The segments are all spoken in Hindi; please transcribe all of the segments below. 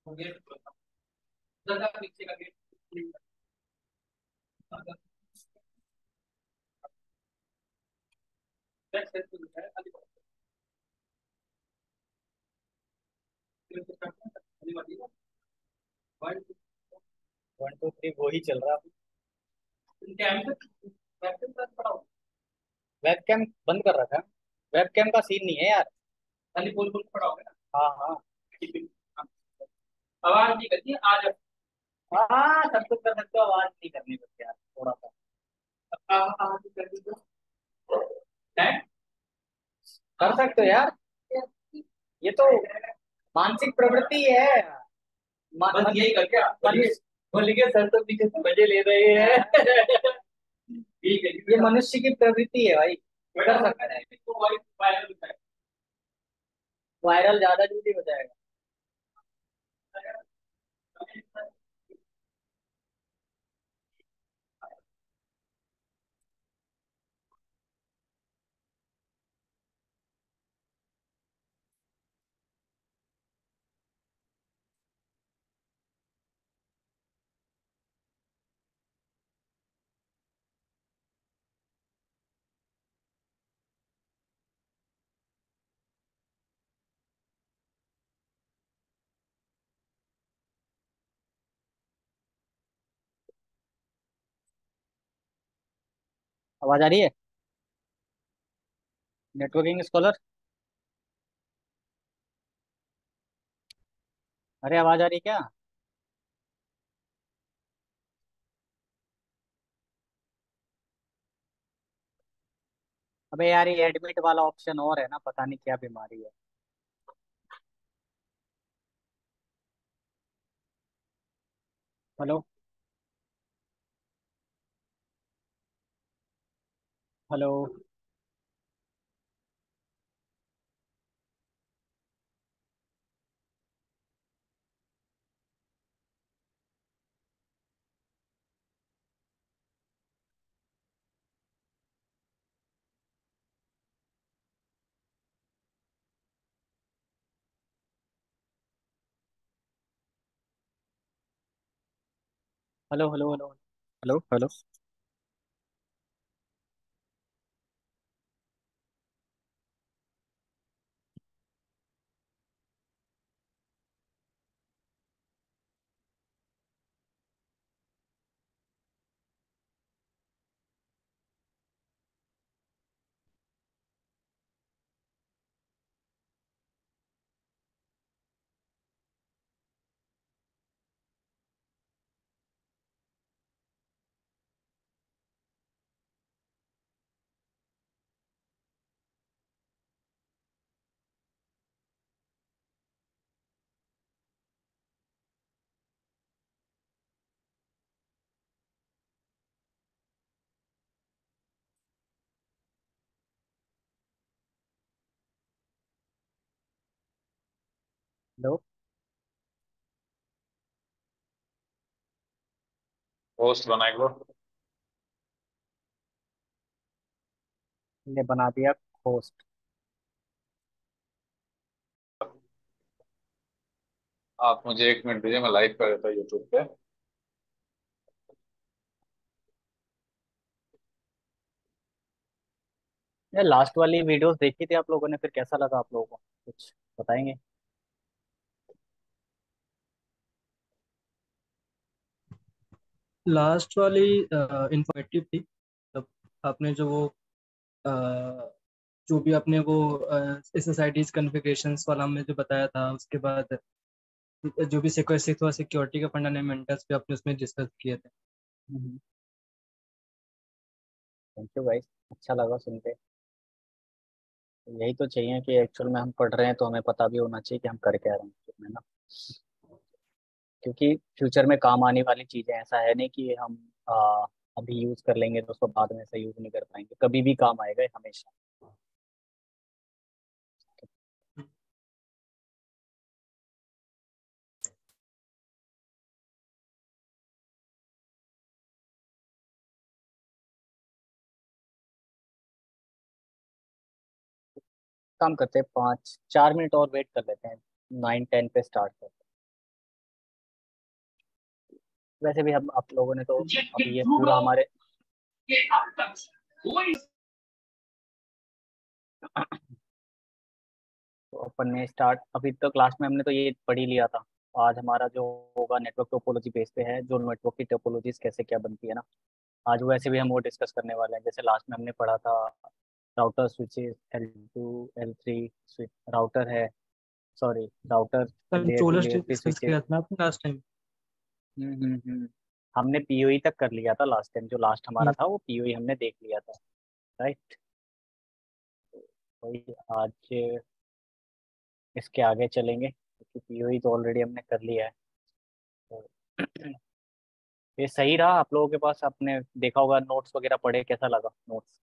गेट ज्यादा पीछे का गेट। वन टू थ्री वो ही चल रहा है। वेबकैम बंद कर रखा है। वेबकैम का सीन नहीं है यार। खाली बोल बोल पड़ा होगा ना। हाँ हाँ। आवाज नहीं करती आज। हाँ सब कुछ कर सकते हो, आवाज नहीं करनी बस यार थोड़ा सा। आवाज कर दी तो है। कर सकते हो यार। ये तो मानसिक प्रवृत्ति है। बस मन, यही कर क्या मन, बोल के सर तो पीछे से मजे ले रहे हैं। ठीक है ये मनुष्य की प्रवृत्ति है भाई। कर सकते हैं। तो वायरल होता है। वायरल ज्यादा जल्दी हो जाएगा। आवाज आ रही है? Networking scholar. अरे आवाज आ रही है क्या? अबे यार ये एडमिट वाला ऑप्शन और है ना, पता नहीं क्या बीमारी है। Hello. Hello. Hello. Hello. Hello. Hello. Hello. Hello. Host बनाए को। ने बना दिया होस्ट। आप मुझे 1 मिनट दीजिए, मैं लाइव कर देता हूँ यूट्यूब पे। ये लास्ट वाली वीडियोस देखी थी आप लोगों ने, फिर कैसा लगा आप लोगों को? कुछ बताएंगे? लास्ट वाली इंफॉर्मेटिव थी। मतलब आपने जो वो अ, जो भी आपने वो एसएसआईडीज कॉन्फ़िगरेशंस वाला हमें जो बताया था, उसके बाद जो भी सिक्योरिटी का फंडामेंटल्स पे आपने उसमें डिस्कस किए थे। Thank you guys. अच्छा लगा सुन के। यही तो चाहिए कि एक्चुअल में हम पढ़ रहे हैं तो हमें पता भी होना चाहिए कि हम कर क्या रहे हैं actual में ना। क्योंकि फ्यूचर में काम आने वाली चीज़ें, ऐसा है नहीं कि हम अभी यूज़ कर लेंगे तो उसको बाद में से यूज़ नहीं कर पाएंगे, कभी भी काम आएगा ये हमेशा। काम करते हैं, 5 4 मिनट और वेट कर लेते हैं। 9 10 पे स्टार्ट करते हैं। वैसे भी हम आप लोगों ने तो अभी ये पूरा हमारे तो अपन ने स्टार्ट अभी तो क्लास में हमने तो ये पढ़ ही लिया था। आज हमारा जो होगा नेटवर्क टोपोलॉजी बेस पे है, जो नेटवर्क की टोपोलॉजीज कैसे क्या बनती है ना, आज वैसे भी हम वो डिस्कस करने वाले हैं। जैसे लास्ट में हमने पढ़ा था router switches L2 L3 switch router है, sorry router layer two controllers layer पे डिस्कस स्विचेस। किया था ना आपने लास्ट टाइम। हमने पीओई तक कर लिया था लास्ट टाइम, जो लास्ट हमारा था वो पीओई हमने देख लिया था, राइट। वही आज इसके आगे चलेंगे क्योंकि पीओई तो ऑलरेडी हमने कर लिया है। तो ये सही रहा। आप लोगों के पास आपने देखा होगा नोट्स वगैरह पढ़े, कैसा लगा नोट्स?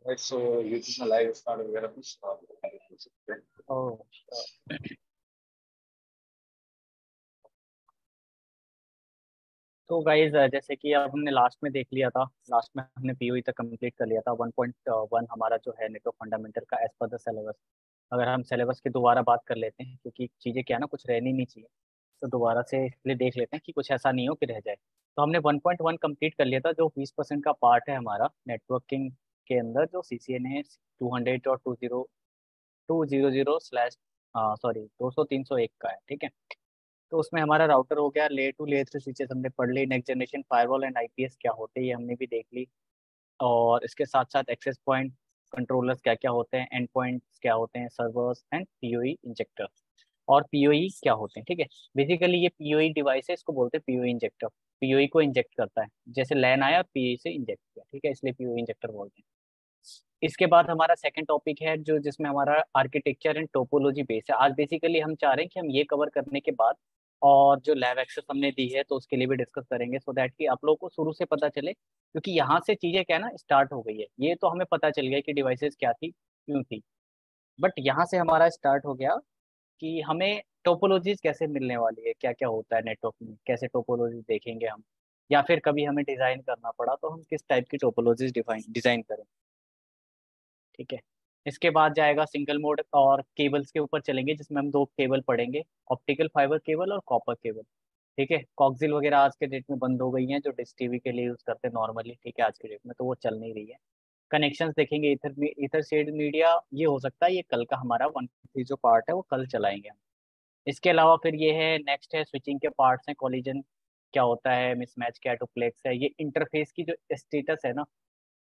Right, so यूट्यूब में लाइव स्टार्ट वगैरह कुछ पूछ सकते हैं। ओह, तो गाइज जैसे कि अब हमने लास्ट में देख लिया था, लास्ट में हमने पीओई तक कंप्लीट कर लिया था। 1.1 हमारा जो है नेटवर्क फंडामेंटल का एज पर द सिलेबस। अगर हम सिलेबस की दोबारा बात कर लेते हैं, क्योंकि चीज़ें क्या है ना, कुछ रहनी नहीं चाहिए, तो दोबारा से इसलिए देख लेते हैं कि कुछ ऐसा नहीं हो कि रह जाए। तो हमने 1.1 कंप्लीट कर लिया था, जो 20% का पार्ट है हमारा नेटवर्किंग के अंदर, जो CCNA ने 200 और 200 सॉरी 200 301 का है, ठीक है। तो उसमें हमारा राउटर हो गया, layer two layer three switches हमने पढ़ ली, next generation firewall and IPS क्या होते हैं ये हमने भी देख ली, और इसके साथ साथ एक्सेस पॉइंट कंट्रोलर्स क्या क्या होते हैं, एंड पॉइंट्स क्या होते हैं, सर्वर्स एंड पीओई इंजेक्टर, और पीओई क्या होते हैं, ठीक है। बेसिकली ये पीओई डिवाइस है, इसको बोलते हैं पीओई इंजेक्टर। पीओई को इंजेक्ट करता है, जैसे लैन आया पीओई से इंजेक्ट किया, ठीक है, इसलिए पीओई इंजेक्टर बोलते हैं। इसके बाद हमारा सेकंड टॉपिक है जो जिसमें हमारा आर्किटेक्चर एंड टोपोलॉजी बेस है। आज बेसिकली हम चाह रहे हैं कि हम ये कवर करने के बाद और जो लैब एक्सेस हमने दी है तो उसके लिए भी डिस्कस करेंगे, सो दैट कि आप लोगों को शुरू से पता चले, क्योंकि यहाँ से चीज़ें क्या है ना स्टार्ट हो गई है। ये तो हमें पता चल गया कि डिवाइसेस क्या थी क्यों थी, बट यहाँ से हमारा स्टार्ट हो गया कि हमें टोपोलॉजीज कैसे मिलने वाली है, क्या क्या होता है नेटवर्क में, कैसे टोपोलॉजी देखेंगे हम, या फिर कभी हमें डिज़ाइन करना पड़ा तो हम किस टाइप की टोपोलॉजीज डिज़ाइन करें, ठीक है। इसके बाद जाएगा सिंगल मोड और केबल्स के ऊपर चलेंगे, जिसमें हम दो केबल पढ़ेंगे, ऑप्टिकल फाइबर केबल और कॉपर केबल, ठीक है। कॉक्सिल वगैरह आज के डेट में बंद हो गई हैं, जो डिश टीवी के लिए यूज़ करते हैं नॉर्मली, ठीक है, आज के डेट में तो वो चल नहीं रही है। कनेक्शंस देखेंगे, इथर शेड मीडिया, ये हो सकता है ये कल का हमारा 1 जो पार्ट है वो कल चलाएंगे हम। इसके अलावा फिर ये है नेक्स्ट है स्विचिंग के पार्ट्स हैं, कोलिजन क्या होता है, मिसमैच क्या, डुप्लेक्स है, ये इंटरफेस की जो स्टेटस है ना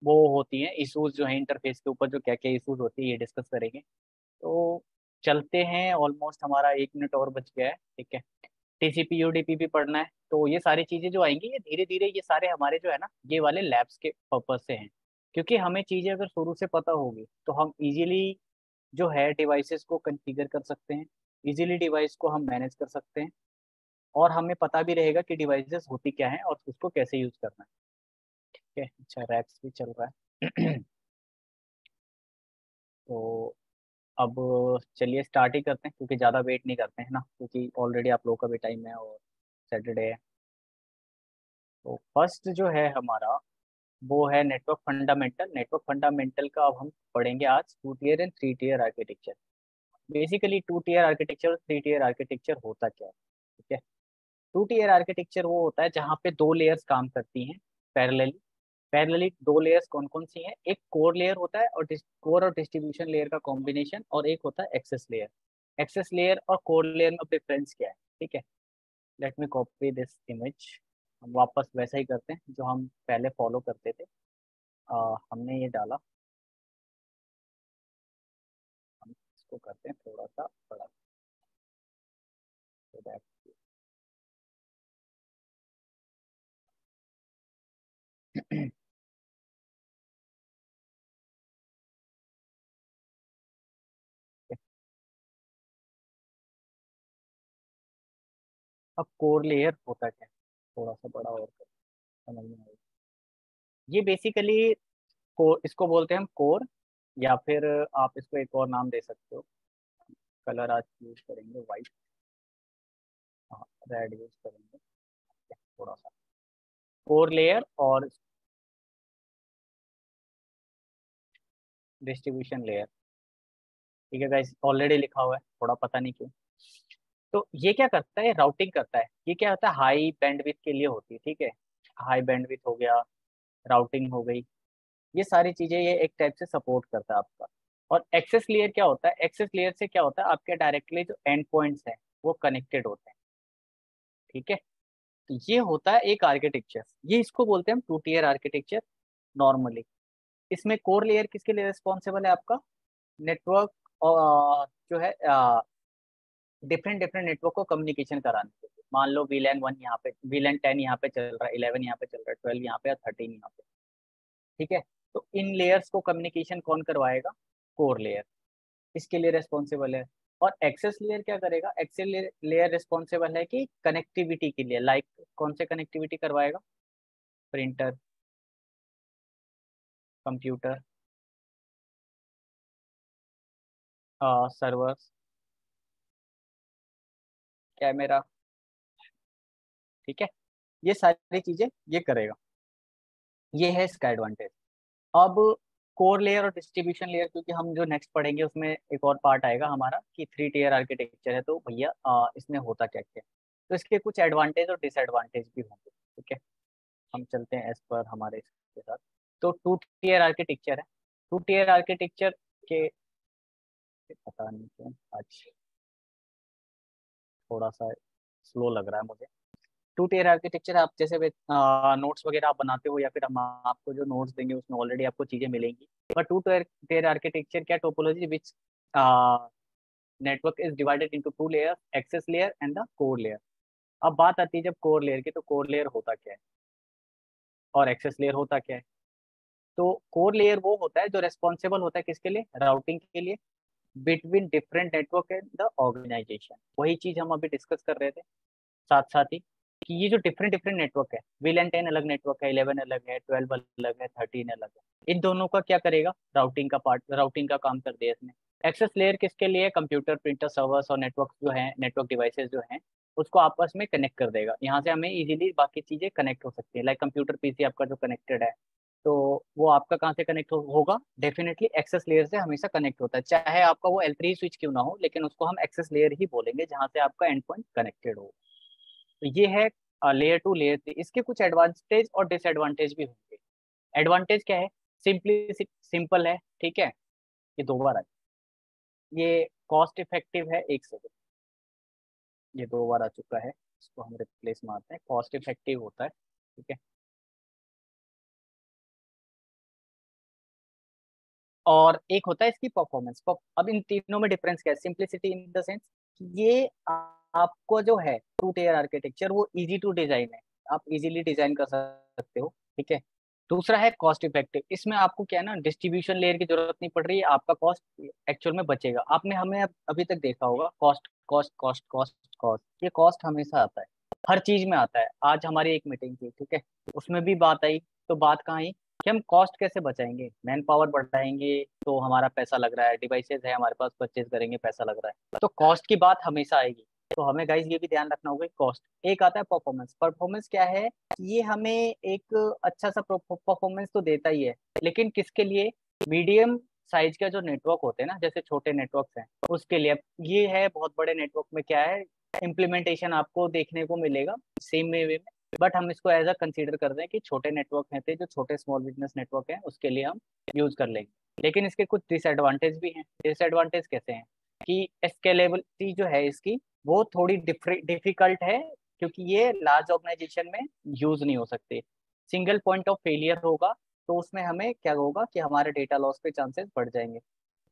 वो होती हैं, इशूज जो है इंटरफेस के ऊपर जो क्या क्या इशूज होती है ये डिस्कस करेंगे। तो चलते हैं, ऑलमोस्ट हमारा 1 मिनट और बच गया है, ठीक है। टीसीपी यूडीपी भी पढ़ना है, तो ये सारी चीज़ें जो आएंगी ये धीरे धीरे, ये सारे हमारे जो है ना ये वाले लैब्स के पर्पज से हैं, क्योंकि हमें चीज़ें अगर शुरू से पता होगी तो हम इजीली जो है डिवाइसेस को कॉन्फ़िगर कर सकते हैं, इजीली डिवाइस को हम मैनेज कर सकते हैं, और हमें पता भी रहेगा कि डिवाइसेस होती क्या है और उसको कैसे यूज़ करना है, ठीक है। अच्छा, रैक्स भी चल रहा है तो अब चलिए स्टार्ट ही करते हैं, क्योंकि ज़्यादा वेट नहीं करते हैं ना, क्योंकि ऑलरेडी आप लोगों का भी टाइम है और सैटरडे है। तो फर्स्ट जो है हमारा वो है नेटवर्क फंडामेंटल। नेटवर्क फंडामेंटल का अब हम पढ़ेंगे आज 2 tier and 3 tier architecture. Basically 2 tier architecture और 3 टियर आर्किटेक्चर होता क्या है, ठीक है। 2 टियर आर्किटेक्चर वो होता है जहाँ पे दो लेयर्स काम करती हैं पैरेलली। पैरेलली दो लेयर्स कौन कौन सी हैं, एक कोर लेयर होता है और कोर और डिस्ट्रीब्यूशन लेयर का कॉम्बिनेशन, और एक होता है एक्सेस लेयर। एक्सेस लेयर और कोर लेयर में डिफरेंस क्या है, ठीक है। Let me copy this image. हम वापस वैसा ही करते हैं जो हम पहले फॉलो करते थे। हमने ये डाला, हम इसको करते हैं थोड़ा सा बड़ा, so that अब कोर लेयर होता क्या है, थोड़ा सा बड़ा और समझ में आएगा। ये बेसिकली कोर, इसको बोलते हैं हम कोर, या फिर आप इसको एक और नाम दे सकते हो। कलर आज यूज करेंगे वाइट, हाँ रेड यूज करेंगे थोड़ा सा। कोर लेयर और डिस्ट्रीब्यूशन लेयर, ठीक है गाइस, ऑलरेडी लिखा हुआ है, थोड़ा पता नहीं क्यों। तो ये क्या करता है, राउटिंग करता है। ये क्या होता है, हाई बैंडविड्थ के लिए होती है, ठीक है। हाई बैंडविड्थ हो गया, राउटिंग हो गई, ये सारी चीजें ये एक टाइप से सपोर्ट करता है आपका। और एक्सेस लेयर क्या होता है, एक्सेस लेयर से क्या होता है, आपके डायरेक्टली जो एंड पॉइंट्स हैं वो कनेक्टेड होते हैं, ठीक है। तो ये होता है एक आर्किटेक्चर, ये इसको बोलते हैं हम टू टीयर आर्किटेक्चर नॉर्मली। इसमें कोर लेयर किसके लिए रिस्पॉन्सिबल है, आपका नेटवर्क और जो है डिफरेंट डिफरेंट नेटवर्क को कम्युनिकेशन कराने के लिए। मान लो वीलैन 1 यहाँ पे, वीलैन 10 यहाँ पे चल रहा है, 11 यहाँ पे चल रहा है, 12 यहाँ पे और 13 यहाँ पे, ठीक है। तो इन लेयर्स को कम्युनिकेशन कौन करवाएगा, कोर लेयर इसके लिए रिस्पॉन्सिबल है। और एक्सेस लेयर क्या करेगा, एक्सेस लेयर रिस्पॉन्सिबल है कि कनेक्टिविटी के लिए, लाइक कौन से कनेक्टिविटी करवाएगा, प्रिंटर, कंप्यूटर, सर्वर्स, कैमरा, ठीक है। ये सारी चीजें ये करेगा, ये है इसका एडवांटेज। अब कोर लेयर और डिस्ट्रीब्यूशन लेयर, क्योंकि हम जो नेक्स्ट पढ़ेंगे उसमें एक और पार्ट आएगा हमारा कि थ्री टीयर आर्किटेक्चर है, तो भैया इसमें होता क्या क्या। तो इसके कुछ एडवांटेज और डिसएडवांटेज भी होंगे, ठीक है। हम चलते हैं एज पर हमारे इसके साथ। तो टू टीयर आर्किटेक्चर है, टू टीयर आर्किटेक्चर के, पता नहीं क्यों आज थोड़ा सा स्लो लग रहा है मुझे। टू टीयर आर्किटेक्चर, आप जैसे नोट्स वगैरह आप बनाते हो या फिर हम आपको जो नोट्स देंगे उसमें ऑलरेडी आपको चीजें मिलेंगी। बट टू टीयर आर्किटेक्चर क्या topology which network is divided into two layer, access layer and the core layer. अब बात आती है जब कोर लेयर की, तो कोर लेयर होता क्या है और एक्सेस लेयर होता क्या है। तो कोर लेयर वो होता है जो रेस्पॉन्सिबल होता है किसके लिए, राउटिंग के लिए between different network and the organization. वही चीज हम अभी डिस्कस कर रहे थे साथ साथ ही, कि ये जो डिफरेंट डिफरेंट नेटवर्क है, वीलैन 10 अलग नेटवर्क है, 11 अलग है, 12 अलग है, 13 अलग है, इन दोनों का क्या करेगा, राउटिंग का पार्ट, राउटिंग का काम कर दिया इसने। एक्सेस लेयर किसके लिए, कंप्यूटर, प्रिंटर, सर्वर्स और नेटवर्क जो है, नेटवर्क डिवाइसेस जो हैं उसको आपस में कनेक्ट कर देगा। यहाँ से हमें इजीली बाकी चीजें कनेक्ट हो सकती है, लाइक कंप्यूटर पीसी आपका जो कनेक्टेड है, तो वो आपका कहाँ से कनेक्ट होगा, डेफिनेटली एक्सेस लेयर से हमेशा कनेक्ट होता है। चाहे आपका वो L3 स्विच क्यों ना हो, लेकिन उसको हम एक्सेस लेयर ही बोलेंगे जहाँ से आपका एंड पॉइंट कनेक्टेड हो। तो ये है लेयर टू लेयर थ्री। इसके कुछ एडवांटेज और डिसएडवांटेज भी होंगे। एडवांटेज क्या है, सिंपली सिंपल है, ठीक है। ये दो बार आए, ये कॉस्ट इफेक्टिव है, एक सेकेंड, ये दो बार आ चुका है, इसको हम रिप्लेस मारते हैं, कॉस्ट इफेक्टिव होता है, ठीक है। और एक होता है इसकी परफॉर्मेंस। अब इन तीनों में डिफरेंस क्या है, सिंप्लिसिटी इन द सेंस कि ये आपको जो है टू टियर आर्किटेक्चर वो इजी टू डिजाइन है, आप इजीली डिजाइन कर सकते हो, ठीक है। दूसरा है कॉस्ट इफेक्टिव, इसमें आपको क्या है ना, डिस्ट्रीब्यूशन लेयर की जरूरत नहीं पड़ रही है, आपका कॉस्ट एक्चुअल में बचेगा। आपने हमें अभी तक देखा होगा cost cost cost cost cost, ये कॉस्ट हमेशा आता है, हर चीज में आता है। आज हमारी एक मीटिंग थी, ठीक है, उसमें भी बात आई, तो बात कहाँ आई कि हम कॉस्ट कैसे बचाएंगे, मैन पावर बढ़ाएंगे तो हमारा पैसा लग रहा है, डिवाइसेस है हमारे पास, परचेज करेंगे पैसा लग रहा है, तो कॉस्ट की बात हमेशा आएगी। तो हमें गाइज ये भी ध्यान रखना होगा कि कॉस्ट। एक आता है परफॉर्मेंस। परफॉर्मेंस क्या है, ये हमें एक अच्छा सा परफॉर्मेंस तो देता ही है, लेकिन किसके लिए, मीडियम साइज का जो नेटवर्क होते हैं ना, जैसे छोटे नेटवर्क हैं उसके लिए। ये है बहुत बड़े नेटवर्क में क्या है, इम्प्लीमेंटेशन आपको देखने को मिलेगा सेम वे में, बट हम इसको एज अ कंसीडर कर रहे हैं कि छोटे नेटवर्क हैं, जो छोटे स्मॉल बिजनेस नेटवर्क हैं उसके लिए हम यूज कर लेंगे। लेकिन इसके कुछ डिसएडवांटेज भी हैं। डिसएडवांटेज कैसे हैं कि स्केलेबिलिटी जो है इसकी वो थोड़ी डिफिकल्ट है, क्योंकि ये लार्ज ऑर्गेनाइजेशन में यूज नहीं हो सकती। सिंगल पॉइंट ऑफ फेलियर होगा तो उसमें हमें क्या होगा कि हमारे डेटा लॉस के चांसेस बढ़ जाएंगे।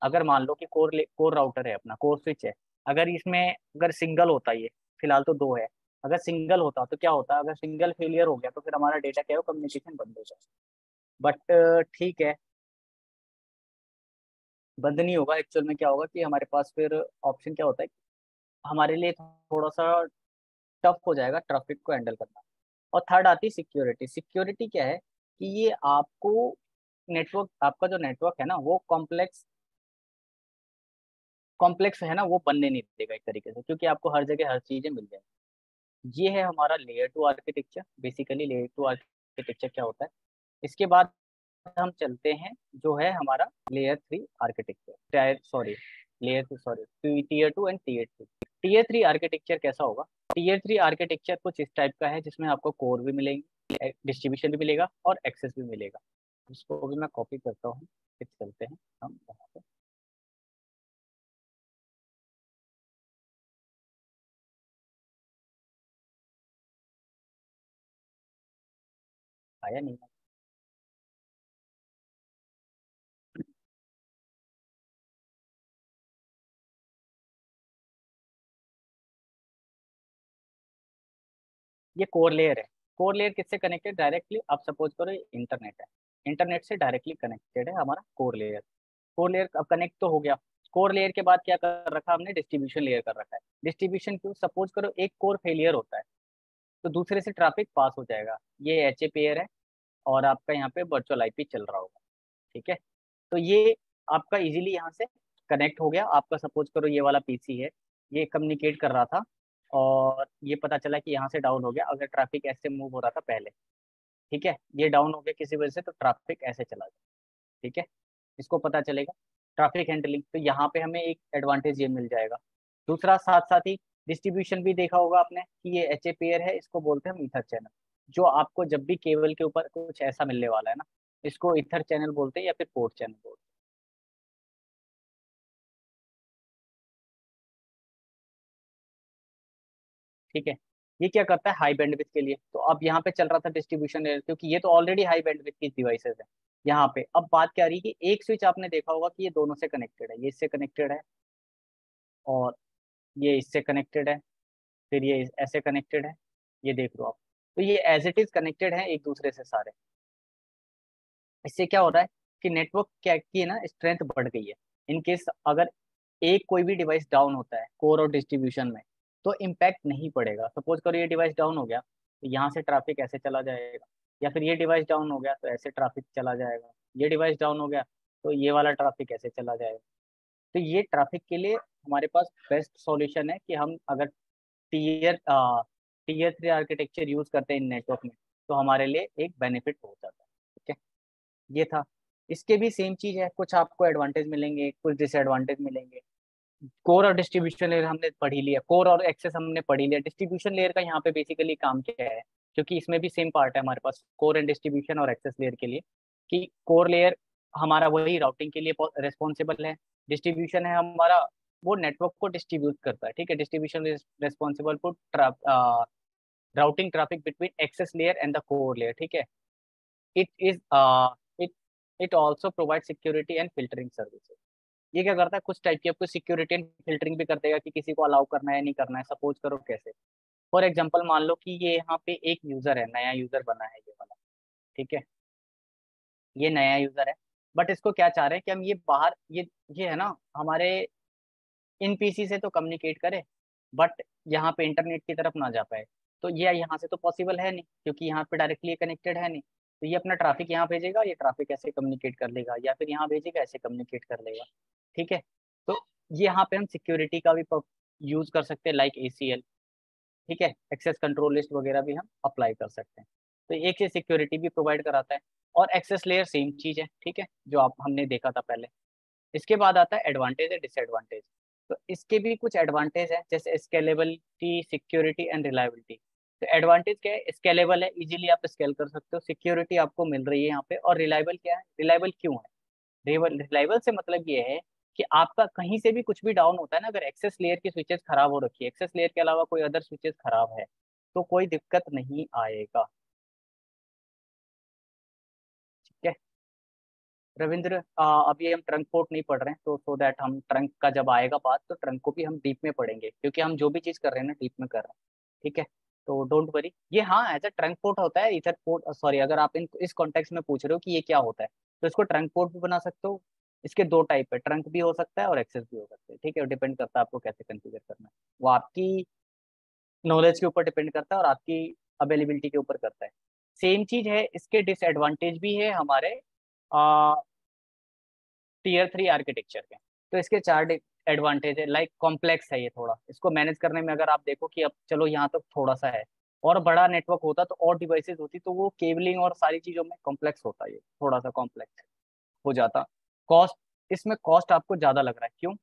अगर मान लो कि कोर राउटर है अपना, कोर स्विच है, अगर इसमें अगर सिंगल होता, ये फिलहाल तो दो है, अगर सिंगल होता तो क्या होता, अगर सिंगल फेलियर हो गया तो फिर हमारा डेटा क्या हो, कम्युनिकेशन बंद हो जाए। बट ठीक है, बंद नहीं होगा, एक्चुअल में क्या होगा कि हमारे पास फिर ऑप्शन क्या होता है, हमारे लिए थोड़ा सा टफ हो जाएगा ट्रैफिक को हैंडल करना। और थर्ड आती है सिक्योरिटी। सिक्योरिटी क्या है कि ये आपको नेटवर्क, आपका जो नेटवर्क है ना वो कॉम्प्लेक्स कॉम्प्लेक्स है ना, वो बनने नहीं देगा एक तरीके से, क्योंकि आपको हर जगह हर चीजें मिल जाएगी। ये है हमारा layer two architecture. Basically layer two architecture क्या होता है। इसके बाद हम चलते हैं जो है हमारा layer three architecture, sorry tier 2 and tier 3। Tier 3 architecture कैसा होगा? टीयर 3 आर्किटेक्चर कुछ इस टाइप का है जिसमें आपको कोर भी मिलेंगे, डिस्ट्रीब्यूशन भी मिलेगा और एक्सेस भी मिलेगा। इसको भी मैं कॉपी करता हूँ, फिर चलते हैं हम यहाँ पे। आया नहीं? ये कोर लेयर है। कोर लेयर किससे कनेक्टेड? डायरेक्टली आप सपोज करो इंटरनेट है, इंटरनेट से डायरेक्टली कनेक्टेड है हमारा कोर लेयर। कोर लेयर अब कनेक्ट तो हो गया। कोर लेयर के बाद क्या कर रखा हमने? डिस्ट्रीब्यूशन लेयर कर रखा है। डिस्ट्रीब्यूशन क्यों? सपोज करो एक कोर फेलियर होता है तो दूसरे से ट्रैफिक पास हो जाएगा। ये एच ए पेयर है और आपका यहाँ पे वर्चुअल आईपी चल रहा होगा, ठीक है। तो ये आपका इजीली यहाँ से कनेक्ट हो गया। आपका सपोज करो ये वाला पीसी है, ये कम्युनिकेट कर रहा था और ये पता चला कि यहाँ से डाउन हो गया। अगर ट्रैफिक ऐसे मूव हो रहा था पहले, ठीक है, ये डाउन हो गया किसी वजह से, तो ट्रैफिक ऐसे चला जाए, ठीक है, इसको पता चलेगा ट्रैफिक हैंडलिंग। तो यहाँ पे हमें एक एडवांटेज ये मिल जाएगा। दूसरा साथ साथ ही डिस्ट्रीब्यूशन भी देखा होगा आपने कि ये एच ए पेयर है, इसको बोलते हैं हम ईथर चैनल। जो आपको जब भी केबल के ऊपर कुछ ऐसा मिलने वाला है ना, इसको ईथर चैनल बोलते हैं या फिर पोर्ट चैनल बोलते हैं, ठीक है। ये क्या करता है? हाई बैंडविड्थ के लिए। तो अब यहाँ पे चल रहा था डिस्ट्रीब्यूशन लेयर, क्योंकि ये तो ऑलरेडी हाई बैंडविड्थ की डिवाइसेस है। यहाँ पे अब बात क्या आ रही है कि एक स्विच आपने देखा होगा कि ये दोनों से कनेक्टेड है, ये इससे कनेक्टेड है और ये इससे कनेक्टेड है, फिर ये ऐसे कनेक्टेड है, ये देख लो आप। तो ये एज इट इज कनेक्टेड है एक दूसरे से सारे। इससे क्या हो रहा है कि नेटवर्क क्या की है ना, स्ट्रेंथ बढ़ गई है। इन केस अगर एक कोई भी डिवाइस डाउन होता है कोर और डिस्ट्रीब्यूशन में, तो इम्पैक्ट नहीं पड़ेगा। सपोज करो ये डिवाइस डाउन हो गया तो यहाँ से ट्रैफिक ऐसे चला जाएगा, या फिर ये डिवाइस डाउन हो गया तो ऐसे ट्रैफिक चला जाएगा, ये डिवाइस डाउन हो गया तो ये वाला ट्रैफिक ऐसे चला जाएगा। तो ये ट्रैफिक के लिए हमारे पास बेस्ट सॉल्यूशन है कि हम अगर टीयर टीयर 3 आर्किटेक्चर यूज करते हैं इन नेटवर्क में, तो हमारे लिए एक बेनिफिट हो जाता है, ठीक है। ये था। इसके भी सेम चीज है, कुछ आपको एडवांटेज मिलेंगे, कुछ डिसएडवांटेज मिलेंगे। कोर और डिस्ट्रीब्यूशन लेयर हमने पढ़ ही लिया, कोर और एक्सेस हमने पढ़ ही लिया। डिस्ट्रीब्यूशन लेयर का यहाँ पे बेसिकली काम क्या है, क्योंकि इसमें भी सेम पार्ट है हमारे पास कोर एंड डिस्ट्रीब्यूशन और एक्सेस लेयर के लिए, कि कोर लेयर हमारा वही राउटिंग के लिए रिस्पॉन्सिबल है। डिस्ट्रीब्यूशन है हमारा, वो नेटवर्क को डिस्ट्रीब्यूट करता है, ठीक है। Distribution is responsible for routing traffic between access layer and the core layer, ठीक है। It is it it also provide security and filtering services. ये क्या करता है? कुछ टाइप की आपको सिक्योरिटी एंड फिल्टरिंग भी कर देगा कि किसी को अलाउ करना है नहीं करना है। सपोज करो कैसे, फॉर एग्जांपल मान लो कि ये यहाँ पे एक यूजर है, नया यूजर बना है ये वाला, ठीक है, ये नया यूजर है। बट इसको क्या चाह रहे हैं कि हम ये बाहर ये है ना हमारे इन पीसी से तो कम्युनिकेट करे, बट यहाँ पे इंटरनेट की तरफ ना जा पाए। तो ये यहाँ से तो पॉसिबल है नहीं, क्योंकि यहाँ पे डायरेक्टली कनेक्टेड है नहीं। तो ये अपना ट्रैफिक यहाँ भेजेगा, ये ट्रैफिक ऐसे कम्युनिकेट कर लेगा, या फिर यहाँ भेजेगा ऐसे कम्युनिकेट कर लेगा, ठीक है। तो ये यहाँ पे हम सिक्योरिटी का भी यूज कर सकते हैं, लाइक ACL, ठीक है, एक्सेस कंट्रोल लिस्ट वगैरह भी हम अप्लाई कर सकते हैं। तो एक ये सिक्योरिटी भी प्रोवाइड कराता है। और एक्सेस लेयर सेम चीज है, ठीक है, जो आप हमने देखा था पहले। इसके बाद आता है एडवांटेज है डिसएडवांटेज। तो इसके भी कुछ एडवांटेज है, जैसे स्केलेबिलिटी, सिक्योरिटी एंड रिलायबिलिटी। तो एडवांटेज क्या है? स्केलेबल है, इजीली आप स्केल कर सकते हो, सिक्योरिटी आपको मिल रही है यहाँ पे। और रिलायबल क्या है? रिलायबल क्यों है? रिलायबल से मतलब ये है कि आपका कहीं से भी कुछ भी डाउन होता है ना, अगर एक्सेस लेयर की स्विचेस खराब हो रखी है, एक्सेस लेयर के अलावा कोई अदर स्विचेस खराब है, तो कोई दिक्कत नहीं आएगा, ठीक है। रविंद्र, अभी हम ट्रंक पोर्ट नहीं पढ़ रहे हैं, तो सो दैट हम ट्रंक का जब आएगा बात तो ट्रंक को भी हम डीप में पढ़ेंगे, क्योंकि हम जो भी चीज़ कर रहे हैं ना डीप में कर रहे हैं, ठीक है। तो डोंट वरी, ये हाँ एज अ ट्रंक पोर्ट होता है, ईथर पोर्ट, सॉरी, अगर आप इस कॉन्टेक्स्ट में पूछ रहे हो कि ये क्या होता है, तो इसको ट्रंक पोर्ट भी बना सकते हो। इसके दो टाइप है, ट्रंक भी हो सकता है और एक्सेस भी हो सकता है, ठीक है। डिपेंड करता है आपको कैसे कन्फिगर करना है, वो आपकी नॉलेज के ऊपर डिपेंड करता है और आपकी अवेलेबिलिटी के ऊपर करता है। सेम चीज है, इसके डिसएडवांटेज भी है हमारे टीयर 3 आर्किटेक्चर के। तो इसके चार एडवांटेज है, लाइक कॉम्प्लेक्स है ये थोड़ा, इसको मैनेज करने में। अगर आप देखो कि अब चलो यहाँ तक थोड़ा सा है, और बड़ा नेटवर्क होता तो और डिवाइसेस होती तो वो केबलिंग और सारी चीजों में कॉम्प्लेक्स होता, ये थोड़ा सा कॉम्प्लेक्स हो जाता। कॉस्ट, इसमें कॉस्ट आपको ज्यादा लग रहा है, क्यों?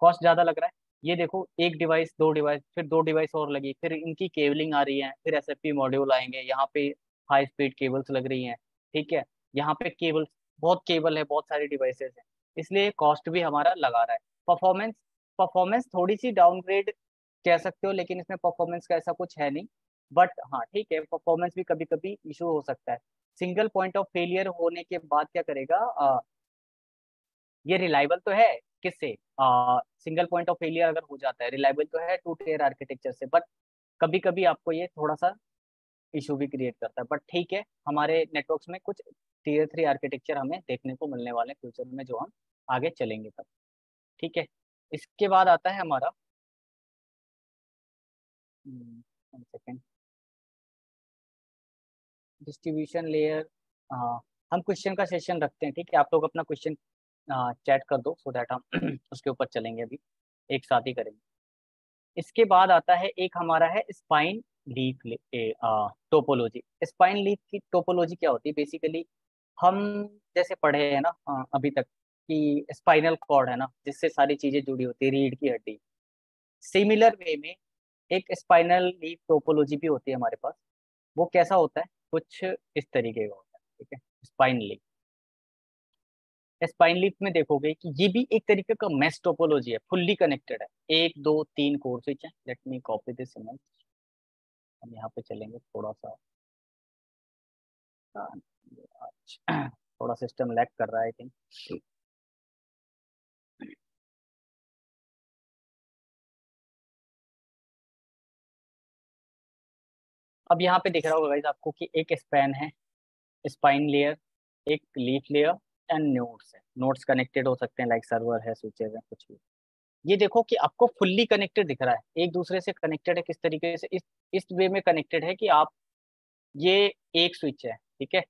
कॉस्ट ज़्यादा लग रहा है। ये देखो, एक डिवाइस, दो डिवाइस, फिर दो डिवाइस और लगी, फिर इनकी केबलिंग आ रही है, फिर एसएफपी मॉड्यूल आएंगे, यहाँ पे हाई स्पीड केबल्स लग रही हैं, ठीक है। यहाँ पे केबल, बहुत केबल है, बहुत सारी डिवाइसेस हैं, इसलिए कॉस्ट भी हमारा लगा रहा है। परफॉर्मेंस, परफॉर्मेंस थोड़ी सी डाउनग्रेड कह सकते हो, लेकिन इसमें परफॉर्मेंस का ऐसा कुछ है नहीं। बट हाँ ठीक है, परफॉर्मेंस भी कभी कभी इशू हो सकता है। सिंगल पॉइंट ऑफ फेलियर होने के बाद क्या करेगा, ये रिलायबल तो है किससे, सिंगल पॉइंट ऑफ फेलियर अगर हो जाता है, रिलायबल तो है टू टियर आर्किटेक्चर से, बट कभी कभी आपको ये थोड़ा सा इशू भी क्रिएट करता है। बट ठीक है, हमारे नेटवर्क्स में कुछ टीयर 3 आर्किटेक्चर हमें देखने को मिलने वाले फ्यूचर में, जो हम आगे चलेंगे तब, ठीक है। इसके बाद आता है हमारा, सेकेंड, डिस्ट्रीब्यूशन लेयर। हम क्वेश्चन का सेशन रखते हैं, ठीक है। आप लोग अपना क्वेश्चन चैट कर दो, सो दैट हम उसके ऊपर चलेंगे, अभी एक साथ ही करेंगे। इसके बाद आता है एक हमारा है spine leaf topology. Spine leaf की टोपोलॉजी क्या होती है बेसिकली, हम जैसे पढ़े हैं ना अभी तक, कि स्पाइनल कॉर्ड है ना, जिससे सारी चीजें जुड़ी होती है, रीढ़ की हड्डी। सिमिलर वे में एक स्पाइनल लीफ टोपोलॉजी भी होती है हमारे पास। वो कैसा होता है, कुछ इस तरीके का होता है, ठीक है। स्पाइन लीफ, स्पाइन लीफ में देखोगे कि ये भी एक तरीके का मैश टोपोलॉजी है, फुल्ली कनेक्टेड है। एक दो तीन कोर स्विच है। Let me copy this image. हम यहाँ पे चलेंगे थोड़ा सा, अच्छा, थोड़ा सिस्टम लैग कर रहा है आई थिंक। अब यहाँ पे दिख रहा होगा गाइस आपको कि एक स्पैन है, स्पाइन लेयर, एक लीफ लेयर एंड नोड्स है। नोड्स कनेक्टेड हो सकते हैं, लाइक सर्वर है, स्विचेस है, कुछ भी। ये देखो कि आपको फुल्ली कनेक्टेड दिख रहा है, एक दूसरे से कनेक्टेड है। किस तरीके से, इस वे में कनेक्टेड है कि आप, ये एक स्विच है, ठीक है,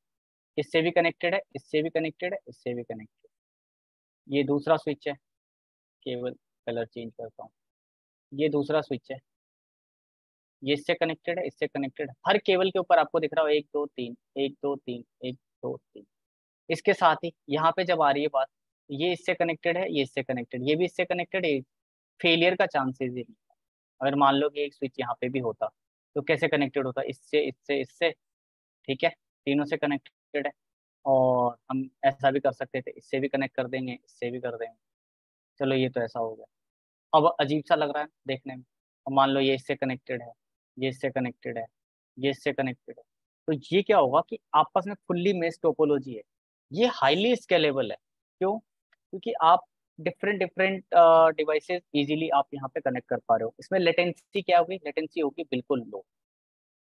इससे भी कनेक्टेड है, इससे भी कनेक्टेड है, इससे भी कनेक्टेड। ये दूसरा स्विच है, केवल कलर चेंज करता हूँ। ये दूसरा स्विच है, ये इससे कनेक्टेड है, इससे कनेक्टेड है। हर केबल के ऊपर आपको दिख रहा हो एक दो तीन, एक दो तीन, एक दो तीन। इसके साथ ही यहाँ पे जब आ रही है बात, ये इससे कनेक्टेड है, ये इससे कनेक्टेड, ये भी इससे कनेक्टेड है। फेलियर का चांसेस ही नहीं है। अगर मान लो कि एक स्विच यहाँ पे भी होता, तो कैसे कनेक्टेड होता, इससे इससे इससे, ठीक है, तीनों से कनेक्टेड है। और हम ऐसा भी कर सकते थे, इससे भी कनेक्ट कर देंगे, इससे भी कर देंगे। चलो ये तो ऐसा हो गया। अब अजीब सा लग रहा है देखने में। अब मान लो ये इससे कनेक्टेड है, ये इससे कनेक्टेड है, ये इससे कनेक्टेड है, तो ये क्या होगा कि आपस में फुल्ली मेश टोपोलॉजी है। ये हाईली स्केलेबल है। क्यों? क्योंकि आप डिफरेंट डिफरेंट डिवाइसेस इजीली आप यहाँ पे कनेक्ट कर पा रहे हो। इसमें लेटेंसी क्या होगी, लेटेंसी होगी बिल्कुल लो,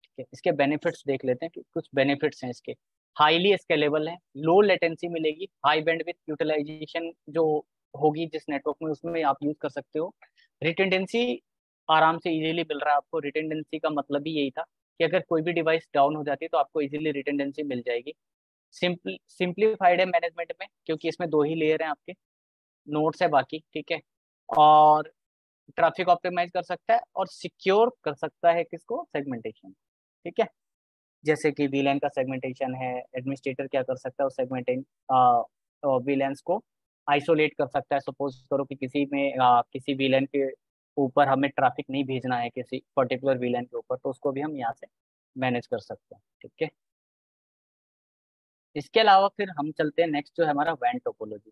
ठीक है। इसके बेनिफिट्स देख लेते हैं कि कुछ बेनिफिट्स हैं इसके। हाईली स्केलेबल है, लो लेटेंसी मिलेगी, हाई बैंडविड्थ यूटिलाइजेशन जो होगी जिस नेटवर्क में, उसमें आप यूज कर सकते हो। रिटेंडेंसी आराम से इजीली मिल रहा है आपको। रिटेंडेंसी का मतलब ही यही था कि अगर कोई भी डिवाइस डाउन हो जाती है तो आपको इजीली रिटेंडेंसी मिल जाएगी। सिंप्लीफाइड है मैनेजमेंट में, क्योंकि इसमें दो ही लेयर हैं आपके, नोड्स है बाकी, ठीक है। और ट्रैफिक ऑप्टिमाइज कर सकता है और सिक्योर कर सकता है किसको, सेगमेंटेशन, ठीक है। जैसे कि वीलैन का सेगमेंटेशन है, एडमिनिस्ट्रेटर क्या कर सकता है उस सेगमेंटेशन वीलैंस को आइसोलेट कर सकता है। सपोज करो कि किसी में किसी वीलैन के ऊपर हमें ट्रैफिक नहीं भेजना है किसी पर्टिकुलर वीलैन के ऊपर, तो उसको भी हम यहाँ से मैनेज कर सकते हैं, ठीक है। इसके अलावा फिर हम चलते हैं नेक्स्ट, जो है हमारा वैन टोपोलॉजी।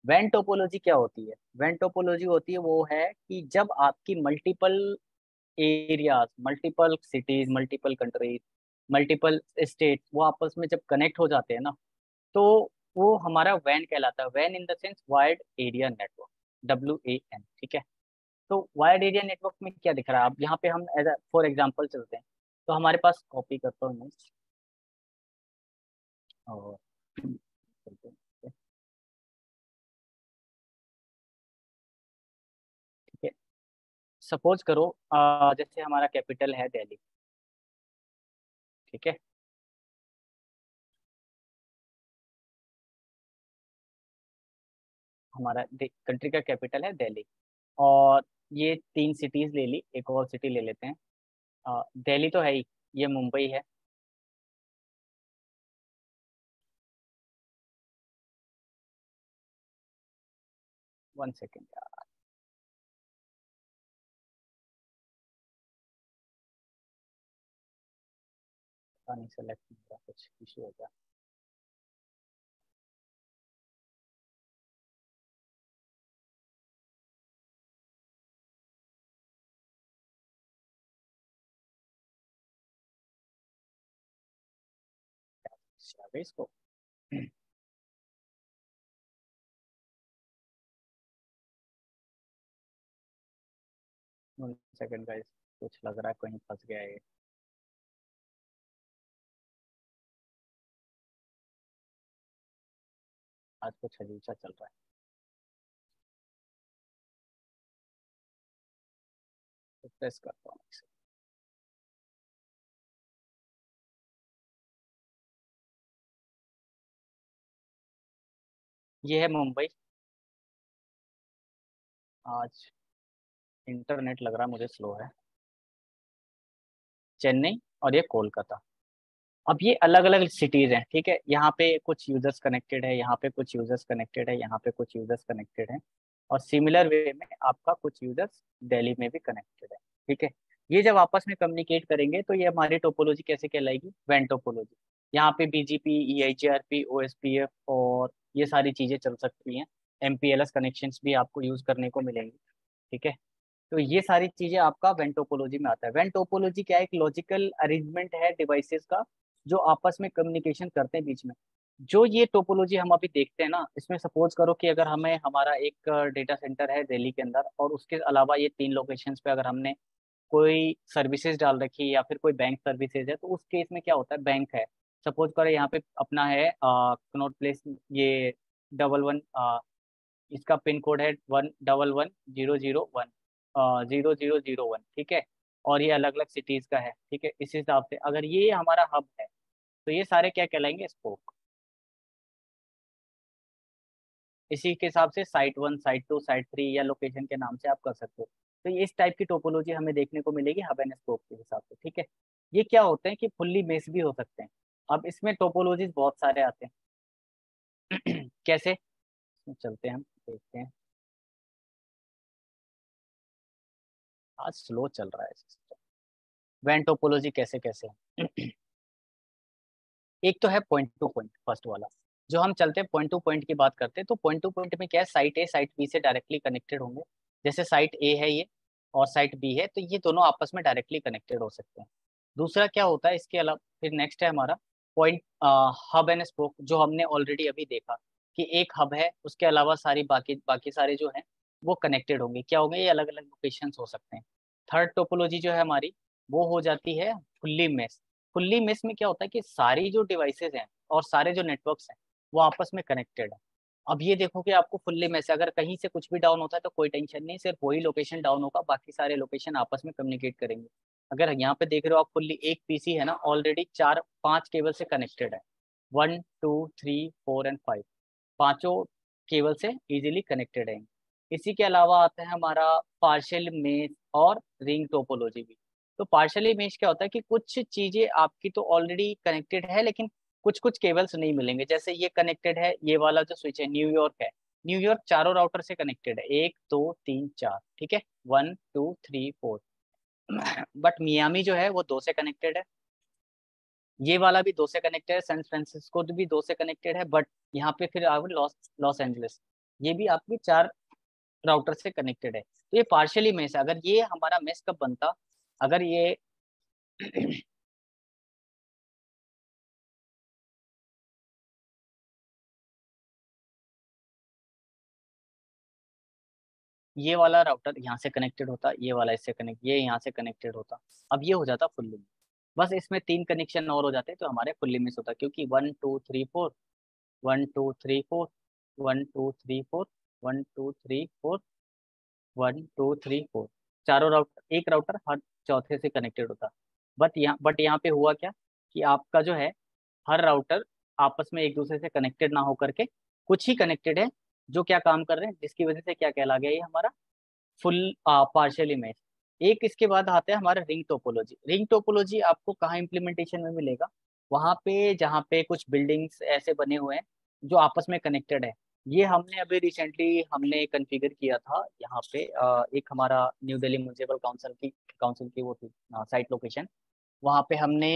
वैन टोपोलॉजी क्या होती है? वैन टोपोलॉजी होती है, वो है कि जब आपकी multiple areas, multiple cities, multiple countries, multiple state, वो आपस में जब कनेक्ट हो जाते हैं ना, तो वो हमारा वैन कहलाता है। Van in the sense wired area network, WAN, ठीक है। तो वायर्ड एरिया नेटवर्क में क्या दिख रहा है, अब यहाँ पे हम एज फॉर एग्जाम्पल चलते हैं। तो हमारे पास, कॉपी करता हूँ मैं, और चलते हैं, ठीक है। सपोज करो जैसे हमारा कैपिटल है दिल्ली, ठीक है। हमारा कंट्री का कैपिटल है दिल्ली, और ये तीन सिटीज ले ली, एक और सिटी ले लेते हैं। दिल्ली तो है ही, ये मुंबई है, वन सेकेंड, नहीं सेलेक्ट नहीं हो रहा, कुछ इशू हो गया। अच्छा, इसको 1 सेकंड गाइस, कुछ लग रहा है कहीं फंस गया है ये। आज कुछ अजीब सा चल रहा है। तो प्रेस करता हूँ इसे। ये है मुंबई। आज इंटरनेट लग रहा है मुझे स्लो है। चेन्नई और ये कोलकाता। अब ये अलग अलग सिटीज हैं, ठीक है। यहाँ पे कुछ यूजर्स कनेक्टेड है, यहाँ पे कुछ यूजर्स कनेक्टेड है, यहाँ पे कुछ यूजर्स कनेक्टेड है, और सिमिलर वे में आपका कुछ यूजर्स दिल्ली में भी कनेक्टेड है, ठीक है। ये जब आपस में कम्युनिकेट करेंगे तो ये हमारी टोपोलॉजी कैसे कहलाएगी? वैन टोपोलॉजी। यहाँ पे बीजीपी, ईआईजीआरपी, ओएसपीएफ और ये सारी चीजें चल सकती हैं। एमपीएलएस कनेक्शंस भी आपको यूज करने को मिलेंगे, ठीक है। तो ये सारी चीजें आपका वेन टोपोलॉजी में आता है। वेन टोपोलॉजी क्या है? एक लॉजिकल अरेंजमेंट है डिवाइसेस का जो आपस में कम्युनिकेशन करते हैं बीच में। जो ये टोपोलॉजी हम अभी देखते हैं ना, इसमें सपोज करो कि अगर हमें हमारा एक डेटा सेंटर है दिल्ली के अंदर, और उसके अलावा ये 3 लोकेशंस पे अगर हमने कोई सर्विसेज डाल रखी है या फिर कोई बैंक सर्विसेज है, तो उस केस में क्या होता है? बैंक है, सपोज करो यहाँ पे अपना है कनॉट प्लेस, ये 11, इसका पिन कोड है 111 001 0001, ठीक है। और ये अलग अलग सिटीज का है, ठीक है। इस हिसाब से अगर ये हमारा हब है तो ये सारे क्या कहलाएंगे? स्पोक। इसी के हिसाब से साइट 1, साइट 2, साइट 3 या लोकेशन के नाम से आप कर सकते हो। तो ये इस टाइप की टोपोलॉजी हमें देखने को मिलेगी हब एंड स्पोक के हिसाब से, ठीक है। ये क्या होते हैं कि फुल्ली मेश भी हो सकते हैं। अब इसमें टोपोलॉजीज बहुत सारे आते हैं। कैसे? इसमें चलते हैं, हम देखते हैं। आज स्लो चल रहा है सिस्टम। वैन टोपोलॉजी कैसे कैसे है? एक तो है पॉइंट टू पॉइंट, फर्स्ट वाला। जो हम चलते हैं पॉइंट टू पॉइंट की बात करते हैं, तो पॉइंट टू पॉइंट में क्या है? साइट ए साइट बी से डायरेक्टली कनेक्टेड होंगे। जैसे साइट ए है ये और साइट बी है, तो ये दोनों आपस में डायरेक्टली कनेक्टेड हो सकते हैं। दूसरा क्या होता है इसके अलावा? फिर नेक्स्ट है हमारा पॉइंट हब एंड स्पोक, जो हमने ऑलरेडी अभी देखा कि एक हब है, उसके अलावा सारी बाकी बाकी सारे जो हैं वो कनेक्टेड होंगे। क्या होंगे? ये अलग अलग लोकेशन हो सकते हैं। थर्ड टोपोलॉजी जो है हमारी, वो हो जाती है फुल्ली मेश। फुल्ली मेश में क्या होता है कि सारी जो डिवाइसेस हैं और सारे जो नेटवर्क्स हैं वो आपस में कनेक्टेड है। अब ये देखो कि आपको फुल्ली मेश, अगर कहीं से कुछ भी डाउन होता है तो कोई टेंशन नहीं, सिर्फ वही लोकेशन डाउन होगा, बाकी सारे लोकेशन आपस में कम्युनिकेट करेंगे। अगर यहाँ पे देख रहे हो आप, फुल्ली एक पीसी है ना, ऑलरेडी 4-5 केबल से कनेक्टेड है। 1 2 3 4 एंड 5, पांचों केबल से इजीली कनेक्टेड है। इसी के अलावा आता है हमारा पार्शियल मेश और रिंग टोपोलॉजी भी। तो पार्शियली मेश क्या होता है कि कुछ चीजें आपकी तो ऑलरेडी कनेक्टेड है, लेकिन कुछ कुछ केबल्स नहीं मिलेंगे। जैसे ये कनेक्टेड है, ये वाला जो स्विच है न्यूयॉर्क है, न्यूयॉर्क चारों राउटर से कनेक्टेड है, 1 2 3 4, ठीक है, 1 2 3 4। बट मियामी जो है वो 2 से कनेक्टेड है, ये वाला भी 2 से कनेक्टेड है, सैन फ्रांसिस्को भी 2 से कनेक्टेड है, बट यहाँ पे फिर आ गए लॉस लॉस एंजलिस, ये भी आपकी 4 राउटर से कनेक्टेड है। तो ये पार्शियली मेश है। अगर ये हमारा मेश कब बनता? अगर ये ये वाला राउटर यहाँ से कनेक्टेड होता, ये वाला इससे कनेक्ट, ये यहाँ से कनेक्टेड होता, अब ये हो जाता फुल्ली। बस इसमें 3 कनेक्शन और हो जाते तो हमारे फुल्ली मिस होता, क्योंकि 1 2 3 4, 1 2 3 4, 1 2 3 4, 1 2 3 4, 1 2 3 4, चारों राउटर, एक राउटर हर चौथे से कनेक्टेड होता। बट यहाँ पे हुआ क्या कि आपका जो है हर राउटर आपस में एक दूसरे से कनेक्टेड ना होकर के कुछ ही कनेक्टेड है, जो क्या काम कर रहे हैं, जिसकी वजह से क्या कहला गया ये हमारा फुल पार्शियल इमेज। एक इसके बाद आता है हमारा रिंग टोपोलॉजी। रिंग टोपोलॉजी आपको कहाँ इम्प्लीमेंटेशन में मिलेगा? वहां पे जहाँ पे कुछ बिल्डिंग्स ऐसे बने हुए हैं जो आपस में कनेक्टेड है। ये हमने अभी रिसेंटली हमने कॉन्फ़िगर किया था यहाँ पे, एक हमारा न्यू दिल्ली म्यूनिसिपल काउंसिल की वो थी साइट लोकेशन। वहाँ पे हमने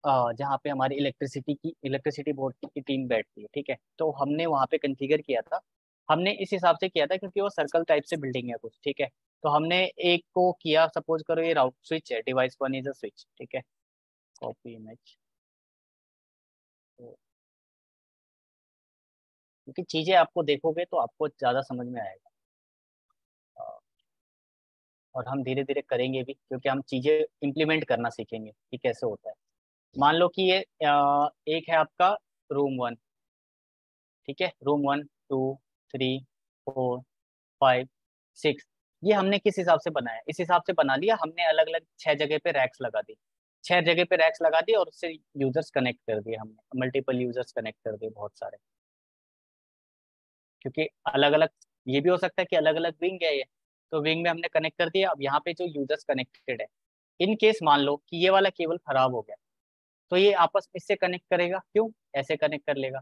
जहाँ पे हमारी इलेक्ट्रिसिटी बोर्ड की टीम बैठती है, ठीक है। तो हमने वहाँ पे कॉन्फ़िगर किया था, हमने इस हिसाब से किया था क्योंकि वो सर्कल टाइप से बिल्डिंग है कुछ, ठीक है। तो हमने एक को किया, सपोज करो ये राउट स्विच है, device one is a switch, ठीक है। कॉपी इमेज, तो क्योंकि चीज़ें आपको देखोगे तो आपको ज़्यादा समझ में आएगा, अ, और हम धीरे धीरे करेंगे भी क्योंकि हम चीज़ें इम्प्लीमेंट करना सीखेंगे कि कैसे होता है। मान लो कि ये एक है आपका रूम वन, ठीक है। Room one, two, three, four, five, six, ये हमने किस हिसाब से बनाया, इस हिसाब से बना लिया हमने, अलग अलग 6 जगह पे रैक्स लगा दी, 6 जगह पे रैक्स लगा दिए और उससे यूजर्स कनेक्ट कर दिए हमने, मल्टीपल यूजर्स कनेक्ट कर दिए बहुत सारे, क्योंकि अलग अलग, ये भी हो सकता है कि अलग अलग विंग है ये, तो विंग में हमने कनेक्ट कर दिया। अब यहाँ पे जो यूजर्स कनेक्टेड है, इन केस मान लो कि ये वाला केबल खराब हो गया, तो ये आपस में इससे कनेक्ट करेगा, क्यों, ऐसे कनेक्ट कर लेगा,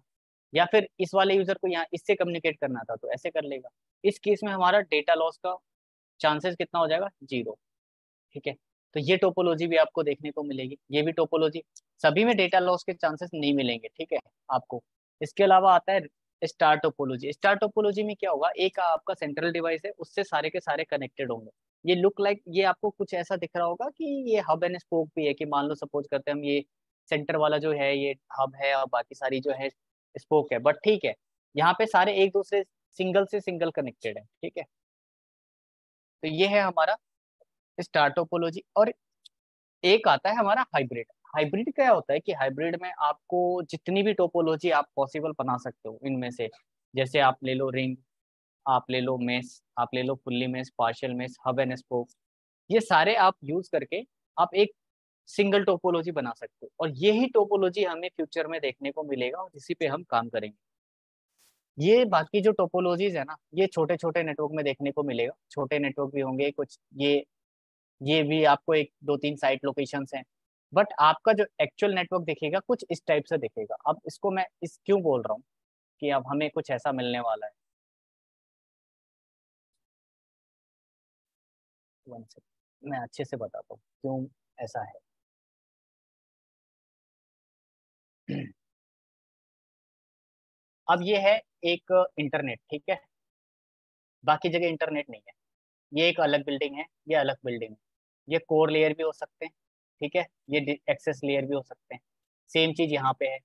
या फिर इस वाले यूजर को यहाँ इससे कम्युनिकेट करना था तो ऐसे कर लेगा। इस केस में हमारा डेटा लॉस का चांसेस कितना हो जाएगा, 0, ठीक है। तो ये टोपोलॉजी भी आपको देखने को मिलेगी, ये भी टोपोलॉजी, सभी में डेटा लॉस के चांसेस नहीं मिलेंगे, ठीक है आपको। इसके अलावा आता है स्टार टोपोलॉजी। स्टार टोपोलॉजी में क्या होगा, एक आपका सेंट्रल डिवाइस है, उससे सारे के सारे कनेक्टेड होंगे। ये लुक लाइक ये आपको कुछ ऐसा दिख रहा होगा कि ये हब एंड स्पोक भी है, कि मान लो सपोज करते हैं हम, ये सेंटर वाला जो है ये हब है और बाकी सारी जो है स्पोक है, बट ठीक है, यहाँ पे सारे एक दूसरे सिंगल से सिंगल कनेक्टेड है, ठीक है। तो ये है हमारा स्टार टोपोलॉजी। और एक आता है हमारा हाइब्रिड। हाइब्रिड क्या होता है कि हाइब्रिड में आपको जितनी भी टोपोलॉजी आप पॉसिबल बना सकते हो इनमें से, जैसे आप ले लो रिंग, आप ले लो मेस, आप ले लो fully mesh, partial mesh, hub and spoke, ये सारे आप यूज करके आप एक सिंगल टोपोलॉजी बना सकते हो। और यही टोपोलॉजी हमें फ्यूचर में देखने को मिलेगा और इसी पे हम काम करेंगे। ये बाकी जो टोपोलॉजीज है ना, ये छोटे छोटे नेटवर्क में देखने को मिलेगा, छोटे नेटवर्क भी होंगे कुछ, ये भी आपको एक दो तीन साइट लोकेशंस हैं, बट आपका जो एक्चुअल नेटवर्क दिखेगा कुछ इस टाइप से दिखेगा। अब इसको मैं इस क्यों बोल रहा हूँ कि अब हमें कुछ ऐसा मिलने वाला है, वन सेकंड मैं अच्छे से बताता हूँ क्यों ऐसा है। अब ये है एक इंटरनेट, ठीक है, बाकी जगह इंटरनेट नहीं है, ये एक अलग बिल्डिंग है, ये अलग बिल्डिंग है, ये कोर लेयर भी हो सकते हैं, ठीक है, ये एक्सेस लेयर भी हो सकते हैं, सेम चीज यहाँ पे है।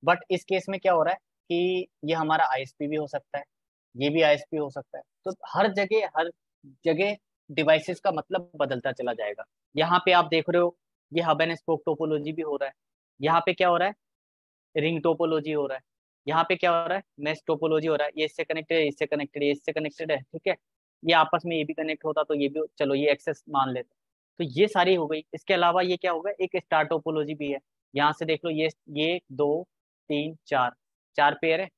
बट इस केस में क्या हो रहा है कि ये हमारा आईएसपी भी हो सकता है, ये भी आईएसपी हो सकता है, तो हर जगह डिवाइसेस का मतलब बदलता चला जाएगा। यहाँ पे आप देख रहे हो ये हब एंड स्पोक टोपोलॉजी भी हो रहा है, यहाँ पे क्या हो रहा है, रिंग टोपोलॉजी हो रहा है, यहाँ पे क्या हो रहा है, मेश टोपोलॉजी हो रहा है, ये इससे कनेक्टेड है, इससे कनेक्टेड है, इससे कनेक्टेड है, ठीक है। ये आपस में ये भी कनेक्ट होता तो ये भी, चलो ये एक्सेस मान लेते, तो ये सारी हो गई। इसके अलावा ये क्या होगा, एक स्टार टोपोलॉजी भी है, यहाँ से देख लो, ये दो तीन चार, चार पेयर है,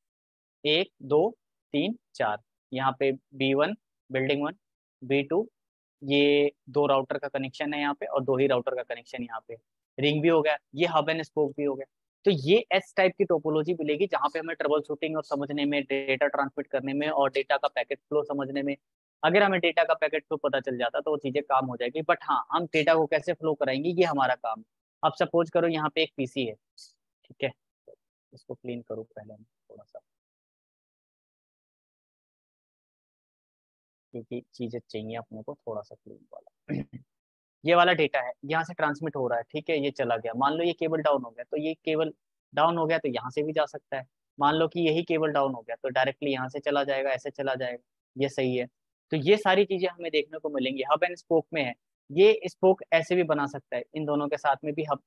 एक दो तीन चार, यहाँ पे B1 बिल्डिंग वन, B2, ये दो राउटर का कनेक्शन है यहाँ पे और दो ही राउटर का कनेक्शन यहाँ पे, रिंग भी हो गया, ये हब एंड स्पोक भी हो गया। तो ये एस टाइप की टोपोलॉजी मिलेगी जहाँ पे हमें ट्रबल शूटिंग और समझने में, डेटा ट्रांसमिट करने में और डेटा का पैकेट फ्लो समझने में, अगर हमें डेटा का पैकेट फ्लो पता चल जाता तो वो चीजें काम हो जाएगी। बट हाँ, हम डेटा को कैसे फ्लो कराएंगे ये हमारा काम है। अब सपोज करो यहाँ पे एक पीसी है, ठीक है, इसको क्लीन करूँ पहले मैं थोड़ा सा, क्योंकि चीजें चाहिए अपने को थोड़ा सा क्लीन वाला। ये वाला डेटा है, यहाँ से ट्रांसमिट हो रहा है, ठीक है, ये चला गया, मान लो ये केबल डाउन हो गया, तो ये केबल डाउन हो गया तो यहाँ से भी जा सकता है, मान लो कि यही केबल डाउन हो गया तो डायरेक्टली यहाँ से चला जाएगा, ऐसे चला जाएगा, ये सही है। तो ये सारी चीजें हमें देखने को मिलेंगी। हब एंड स्पोक में है, ये स्पोक ऐसे भी बना सकता है, इन दोनों के साथ में भी hub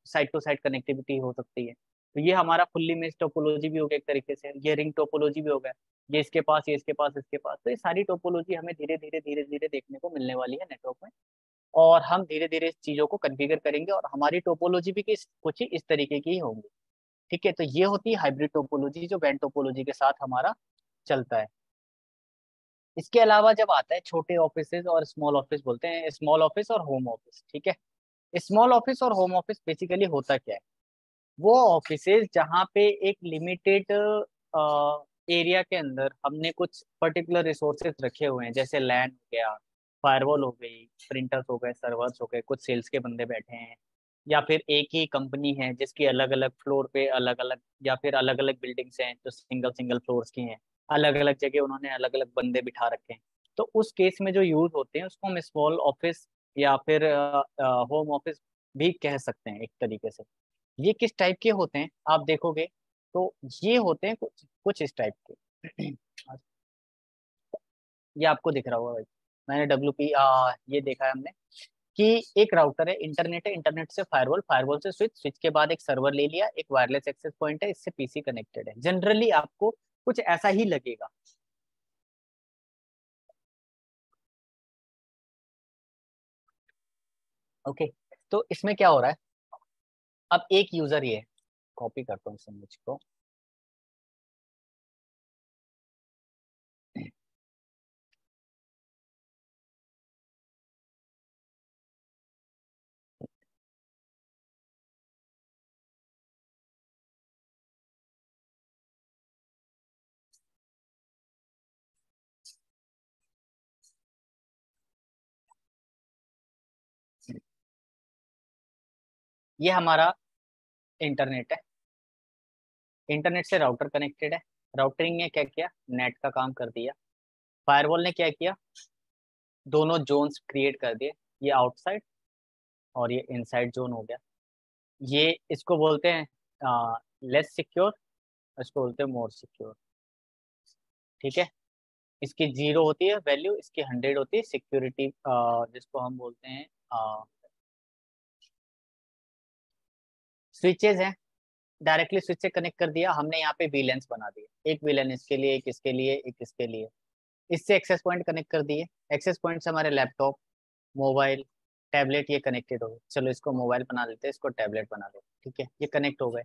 side to side connectivity हो सकती है। तो ये हमारा फुल्ली मेश टोपोलॉजी भी हो गया एक तरीके से, ये रिंग टोपोलॉजी भी हो गया, ये इसके पास, ये इसके पास, इसके पास। तो ये सारी टोपोलॉजी हमें धीरे धीरे देखने को मिलने वाली है नेटवर्क में, और हम धीरे धीरे इस चीजों को कॉन्फ़िगर करेंगे और हमारी टोपोलॉजी भी कुछ ही इस तरीके की ही होंगी, ठीक है। तो ये होती है हाइब्रिड टोपोलॉजी जो वैन टोपोलॉजी के साथ हमारा चलता है। इसके अलावा जब आता है छोटे ऑफिसेज और स्मॉल ऑफिस, बोलते हैं स्मॉल ऑफिस और होम ऑफिस, ठीक है। स्मॉल ऑफिस और होम ऑफिस बेसिकली होता क्या है, वो ऑफिसेज जहाँ पे एक लिमिटेड एरिया के अंदर हमने कुछ पर्टिकुलर रिसोर्सेज रखे हुए हैं, जैसे लैंड हो गया, फायरवॉल हो गई, प्रिंटर्स हो गए, सर्वर्स हो गए, कुछ सेल्स के बंदे बैठे हैं, या फिर एक ही कंपनी है जिसकी अलग अलग फ्लोर पे अलग अलग, या फिर अलग अलग बिल्डिंग्स हैं जो सिंगल सिंगल फ्लोर्स की हैं, अलग अलग जगह उन्होंने अलग अलग बंदे बिठा रखे हैं, तो उस केस में जो यूज होते हैं उसको हम स्मॉल ऑफिस या फिर होम ऑफिस भी कह सकते हैं एक तरीके से। ये किस टाइप के होते हैं आप देखोगे, तो ये होते हैं कुछ कुछ इस टाइप के। ये आपको दिख रहा होगा भाई, मैंने WP ये देखा है हमने कि एक राउटर है, इंटरनेट है, इंटरनेट से फायरवॉल, फायरवॉल से स्विच, स्विच के बाद एक सर्वर ले लिया, एक वायरलेस एक्सेस पॉइंट है, इससे पीसी कनेक्टेड है। जनरली आपको कुछ ऐसा ही लगेगा। ओके, तो इसमें क्या हो रहा है, अब एक यूजर ये है, कॉपी करता हूँ इस इमेज को। ये हमारा इंटरनेट है, इंटरनेट से राउटर कनेक्टेड है, राउटरिंग ने क्या किया, नेट का काम कर दिया। फायरवॉल ने क्या किया, दोनों जोन्स क्रिएट कर दिए, ये आउटसाइड और ये इनसाइड जोन हो गया। ये इसको बोलते हैं लेस सिक्योर, इसको बोलते हैं मोर सिक्योर। ठीक है, इसकी 0 होती है वैल्यू, इसकी 100 होती है सिक्योरिटी, जिसको हम बोलते हैं स्विचेज हैं। डायरेक्टली स्विच से कनेक्ट कर दिया हमने, यहाँ पे वीलेंस बना दिए, एक वीलेन इसके लिए, एक इसके लिए, एक इसके लिए। इससे एक्सेस पॉइंट कनेक्ट कर दिए, एक्सेस पॉइंट से हमारे लैपटॉप, मोबाइल, टैबलेट ये कनेक्टेड हो गए। चलो इसको मोबाइल बना लेते हैं, इसको टैबलेट बना लेते हैं। ठीक है, ये कनेक्ट हो गए,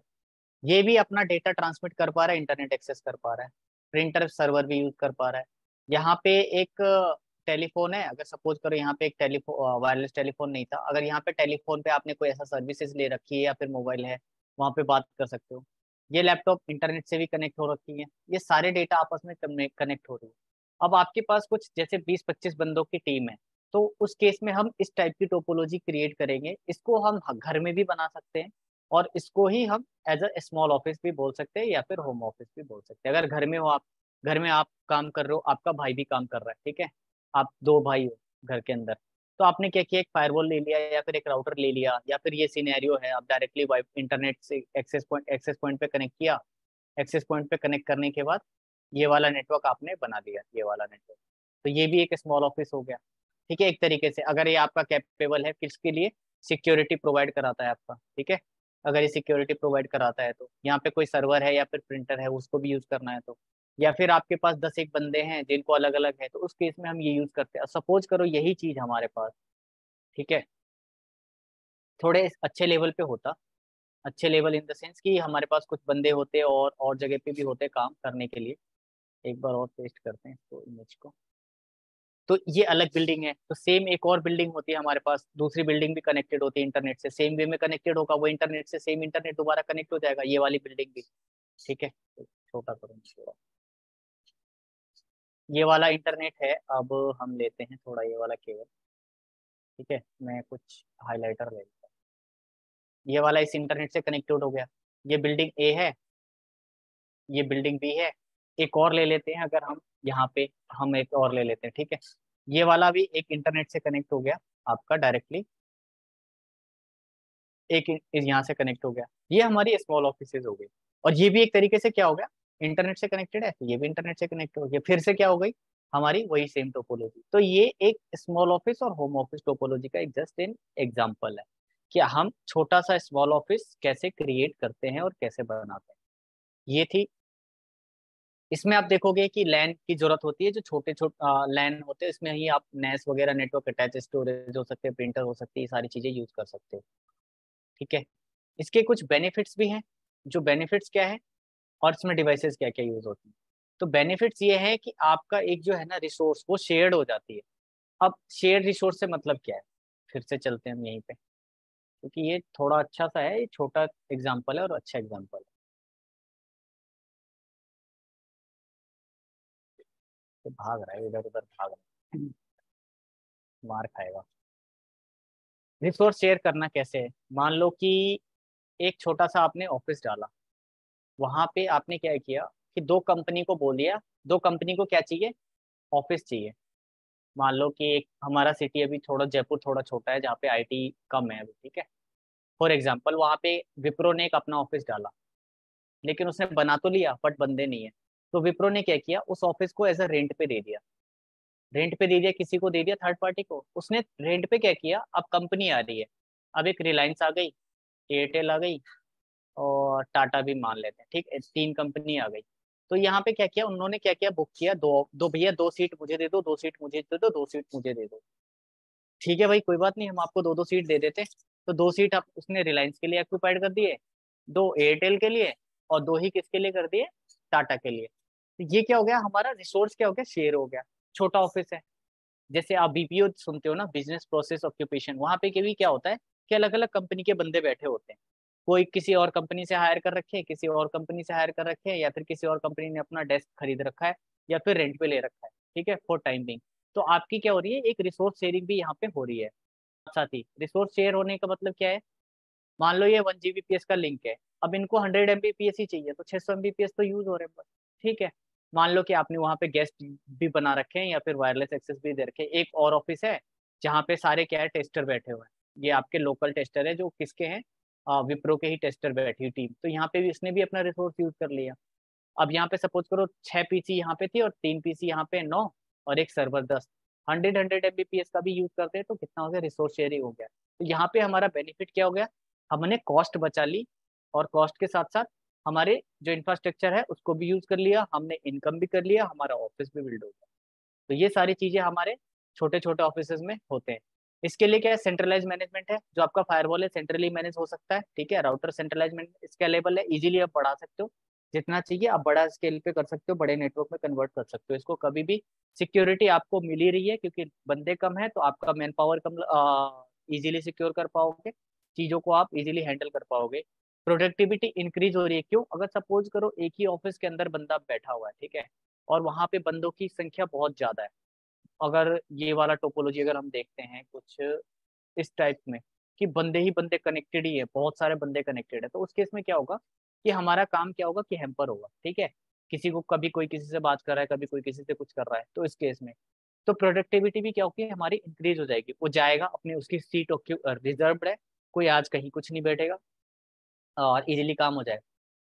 ये भी अपना डेटा ट्रांसमिट कर पा रहा है, इंटरनेट एक्सेस कर पा रहा है, प्रिंटर सर्वर भी यूज कर पा रहा है। यहाँ पे एक टेलीफोन है, अगर सपोज करो यहाँ पे एक टेलीफोन, वायरलेस टेलीफोन नहीं था, अगर यहाँ पे टेलीफोन पे आपने कोई ऐसा सर्विसेज ले रखी है या फिर मोबाइल है, वहाँ पे बात कर सकते हो। ये लैपटॉप इंटरनेट से भी कनेक्ट हो रखी है, ये सारे डेटा आपस में कनेक्ट हो रही है। अब आपके पास कुछ जैसे 20-25 बंदों की टीम है, तो उस केस में हम इस टाइप की टोपोलॉजी क्रिएट करेंगे। इसको हम घर में भी बना सकते हैं, और इसको ही हम एज अ स्मॉल ऑफिस भी बोल सकते हैं या फिर होम ऑफिस भी बोल सकते हैं। अगर घर में हो आप, घर में आप काम कर रहे हो, आपका भाई भी काम कर रहा है, ठीक है, आप दो भाई हो घर के अंदर, तो आपने क्या किया, एक फायरवॉल ले लिया या फिर एक राउटर ले लिया, या फिर ये सिनेरियो है आप डायरेक्टली वाई इंटरनेट से एक्सेस पॉइंट पे कनेक्ट किया, एक्सेस पॉइंट पे कनेक्ट करने के बाद ये वाला नेटवर्क आपने बना दिया, ये वाला नेटवर्क, तो ये भी एक स्मॉल ऑफिस हो गया। ठीक है, एक तरीके से अगर ये आपका कैपेबल है, किसके लिए, सिक्योरिटी प्रोवाइड कराता है आपका। ठीक है, अगर ये सिक्योरिटी प्रोवाइड कराता है, तो यहाँ पे कोई सर्वर है या फिर प्रिंटर है, उसको भी यूज करना है तो, या फिर आपके पास 10 एक बंदे हैं जिनको अलग अलग है, तो उस केस में हम ये यूज करते हैं। सपोज करो यही चीज हमारे पास, ठीक है, थोड़े अच्छे लेवल पे होता, अच्छे लेवल इन द सेंस कि हमारे पास कुछ बंदे होते और जगह पे भी होते काम करने के लिए। एक बार और पेस्ट करते हैं इसको, इमेज को। तो ये अलग बिल्डिंग है, तो सेम एक और बिल्डिंग होती है हमारे पास, दूसरी बिल्डिंग भी कनेक्टेड होती है इंटरनेट से, सेम वे में कनेक्टेड होगा वो, इंटरनेट से सेम इंटरनेट दोबारा कनेक्ट हो जाएगा, ये वाली बिल्डिंग भी। ठीक है, तो छोटा करूँ थोड़ा, ये वाला इंटरनेट है, अब हम लेते हैं थोड़ा ये वाला केबल। ठीक है, मैं कुछ हाईलाइटर ले लेता हूँ, ये वाला इस इंटरनेट से कनेक्टेड हो गया, ये बिल्डिंग ए है, ये बिल्डिंग बी है। एक और ले लेते हैं, अगर हम यहाँ पे, हम एक और ले लेते हैं, ठीक है, ये वाला भी एक इंटरनेट से कनेक्ट हो गया आपका डायरेक्टली, एक यहाँ से कनेक्ट हो गया। ये हमारी स्मॉल ऑफिसेज हो गई, और ये भी एक तरीके से क्या हो गया, इंटरनेट से कनेक्टेड है, तो ये भी इंटरनेट से कनेक्ट हो गया, फिर से क्या हो गई, हमारी वही सेम टोपोलॉजी। तो ये एक स्मॉल ऑफिस और होम ऑफिस टोपोलॉजी का एक जस्ट इन एग्जाम्पल है कि हम छोटा सा स्मॉल ऑफिस कैसे क्रिएट करते हैं और कैसे बनाते हैं। ये थी, इसमें आप देखोगे कि लैन की जरूरत होती है, जो छोटे छोटे लैन होते हैं, इसमें ही आप नेस वगैरह, नेटवर्क अटैच स्टोरेज हो सकते हैं, प्रिंटर हो सकती है, ये सारी चीजें यूज कर सकते हो। ठीक है, इसके कुछ बेनिफिट्स भी हैं, जो बेनिफिट्स क्या है, और इसमें डिवाइसेस क्या क्या यूज होती हैं। तो बेनिफिट्स ये है कि आपका एक जो है ना रिसोर्स, वो शेयर्ड हो जाती है। अब शेयर्ड रिसोर्स से मतलब क्या है, फिर से चलते हैं हम यहीं पे, क्योंकि ये थोड़ा अच्छा सा है, ये छोटा एग्जाम्पल है और अच्छा एग्जाम्पल है। ये भाग रहा है, इधर उधर भाग रहा है, मार खाएगा। रिसोर्स शेयर करना कैसे है, मान लो कि एक छोटा सा आपने ऑफिस डाला, वहां पे आपने क्या किया कि दो कंपनी को बोल दिया, दो कंपनी को क्या चाहिए, ऑफिस चाहिए। मान लो कि एक हमारा सिटी अभी थोड़ा, जयपुर थोड़ा छोटा है जहाँ पे आईटी कम है अभी, ठीक है। फॉर एग्जाम्पल वहाँ पे विप्रो ने एक अपना ऑफिस डाला, लेकिन उसने बना तो लिया बट बंदे नहीं है। तो विप्रो ने क्या किया, उस ऑफिस को एज अ रेंट पे दे दिया, रेंट पे दे दिया, किसी को दे दिया, थर्ड पार्टी को। उसने रेंट पे क्या किया, अब कंपनी आ रही है, अब एक रिलायंस आ गई, एयरटेल आ गई, और टाटा भी मान लेते हैं, ठीक है, तीन कंपनी आ गई। तो यहाँ पे क्या किया उन्होंने, क्या किया, बुक किया, दो दो भैया, दो सीट मुझे दे दो, दो सीट मुझे दे दो, दो सीट मुझे दे दो। ठीक है भाई, कोई बात नहीं, हम आपको दो दो सीट दे देते हैं। तो दो सीट आप उसने रिलायंस के लिए ऑक्यूपाइड कर दिए, दो एयरटेल के लिए, और दो ही किसके लिए कर दिए, टाटा के लिए। तो ये क्या हो गया, हमारा रिसोर्स क्या हो गया, शेयर हो गया। छोटा ऑफिस है, जैसे आप बीपीओ सुनते हो ना, बिजनेस प्रोसेस ऑक्यूपेशन, वहां पे के भी क्या होता है कि अलग अलग कंपनी के बंदे बैठे होते हैं। कोई किसी और कंपनी से हायर कर रखे हैं, किसी और कंपनी से हायर कर रखे हैं, या फिर किसी और कंपनी ने अपना डेस्क खरीद रखा है, या फिर रेंट पे ले रखा है, ठीक है, फॉर टाइम बिंग। तो आपकी क्या हो रही है, एक रिसोर्स शेयरिंग भी यहाँ पे हो रही है। साथ ही रिसोर्स शेयर होने का मतलब क्या है, मान लो ये 1 Gbps का लिंक है, अब इनको 100 Mbps ही चाहिए, तो 600 Mbps तो यूज हो रहे हैं बस, ठीक है। मान लो कि आपने वहां पे गेस्ट भी बना रखे हैं, या फिर वायरलेस एक्सेस भी दे रखे हैं। एक और ऑफिस है जहाँ पे सारे क्या है, टेस्टर बैठे हुए हैं, ये आपके लोकल टेस्टर है, जो किसके हैं, विप्रो के ही टेस्टर बैठी हुई टीम। तो यहाँ पे भी इसने भी अपना रिसोर्स यूज कर लिया। अब यहाँ पे सपोज करो 6 पीसी यहाँ पे थी, और 3 पीसी यहाँ पे 9, और एक सर्वर 10, 100 Mbps का भी यूज करते हैं, तो कितना हो गया, रिसोर्स शेयरिंग हो गया। तो यहाँ पे हमारा बेनिफिट क्या हो गया, हमने कॉस्ट बचा ली, और कॉस्ट के साथ साथ हमारे जो इंफ्रास्ट्रक्चर है उसको भी यूज कर लिया हमने, इनकम भी कर लिया, हमारा ऑफिस भी बिल्ड हो गया। तो ये सारी चीजें हमारे छोटे छोटे ऑफिस में होते हैं। इसके लिए क्या है, सेंट्रलाइज मैनेजमेंट है, जो आपका फायरवॉल है सेंट्रली मैनेज हो सकता है, ठीक है। राउटर सेंट्रलाइज स्केलेबल है, इजीली आप बढ़ा सकते हो, जितना चाहिए आप बड़ा स्केल पे कर सकते हो, बड़े नेटवर्क में कन्वर्ट कर सकते हो इसको कभी भी। सिक्योरिटी आपको मिल ही रही है, क्योंकि बंदे कम है, तो आपका मैन पावर कम, इजीली सिक्योर कर पाओगे, चीजों को आप इजीली हैंडल कर पाओगे। प्रोडक्टिविटी इंक्रीज हो रही है, क्यों, अगर सपोज करो एक ही ऑफिस के अंदर बंदा बैठा हुआ है, ठीक है, और वहां पे बंदों की संख्या बहुत ज्यादा है, अगर ये वाला टोपोलॉजी अगर हम देखते हैं कुछ इस टाइप में, कि बंदे ही बंदे कनेक्टेड ही है, बहुत सारे बंदे कनेक्टेड है, तो उस केस में क्या होगा कि हमारा काम क्या होगा कि हैम्पर होगा, ठीक है। किसी को, कभी कोई किसी से बात कर रहा है, कभी कोई किसी से कुछ कर रहा है, तो इस केस में तो प्रोडक्टिविटी भी क्या होगी, हमारी इंक्रीज हो जाएगी, वो जाएगा अपने, उसकी सीट रिजर्व्ड है, कोई आज कहीं कुछ नहीं बैठेगा, और इजीली काम हो जाएगा।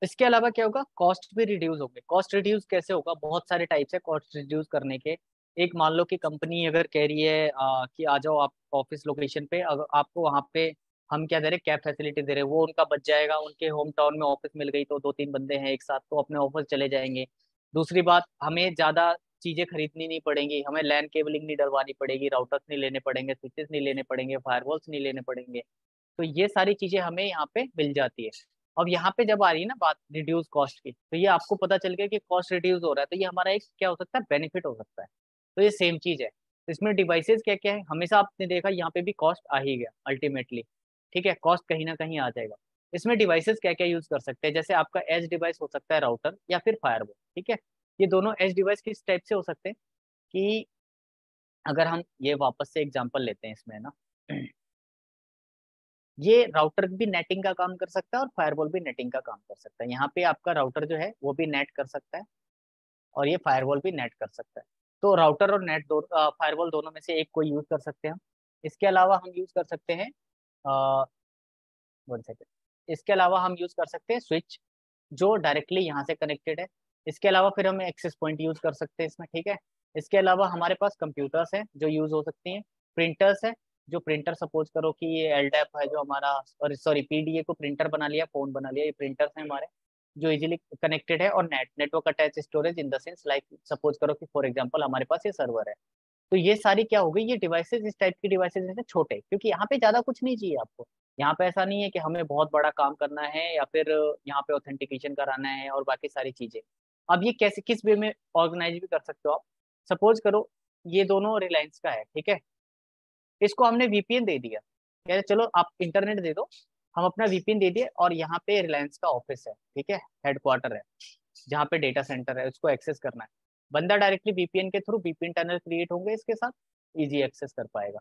इसके अलावा क्या होगा, कॉस्ट भी रिड्यूस होंगे। कॉस्ट रिड्यूस कैसे होगा, बहुत सारे टाइप्स है कॉस्ट रिड्यूस करने के। एक, मान लो कि कंपनी अगर कह रही है कि आ जाओ आप ऑफिस लोकेशन पे, अगर आपको वहाँ पे हम क्या दे रहे, कैब फैसिलिटी दे रहे, वो उनका बच जाएगा, उनके होम टाउन में ऑफिस मिल गई, तो दो तीन बंदे हैं एक साथ, तो अपने ऑफिस चले जाएंगे। दूसरी बात, हमें ज्यादा चीजें खरीदनी नहीं पड़ेंगी, हमें लैन केबलिंग नहीं डलवानी पड़ेगी, राउटर्स नहीं लेने पड़ेंगे, स्विचेस नहीं लेने पड़ेंगे, फायरवॉल्स नहीं लेने पड़ेंगे। तो ये सारी चीजें हमें यहाँ पे मिल जाती है। अब यहाँ पे जब आ रही है ना बात रिड्यूस कॉस्ट की, तो ये आपको पता चल गया कि कॉस्ट रिड्यूस हो रहा है, तो ये हमारा एक क्या हो सकता है, बेनिफिट हो सकता है। तो ये सेम चीज है। तो इसमें डिवाइसेस क्या क्या है, हमेशा आपने देखा यहाँ पे भी कॉस्ट आ ही गया अल्टीमेटली, ठीक है, कॉस्ट कहीं ना कहीं आ जाएगा। इसमें डिवाइसेस क्या क्या यूज कर सकते हैं, जैसे आपका एज डिवाइस हो सकता है राउटर, या फिर फायरवॉल, ठीक है। ये दोनों एज डिवाइस किस टाइप से हो सकते हैं कि, अगर हम ये वापस से एग्जांपल लेते हैं इसमें ना, ये राउटर भी नेटिंग का काम कर सकता है, और फायरवॉल भी नेटिंग का काम कर सकता है। यहाँ पे आपका राउटर जो है वो भी नेट कर सकता है, और ये फायरवॉल भी नेट कर सकता है। तो राउटर और नेट दो, फायरवॉल दोनों में से एक को यूज कर सकते हैं हम। इसके अलावा हम यूज कर सकते हैं, 1 सेकेंड, इसके अलावा हम यूज कर सकते हैं स्विच, जो डायरेक्टली यहाँ से कनेक्टेड है। इसके अलावा फिर हम एक्सेस पॉइंट यूज कर सकते हैं इसमें, ठीक है। इसके अलावा हमारे पास कंप्यूटर्स हैं जो यूज हो सकती हैं, प्रिंटर्स है, जो प्रिंटर सपोज करो कि ये एलडैप है जो हमारा, और सॉरी पीडीए को प्रिंटर बना लिया, फोन बना लिया, ये प्रिंटर्स हैं हमारे जो इजीली कनेक्टेड है। और network attach storage in the sense, like suppose करो कि फॉर एग्जांपल हमारे पास ये सर्वर है। तो ये सारी क्या हो गई, ये डिवाइसेस, इस टाइप की डिवाइसेस जैसे छोटे, क्योंकि यहाँ पे ज्यादा कुछ नहीं चाहिए आपको। यहाँ पे ऐसा नहीं है कि हमें बहुत बड़ा काम करना है, या फिर यहाँ पे ऑथेंटिकेशन कराना है और बाकी सारी चीजें। अब ये कैसे, किस वे में ऑर्गेनाइज भी कर सकते हो आप। सपोज करो ये दोनों रिलायंस का है, ठीक है, इसको हमने वीपीएन दे दिया, कह रहे चलो आप इंटरनेट दे दो, हम अपना वीपीएन दे दिए, और यहाँ पे रिलायंस का ऑफिस है, ठीक है, हेडक्वार्टर है, जहाँ पे डेटा सेंटर है, उसको एक्सेस करना है। बंदा डायरेक्टली वीपीएन के थ्रू वीपीएन टनल क्रिएट होंगे इसके साथ, इजी एक्सेस कर पाएगा।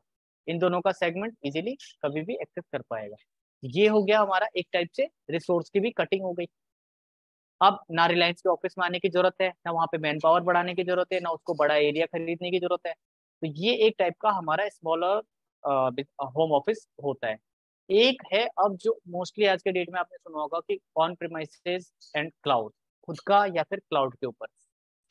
इन दोनों का सेगमेंट इजीली कभी भी एक्सेस कर पाएगा। ये हो गया हमारा एक टाइप से रिसोर्स की भी कटिंग हो गई। अब ना रिलायंस के ऑफिस में आने की जरूरत है, ना वहाँ पे मैन पावर बढ़ाने की जरूरत है, ना उसको बड़ा एरिया खरीदने की जरूरत है। तो ये एक टाइप का हमारा स्मॉलर होम ऑफिस होता है। एक है अब जो मोस्टली आज के डेट में आपने सुना होगा कि ऑन प्रीमाइसेस एंड क्लाउड, खुद का या फिर क्लाउड के ऊपर।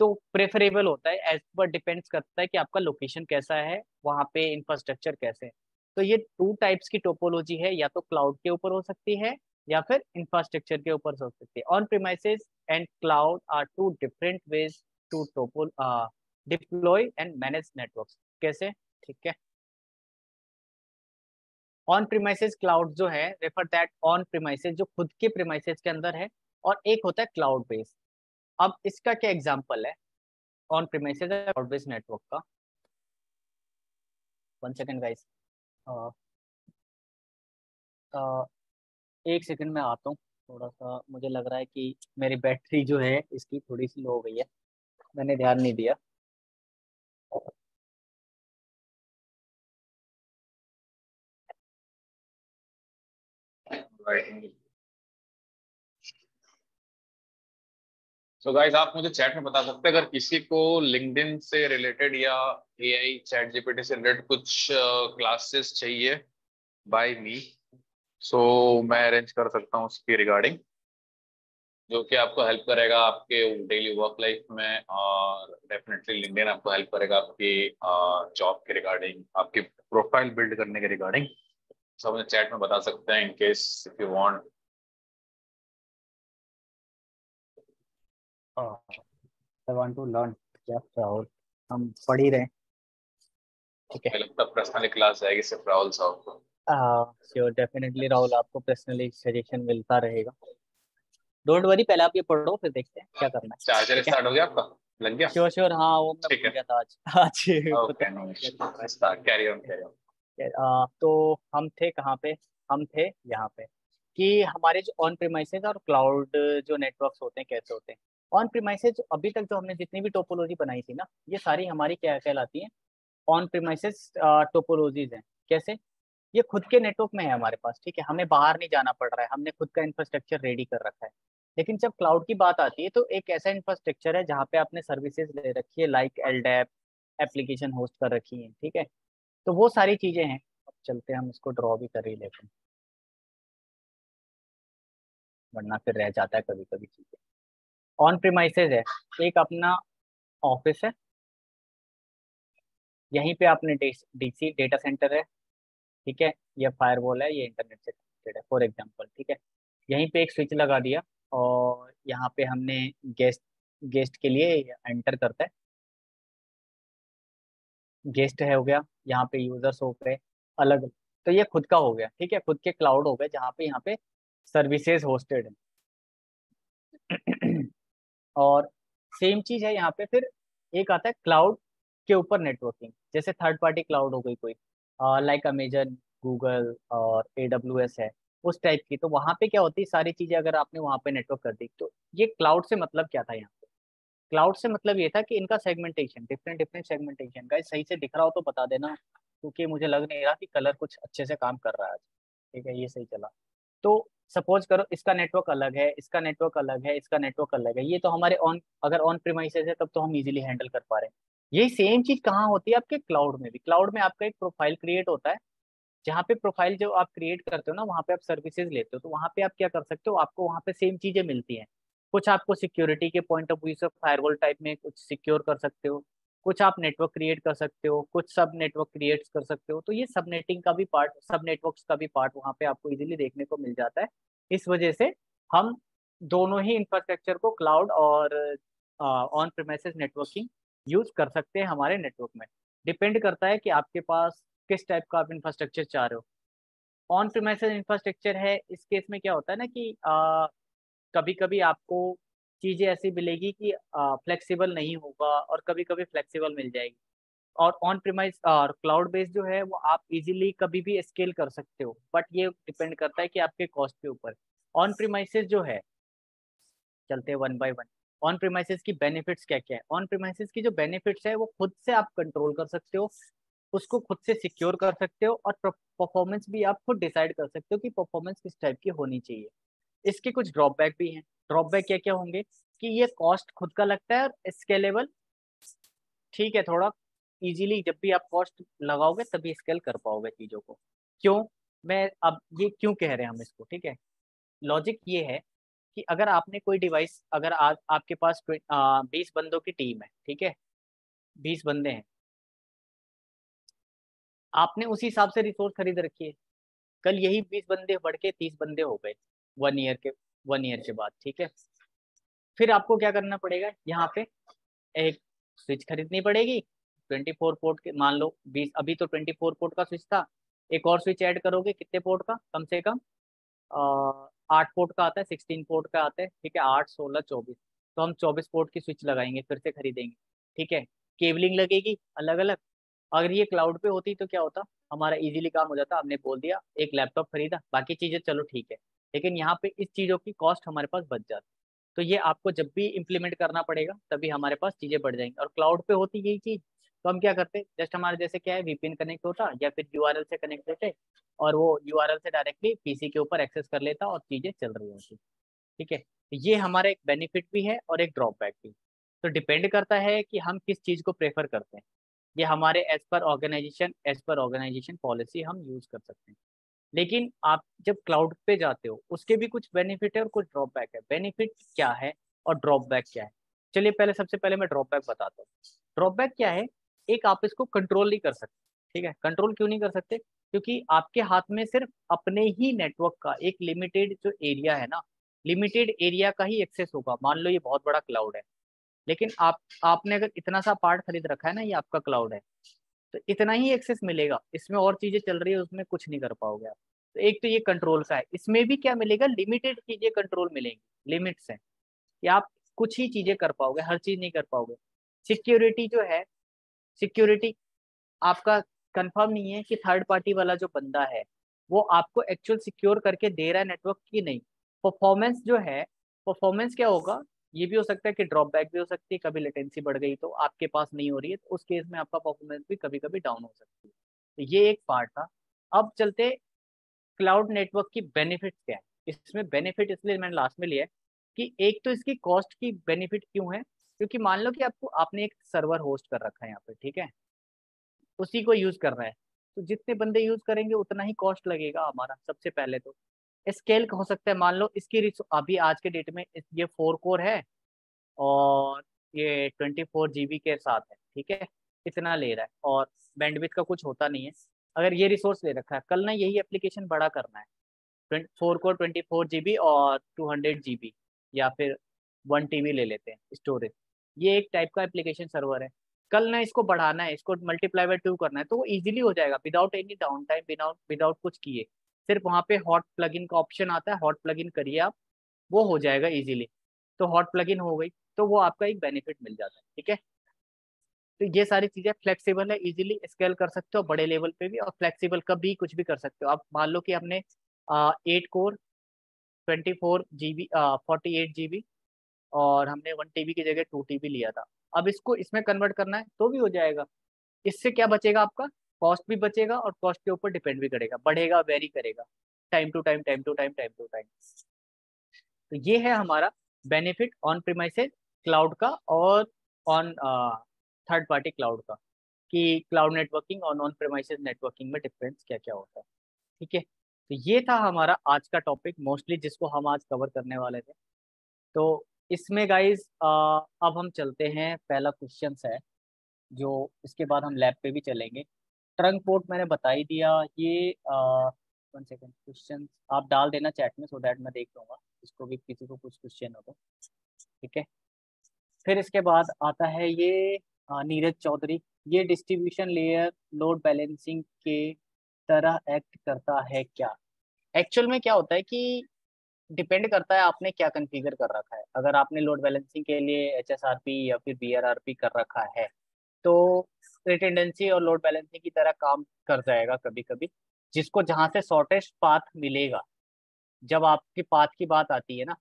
तो प्रेफरेबल होता है, एज पर डिपेंड्स करता है कि आपका लोकेशन कैसा है, वहाँ पे इंफ्रास्ट्रक्चर कैसे है। तो ये टू टाइप्स की टोपोलॉजी है, या तो क्लाउड के ऊपर हो सकती है या फिर इंफ्रास्ट्रक्चर के ऊपर हो सकती है। On premises and cloud are two different ways to deploy and manage networks. कैसे? ठीक है। ऑन प्रीमाइसेस क्लाउड जो है रेफर दैट ऑन प्रीमाइसेस जो खुद के प्रीमाइसेस के अंदर है, और एक होता है क्लाउड बेस्ड। अब इसका क्या एग्जांपल है on premises cloud based network का? 1 सेकंड गाइस, एक सेकंड में आता हूँ। थोड़ा सा मुझे लग रहा है कि मेरी बैटरी जो है इसकी थोड़ी सी लो हो गई है, मैंने ध्यान नहीं दिया। सो गाइस, आप मुझे चैट में बता सकते हैं अगर किसी को लिंक्डइन से रिलेटेड या एआई चैट जीपीटी से रिलेटेड कुछ क्लासेस चाहिए बाय मी, सो मैं अरेंज कर सकता हूँ उसकी रिगार्डिंग, जो कि आपको हेल्प करेगा आपके डेली वर्क लाइफ में, और डेफिनेटली लिंक्डइन आपको हेल्प करेगा आपकी जॉब के रिगार्डिंग, आपकी प्रोफाइल बिल्ड करने के रिगार्डिंग। सब मुझे चैट में बता सकते हैं in case if you want. I want to learn. क्या राहुल, हम पढ़ ही रहे हैं। ठीक है, मुझे लगता है पर्सनली क्लास जाएगी सिर्फ राहुल साहब को। श्योर, डेफिनेटली राहुल, आपको पर्सनली सजेशन मिलता रहेगा। डोंट वरी, पहले आप ये पढ़ो फिर देखते हैं क्या करना है। चार्जर ठीक है, स्टार्ट हो गया आपका? लग गया? श्योर श्योर, हाँ वो मैं ठीक भूल है। गया था आज। आज पता ओके, नो नहीं क्या चल रहा issues, start, carry on carry on. है। तो हम थे कहाँ पे? हम थे यहाँ पे कि हमारे जो ऑन प्रीमाइसेस और क्लाउड जो नेटवर्क्स होते हैं कैसे होते हैं। ऑन प्रीमाइसेस अभी तक जो हमने जितनी भी टोपोलॉजी बनाई थी ना, ये सारी हमारी क्या कहलाती है? ऑन प्रीमाइसेस टोपोलॉजीज हैं। कैसे? ये खुद के नेटवर्क में है हमारे पास, ठीक है, हमें बाहर नहीं जाना पड़ रहा है, हमने खुद का इंफ्रास्ट्रक्चर रेडी कर रखा है। लेकिन जब क्लाउड की बात आती है तो एक ऐसा इंफ्रास्ट्रक्चर है जहाँ पे आपने सर्विसेज ले रखी है, लाइक एलडैप, एप्लीकेशन होस्ट कर रखी है, ठीक है। तो वो सारी चीजें हैं। अब चलते हैं, हम इसको ड्रॉ भी कर ही लेते हैं, वरना फिर रह जाता है कभी कभी चीजें। ऑन प्रीमाइसेस है, एक अपना ऑफिस है, यहीं पे आपने डीसी डेटा सेंटर है, ठीक है, ये फायरवॉल है, ये इंटरनेट से कनेक्टेड है फॉर एग्जांपल, ठीक है। यहीं पे एक स्विच लगा दिया, और यहाँ पे हमने गेस्ट गेस्ट के लिए एंटर करता है, गेस्ट है हो गया, यहाँ पे यूजर्स हो गए अलग। तो ये खुद का हो गया, ठीक है, खुद के क्लाउड हो गए जहाँ पे यहाँ पे सर्विसेज होस्टेड है। और सेम चीज है यहाँ पे फिर, एक आता है क्लाउड के ऊपर नेटवर्किंग, जैसे थर्ड पार्टी क्लाउड हो गई कोई, लाइक अमेजन, गूगल और AWS है, उस टाइप की। तो वहाँ पे क्या होती है, सारी चीजें अगर आपने वहाँ पे नेटवर्क कर दी, तो ये क्लाउड से मतलब क्या था यहाँ पे? क्लाउड से मतलब ये था कि इनका segmentation, different different segmentation. Guys सही से दिख रहा हो तो बता देना, क्योंकि मुझे लग नहीं रहा कि कलर कुछ अच्छे से काम कर रहा है आज। ठीक है, ये सही चला। तो सपोज करो इसका नेटवर्क अलग है, इसका नेटवर्क अलग है, इसका नेटवर्क अलग है, ये तो हमारे ऑन, अगर ऑन प्रीमाइसेस है तब तो हम इजीली हैंडल कर पा रहे हैं। यही सेम चीज कहाँ होती है? आपके क्लाउड में भी। क्लाउड में आपका एक प्रोफाइल क्रिएट होता है, जहाँ पे प्रोफाइल जो आप क्रिएट करते हो ना, वहाँ पे आप सर्विसेज लेते हो, तो वहाँ पे आप क्या कर सकते हो, आपको वहाँ पे सेम चीजें मिलती हैं। कुछ आपको सिक्योरिटी के पॉइंट ऑफ व्यू से फायरवॉल टाइप में कुछ सिक्योर कर सकते हो, कुछ आप नेटवर्क क्रिएट कर सकते हो, कुछ सब नेटवर्क क्रिएट कर सकते हो। तो ये सब नेटिंग का भी पार्ट, सब नेटवर्क्स का भी पार्ट वहाँ पे आपको इजीली देखने को मिल जाता है। इस वजह से हम दोनों ही इंफ्रास्ट्रक्चर को, क्लाउड और ऑन प्रीमाइसेस नेटवर्किंग, यूज कर सकते हैं हमारे नेटवर्क में। डिपेंड करता है कि आपके पास किस टाइप का आप इंफ्रास्ट्रक्चर चाह रहे हो। ऑन प्रीमाइसेस इंफ्रास्ट्रक्चर है, इस केस में क्या होता है ना कि कभी कभी आपको चीजें ऐसी मिलेगी कि फ्लेक्सिबल नहीं होगा, और कभी कभी फ्लेक्सिबल मिल जाएगी। और ऑन प्रीमाइस और क्लाउड बेस्ड जो है वो आप इजीली कभी भी स्केल कर सकते हो, बट ये डिपेंड करता है कि आपके कॉस्ट के ऊपर। ऑन प्रीमाइसेस जो है, चलते हैं one by one. On premises key benefits क्या क्या है? ऑन प्रीमाइसेस की जो बेनिफिट्स है वो खुद से आप कंट्रोल कर सकते हो, उसको खुद से सिक्योर कर सकते हो और परफॉर्मेंस भी आप खुद डिसाइड कर सकते हो कि परफॉर्मेंस किस टाइप की होनी चाहिए। इसके कुछ ड्रॉबैक भी हैं। ड्रॉबैक क्या क्या होंगे कि ये कॉस्ट खुद का लगता है और स्केलेबल ठीक है, थोड़ा इजीली जब भी आप कॉस्ट लगाओगे तभी स्केल कर पाओगे चीज़ों को। क्यों, मैं अब ये क्यों कह रहे हैं हम इसको, ठीक है। लॉजिक ये है कि अगर आपने कोई डिवाइस, अगर आपके पास 20 बंदों की टीम है, ठीक है, 20 बंदे हैं, आपने उसी हिसाब से रिसोर्स खरीद रखी है। कल यही 20 बंदे बढ़ के 30 बंदे हो गए 1 ईयर के, 1 ईयर के बाद, ठीक है। फिर आपको क्या करना पड़ेगा, यहाँ पे एक स्विच खरीदनी पड़ेगी 24 पोर्ट के, मान लो 20, अभी तो 24 पोर्ट का स्विच था, एक और स्विच ऐड करोगे कितने पोर्ट का, कम से कम 8 पोर्ट का आता है, 16 पोर्ट का आता है, ठीक है, 8 16 24, तो हम 24 पोर्ट की स्विच लगाएंगे, फिर से खरीदेंगे, ठीक है। केबलिंग लगेगी अलग अलग। अगर ये क्लाउड पे होती तो क्या होता, हमारा इजीली काम हो जाता, हमने बोल दिया एक लैपटॉप खरीदा, बाकी चीजें चलो ठीक है, लेकिन यहाँ पे इस चीजों की कॉस्ट हमारे पास बच जाती। तो ये आपको जब भी इम्प्लीमेंट करना पड़ेगा तभी हमारे पास चीजें बढ़ जाएंगी। और क्लाउड पे होती यही चीज, तो हम क्या करते, जस्ट हमारे जैसे क्या है, वीपीएन कनेक्ट होता या फिर यूआरएल से कनेक्ट होते और वो यूआरएल से डायरेक्टली पीसी के ऊपर एक्सेस कर लेता और चीजें चल रही होती, ठीक है। तो ये हमारा एक बेनिफिट भी है और एक ड्रॉबैक भी। तो डिपेंड करता है कि हम किस चीज को प्रेफर करते हैं। ये हमारे एज पर ऑर्गेनाइजेशन पॉलिसी हम यूज कर सकते हैं। लेकिन आप जब क्लाउड पे जाते हो उसके भी कुछ बेनिफिट है और कुछ ड्रॉबैक है। बेनिफिट क्या है और ड्रॉबैक क्या है, चलिए पहले सबसे पहले मैं ड्रॉबैक बताता हूँ। ड्रॉबैक क्या है, एक आप इसको कंट्रोल नहीं कर सकते, ठीक है। कंट्रोल क्यों नहीं कर सकते, क्योंकि आपके हाथ में सिर्फ अपने ही नेटवर्क का एक लिमिटेड जो एरिया है ना, लिमिटेड एरिया का ही एक्सेस होगा। मान लो ये बहुत बड़ा क्लाउड है, लेकिन आपने अगर इतना सा पार्ट खरीद रखा है ना, ये आपका क्लाउड है, तो इतना ही एक्सेस मिलेगा, इसमें और चीजें चल रही है उसमें कुछ नहीं कर पाओगे आप। तो एक तो ये कंट्रोल का है, इसमें भी क्या मिलेगा, लिमिटेड चीजें कंट्रोल मिलेंगी, लिमिट्स है कि आप कुछ ही चीजें कर पाओगे, हर चीज नहीं कर पाओगे। सिक्योरिटी जो है, सिक्योरिटी आपका कंफर्म नहीं है कि थर्ड पार्टी वाला जो बंदा है वो आपको एक्चुअल सिक्योर करके दे रहा है नेटवर्क की नहीं। परफॉर्मेंस जो है, परफॉर्मेंस क्या होगा, ये भी हो सकता है कि ड्रॉप बैक भी हो सकती है, कभी लेटेंसी बढ़ गई तो आपके पास नहीं हो रही है, तो उस केस में आपका परफॉर्मेंस भी कभी कभी डाउन हो सकती है। तो ये एक पार्ट था। अब चलते क्लाउड नेटवर्क की बेनिफिट क्या है। इसमें बेनिफिट इसलिए मैंने लास्ट में लिया है कि एक तो इसकी कॉस्ट की बेनिफिट क्यों है, क्योंकि मान लो कि आपने एक सर्वर होस्ट कर रखा है यहाँ पे, ठीक है, उसी को यूज कर रहा है, तो जितने बंदे यूज करेंगे उतना ही कॉस्ट लगेगा हमारा। सबसे पहले तो स्केल हो सकता है, मान लो इसकी अभी आज के डेट में ये 4 कोर है और ये 24 GB के साथ है, ठीक है, इतना ले रहा है और बैंडविड्थ का कुछ होता नहीं है। अगर ये रिसोर्स ले रखा है, कल ना यही एप्लीकेशन बड़ा करना है, 4 कोर 24 GB और 200 GB, या फिर 1 TB ले लेते हैं स्टोरेज, ये एक टाइप का एप्लीकेशन सर्वर है। कल ना इसको बढ़ाना है, इसको मल्टीप्लाई बाय 2 करना है, तो वो इजीली हो जाएगा without any down time, without कुछ किए। सिर्फ वहाँ पे हॉट प्लगइन का ऑप्शन आता है, हॉट प्लगइन करिए आप, वो हो जाएगा इजीली। तो हॉट प्लगइन हो गई तो वो आपका एक बेनिफिट मिल जाता है, ठीक है। तो ये सारी चीजें फ्लेक्सिबल है, इजीली स्केल कर सकते हो बड़े लेवल पे भी, और फ्लेक्सिबल कभी कुछ भी कर सकते हो आप। मान लो कि हमने 8 कोर 24 GB 48 GB और हमने 1 TB की जगह 2 TB लिया था, अब इसको इसमें कन्वर्ट करना है तो भी हो जाएगा। इससे क्या बचेगा आपका, कॉस्ट भी बचेगा और कॉस्ट के ऊपर डिपेंड भी करेगा, बढ़ेगा वेरी करेगा time to time, time to time, time to time. तो ये है हमारा बेनिफिट ऑन प्रीमाइसेस क्लाउड का और ऑन थर्ड पार्टी क्लाउड का, कि क्लाउड नेटवर्किंग और ऑन प्रीमाइसेस नेटवर्किंग में डिफरेंस क्या क्या होता है, ठीक है। तो ये था हमारा आज का टॉपिक मोस्टली जिसको हम आज कवर करने वाले थे। तो इसमें गाइज अब हम चलते हैं, पहला क्वेश्चन है जो, इसके बाद हम लैब पे भी चलेंगे। ट्रंक पोर्ट मैंने बता ही दिया, ये 1 सेकेंड, क्वेश्चन आप डाल देना चैट में सो दैट मैं देख लूँगा इसको भी, किसी को कुछ क्वेश्चन हो तो, ठीक है। फिर इसके बाद आता है ये नीरज चौधरी, ये डिस्ट्रीब्यूशन लेयर लोड बैलेंसिंग के तरह एक्ट करता है क्या। एक्चुअल में क्या होता है कि डिपेंड करता है आपने क्या कॉन्फ़िगर कर रखा है। अगर आपने लोड बैलेंसिंग के लिए HSRP या फिर BRRP कर रखा है तो रिटेंडेंसी और लोड बैलेंसिंग की तरह काम कर जाएगा कभी कभी, जिसको जहां से शॉर्टेस्ट पाथ मिलेगा। जब आपकी पाथ की बात आती है ना,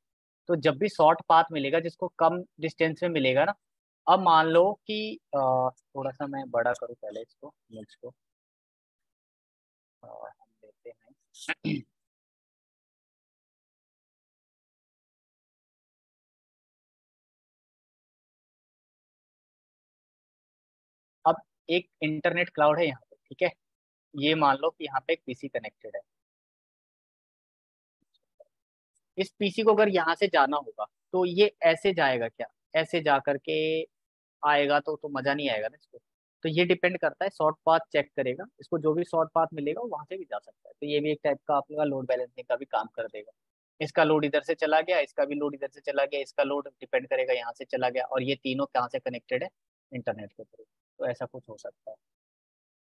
तो जब भी शॉर्ट पाथ मिलेगा जिसको कम डिस्टेंस में मिलेगा ना, अब मान लो कि थोड़ा सा मैं बड़ा करूँ पहले इसको इमेज को, हम लेते हैं अब एक इंटरनेट क्लाउड है यहाँ पे, ठीक है। ये मान लो कि यहाँ पे एक पीसी कनेक्टेड है। इस पीसी को अगर यहाँ से जाना होगा तो ये ऐसे जाएगा क्या, ऐसे जा करके आएगा तो मजा नहीं आएगा ना इसको। तो ये डिपेंड करता है, शॉर्ट पाथ चेक करेगा, इसको जो भी शॉर्ट पाथ मिलेगा वो वहां से भी जा सकता है। तो ये भी एक टाइप का आपका लोड बैलेंसिंग का भी काम कर देगा। इसका लोड इधर से चला गया, इसका भी लोड इधर से चला गया, इसका लोड डिपेंड करेगा यहाँ से चला गया, और ये तीनों कहाँ से कनेक्टेड है, इंटरनेट के थ्रू। तो ऐसा कुछ हो सकता है।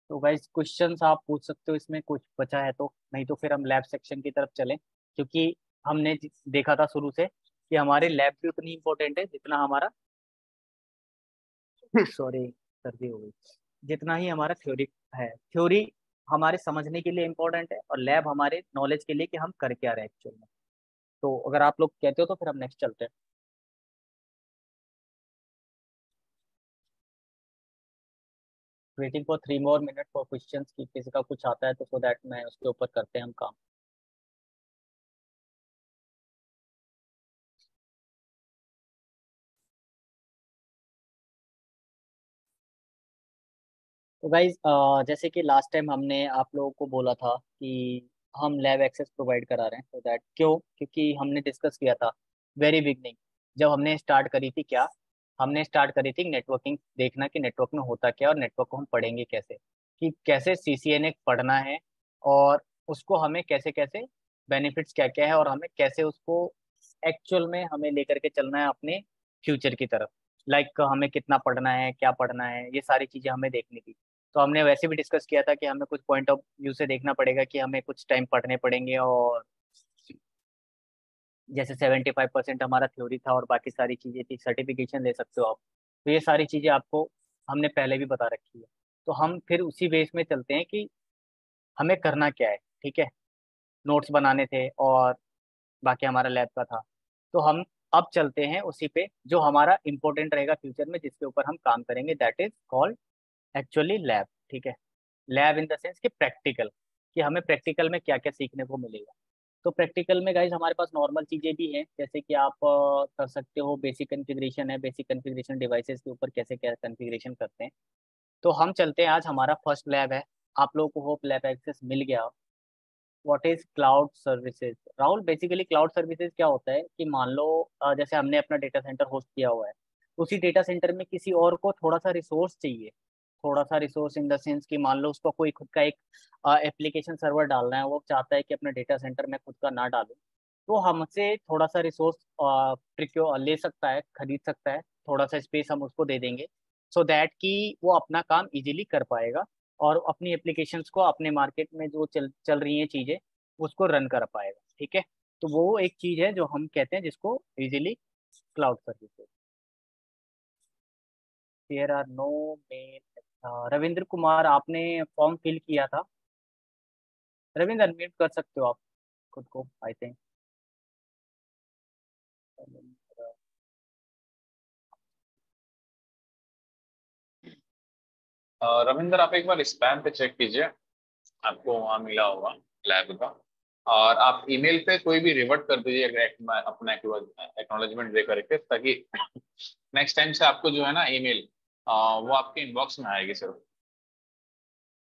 तो गाइस क्वेश्चंस आप पूछ सकते हो इसमें, कुछ बचा है तो, नहीं तो फिर हम लैब सेक्शन की तरफ चलें, क्योंकि हमने देखा था शुरू से कि हमारे लैब भी उतनी इंपॉर्टेंट है जितना हमारा सॉरी सर्दी हो गई, जितना ही हमारा थ्योरी है। थ्योरी हमारे समझने के लिए इम्पोर्टेंट है, और लैब हमारे नॉलेज के लिए कि हम कर क्या रहे हैं एक्चुअल में। तो अगर आप लोग कहते हो तो फिर हम नेक्स्ट चलते हैं। Waiting for 3 more minutes for questions, की किसी का कुछ आता है तो सो दैट मैं उसके ऊपर करते हैं हम काम। तो गाइज जैसे कि लास्ट टाइम हमने आप लोगों को बोला था कि हम लैब एक्सेस प्रोवाइड करा रहे हैं, तो दैट क्यों, क्योंकि हमने डिस्कस किया था वेरी बिगनिंग, जब हमने स्टार्ट करी थी क्या, हमने स्टार्ट करी थी नेटवर्किंग देखना कि नेटवर्क में होता क्या, और नेटवर्क को हम पढ़ेंगे कैसे, कि कैसे सीसीएनए पढ़ना है, और उसको हमें कैसे कैसे बेनिफिट्स क्या क्या है, और हमें कैसे उसको एक्चुअल में हमें लेकर के चलना है अपने फ्यूचर की तरफ। लाइक हमें कितना पढ़ना है, क्या पढ़ना है, ये सारी चीजें हमें देखनी थी। तो हमने वैसे भी डिस्कस किया था कि हमें कुछ पॉइंट ऑफ व्यू से देखना पड़ेगा कि हमें कुछ टाइम पढ़ने पड़ेंगे, और जैसे 75% हमारा थ्योरी था और बाकी सारी चीज़ें थी, सर्टिफिकेशन ले सकते हो आप। तो ये सारी चीज़ें आपको हमने पहले भी बता रखी है। तो हम फिर उसी बेस में चलते हैं कि हमें करना क्या है, ठीक है। नोट्स बनाने थे और बाकी हमारा लैब का था। तो हम अब चलते हैं उसी पे जो हमारा इंपॉर्टेंट रहेगा फ्यूचर में, जिसके ऊपर हम काम करेंगे, that is called actually lab, ठीक है। लैब इन द सेंस कि प्रैक्टिकल, कि हमें प्रैक्टिकल में क्या क्या सीखने को मिलेगा। तो प्रैक्टिकल में गाइज हमारे पास नॉर्मल चीज़ें भी हैं, जैसे कि आप कर सकते हो, बेसिक कॉन्फ़िगरेशन है, बेसिक कॉन्फ़िगरेशन डिवाइसेस के ऊपर कैसे क्या कॉन्फ़िगरेशन करते हैं। तो हम चलते हैं, आज हमारा फर्स्ट लैब है। आप लोगों को होप लैब एक्सेस मिल गया। What is cloud services, Rahul? Basically cloud services क्या होता है कि मान लो जैसे हमने अपना डेटा सेंटर होस्ट किया हुआ है, उसी डेटा सेंटर में किसी और को थोड़ा सा रिसोर्स चाहिए। थोड़ा सा रिसोर्स इन द सेंस कि मान लो उसको कोई खुद का एक एप्लीकेशन सर्वर डालना है, वो चाहता है कि अपना डेटा सेंटर में खुद का ना डालूं, तो हमसे थोड़ा सा रिसोर्स प्रिक्योर ले सकता है, खरीद सकता है, थोड़ा सा स्पेस हम उसको दे देंगे, सो दैट कि वो अपना काम इजीली कर पाएगा, और अपनी एप्लीकेशंस को अपने मार्केट में जो चल चल रही हैं चीज़ें उसको रन कर पाएगा, ठीक है। तो वो एक चीज़ है जो हम कहते हैं जिसको easily cloud services. There are no mail. Ravindra Kumar, आपने फॉर्म फिल किया था? रविंद्र अनम्यूट कर सकते हो आप खुद को, आई थिंक। रविंदर, आप एक बार स्पैम पे चेक कीजिए, आपको वहाँ मिला होगा लैब का। और आप ईमेल पे कोई भी रिवर्ट कर दीजिए अपना एक्नॉलेजमेंट दे करके, ताकि नेक्स्ट टाइम से आपको जो है ना ईमेल वो आपके इनबॉक्स में आएगी सिर्फ।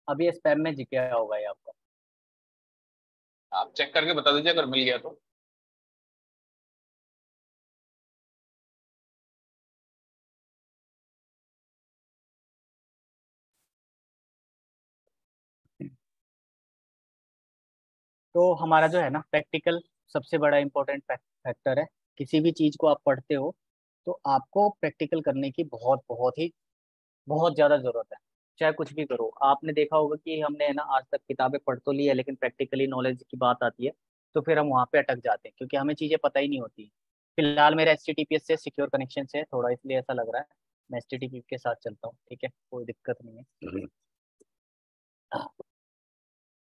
अभी स्पैम में जी गया होगा ये आपका। आप चेक करके बता दीजिए अगर मिल गया तो। तो हमारा जो है ना प्रैक्टिकल सबसे बड़ा इंपॉर्टेंट फैक्टर है। किसी भी चीज़ को आप पढ़ते हो तो आपको प्रैक्टिकल करने की बहुत बहुत ही बहुत ज़्यादा ज़रूरत है। चाहे कुछ भी करो, आपने देखा होगा कि हमने है ना आज तक किताबें पढ़ तो ली है, लेकिन प्रैक्टिकली नॉलेज की बात आती है तो फिर हम वहाँ पे अटक जाते हैं, क्योंकि हमें चीज़ें पता ही नहीं होती। फिलहाल मेरा HTTPS से सिक्योर कनेक्शन से है थोड़ा, इसलिए ऐसा लग रहा है। मैं HTTP के साथ चलता हूँ, ठीक है, कोई दिक्कत नहीं है।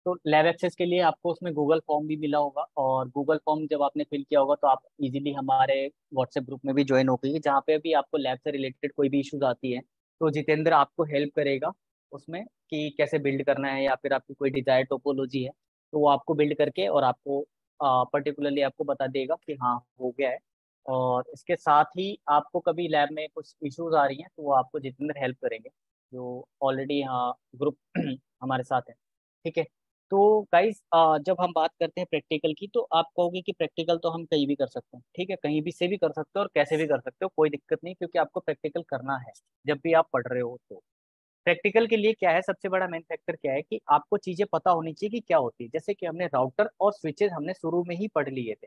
तो लैब एक्सेस के लिए आपको उसमें गूगल फॉर्म भी मिला होगा, और गूगल फॉर्म जब आपने फिल किया होगा तो आप इजीली हमारे व्हाट्सएप ग्रुप में भी ज्वाइन हो गई, जहाँ पे भी आपको लैब से रिलेटेड कोई भी इश्यूज आती है तो जितेंद्र आपको हेल्प करेगा उसमें कि कैसे बिल्ड करना है, या फिर आपकी कोई डिजायर टोपोलॉजी है तो वो आपको बिल्ड करके और आपको पर्टिकुलरली आपको बता देगा कि हाँ हो गया है। और इसके साथ ही आपको कभी लैब में कुछ इश्यूज आ रही हैं तो वो आपको जितेंद्र हेल्प करेंगे, जो ऑलरेडी हाँ ग्रुप हमारे साथ है। ठीक है। तो गाइस जब हम बात करते हैं प्रैक्टिकल की, तो आप कहोगे कि प्रैक्टिकल तो हम कहीं भी कर सकते हैं, ठीक है, कहीं भी से भी कर सकते हो और कैसे भी कर सकते हो, कोई दिक्कत नहीं, क्योंकि आपको प्रैक्टिकल करना है जब भी आप पढ़ रहे हो। तो प्रैक्टिकल के लिए क्या है, सबसे बड़ा मेन फैक्टर क्या है कि आपको चीजें पता होनी चाहिए कि क्या होती है। जैसे कि हमने राउटर और स्विचेस हमने शुरू में ही पढ़ लिए थे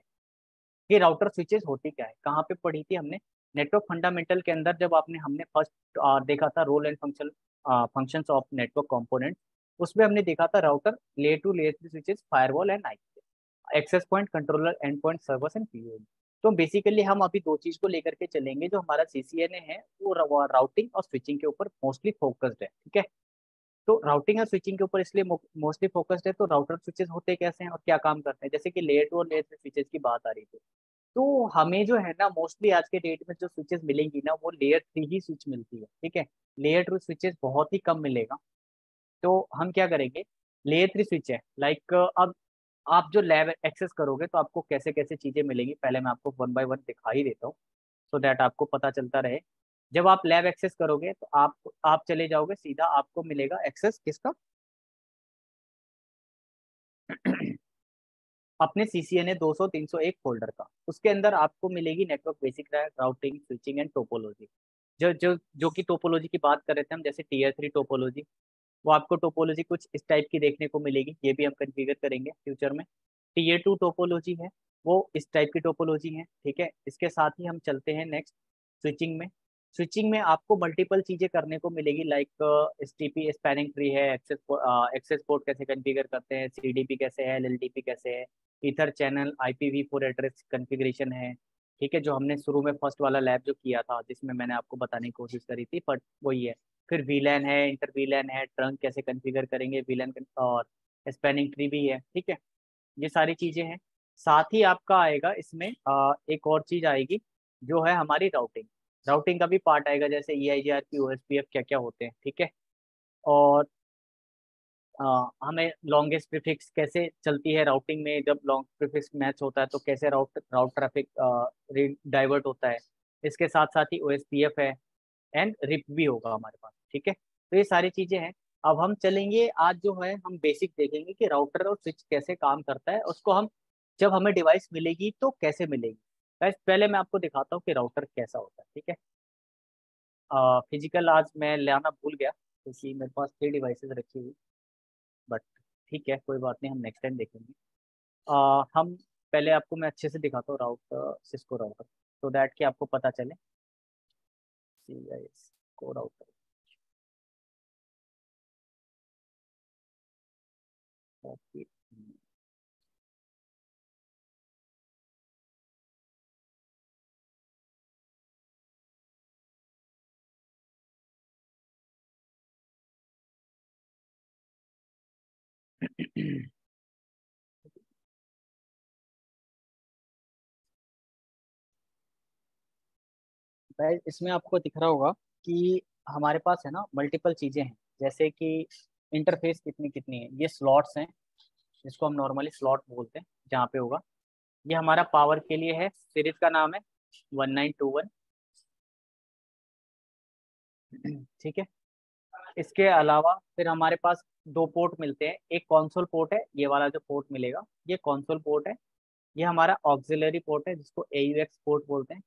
कि राउटर स्विचेस होती क्या है, कहाँ पे पढ़ी थी हमने, नेटवर्क फंडामेंटल के अंदर, जब आपने हमने फर्स्ट देखा था role and functions of network component, उसमें हमने देखा था router, layer two layer three switches, firewall and IP, access point, controller, end point, servers and PO. तो बेसिकली हम अभी दो चीज को लेकर के चलेंगे, जो हमारा सीसीएनए है वो राउटिंग और स्विचिंग के ऊपर मोस्टली फोकस्ड है। ठीक है। तो राउटिंग और स्विचिंग के ऊपर इसलिए मोस्टली फोकस्ड है। तो राउटर स्विचेस होते कैसे हैं और क्या काम करते हैं, जैसे कि लेयर टू और लेयर थ्री स्विचेस की बात आ रही थी, तो हमें जो है ना मोस्टली आज के डेट में जो स्विचेस मिलेंगी ना वो लेयर थ्री ही स्विच मिलती है। ठीक है। लेयर टू स्विचेस बहुत ही कम मिलेगा। तो हम क्या करेंगे, लेयर थ्री स्विच है लाइक, अब आप जो लैब एक्सेस करोगे तो आपको कैसे कैसे चीजें मिलेंगी, पहले मैं आपको वन बाय वन दिखा ही देता हूँ सो दैट आपको पता चलता रहे। जब आप लैब एक्सेस करोगे तो आप चले जाओगे सीधा, आपको मिलेगा एक्सेस किसका अपने CCNA 200 301 फोल्डर का। उसके अंदर आपको मिलेगी network basic routing, switching and topology. जो जो जो कि टोपोलॉजी की बात कर रहे थे हम, जैसे टीयर थ्री टोपोलॉजी, वो आपको टोपोलॉजी कुछ इस टाइप की देखने को मिलेगी, ये भी हम कन्फिगर करेंगे फ्यूचर में। टीयर टू टोपोलॉजी है वो इस टाइप की टोपोलॉजी है। ठीक है। इसके साथ ही हम चलते हैं नेक्स्ट स्विचिंग में। स्विचिंग में आपको मल्टीपल चीजें करने को मिलेगी, लाइक STP स्पैनिंग ट्री है, एक्सेस पोर्ट कैसे कॉन्फ़िगर करते हैं, CDP कैसे है, LLDP कैसे है, ether channel, IPv4 address configuration है। ठीक है, जो हमने शुरू में फर्स्ट वाला लैब जो किया था जिसमें मैंने आपको बताने की कोशिश करी थी, बट वही है। फिर VLAN है, इंटर VLAN है, ट्रंक कैसे कॉन्फ़िगर करेंगे, VLAN और स्पैनिंग ट्री भी है। ठीक है। ये सारी चीजें हैं। साथ ही आपका आएगा इसमें एक और चीज आएगी जो है हमारी राउटिंग। राउटिंग का भी पार्ट आएगा, जैसे EIGRP, OSPF क्या क्या होते हैं। ठीक है। और हमें लॉन्गेस्ट प्रीफिक्स कैसे चलती है राउटिंग में, जब लॉन्ग प्रीफिक्स मैच होता है तो कैसे राउट ट्रैफिक डाइवर्ट होता है। इसके साथ साथ ही OSPF है एंड रिप भी होगा हमारे पास। ठीक है। तो ये सारी चीजें हैं। अब हम चलेंगे, आज जो है हम बेसिक देखेंगे कि राउटर और स्विच कैसे काम करता है, उसको हम जब हमें डिवाइस मिलेगी तो कैसे मिलेगी। Guys, पहले मैं आपको दिखाता हूँ कि राउटर कैसा होता है। ठीक है। फिजिकल आज मैं लाना भूल गया क्योंकि मेरे पास 3 डिवाइसेस रखी हुई, बट ठीक है कोई बात नहीं, हम नेक्स्ट टाइम देखेंगे। हम पहले आपको मैं अच्छे से दिखाता हूँ राउटर, सिस्को राउटर, तो दैट कि आपको पता चले। Cisco router, okay. गाइस, इसमें आपको दिख रहा होगा कि हमारे पास है ना मल्टीपल चीजें हैं, जैसे कि इंटरफेस कितनी कितनी है, ये स्लॉट्स हैं जिसको हम नॉर्मली स्लॉट बोलते हैं जहाँ पे होगा। ये हमारा पावर के लिए है, सीरीज का नाम है 1921। ठीक है। इसके अलावा फिर हमारे पास दो पोर्ट मिलते हैं, एक कंसोल पोर्ट है, ये वाला जो पोर्ट मिलेगा ये कंसोल पोर्ट है। ये हमारा ऑक्सिलरी पोर्ट है जिसको AUX पोर्ट बोलते हैं।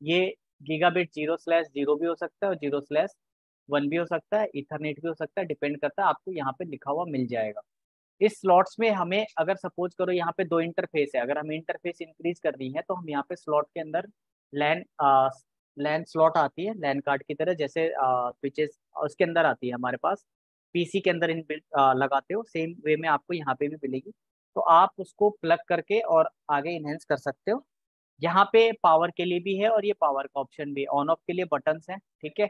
ये गीगाबिट 0/0 भी हो सकता है और 0/1 भी हो सकता है, इथरनेट भी हो सकता है, डिपेंड करता है, आपको यहाँ पे लिखा हुआ मिल जाएगा। इस स्लॉट्स में हमें अगर सपोज करो यहाँ पे दो इंटरफेस है, अगर हमें इंटरफेस इंक्रीज करनी है तो हम यहाँ पे स्लॉट के अंदर लैन लैन स्लॉट आती है, लैन कार्ड की तरह, जैसे स्विचेस उसके अंदर आती है हमारे पास, PC के अंदर इन लगाते हो, सेम वे में आपको यहाँ पे भी मिलेगी। तो आप उसको प्लग करके और आगे इनहेंस कर सकते हो। यहाँ पे पावर के लिए भी है और ये पावर का ऑप्शन भी, ऑन ऑफ के लिए बटन्स हैं। ठीक है।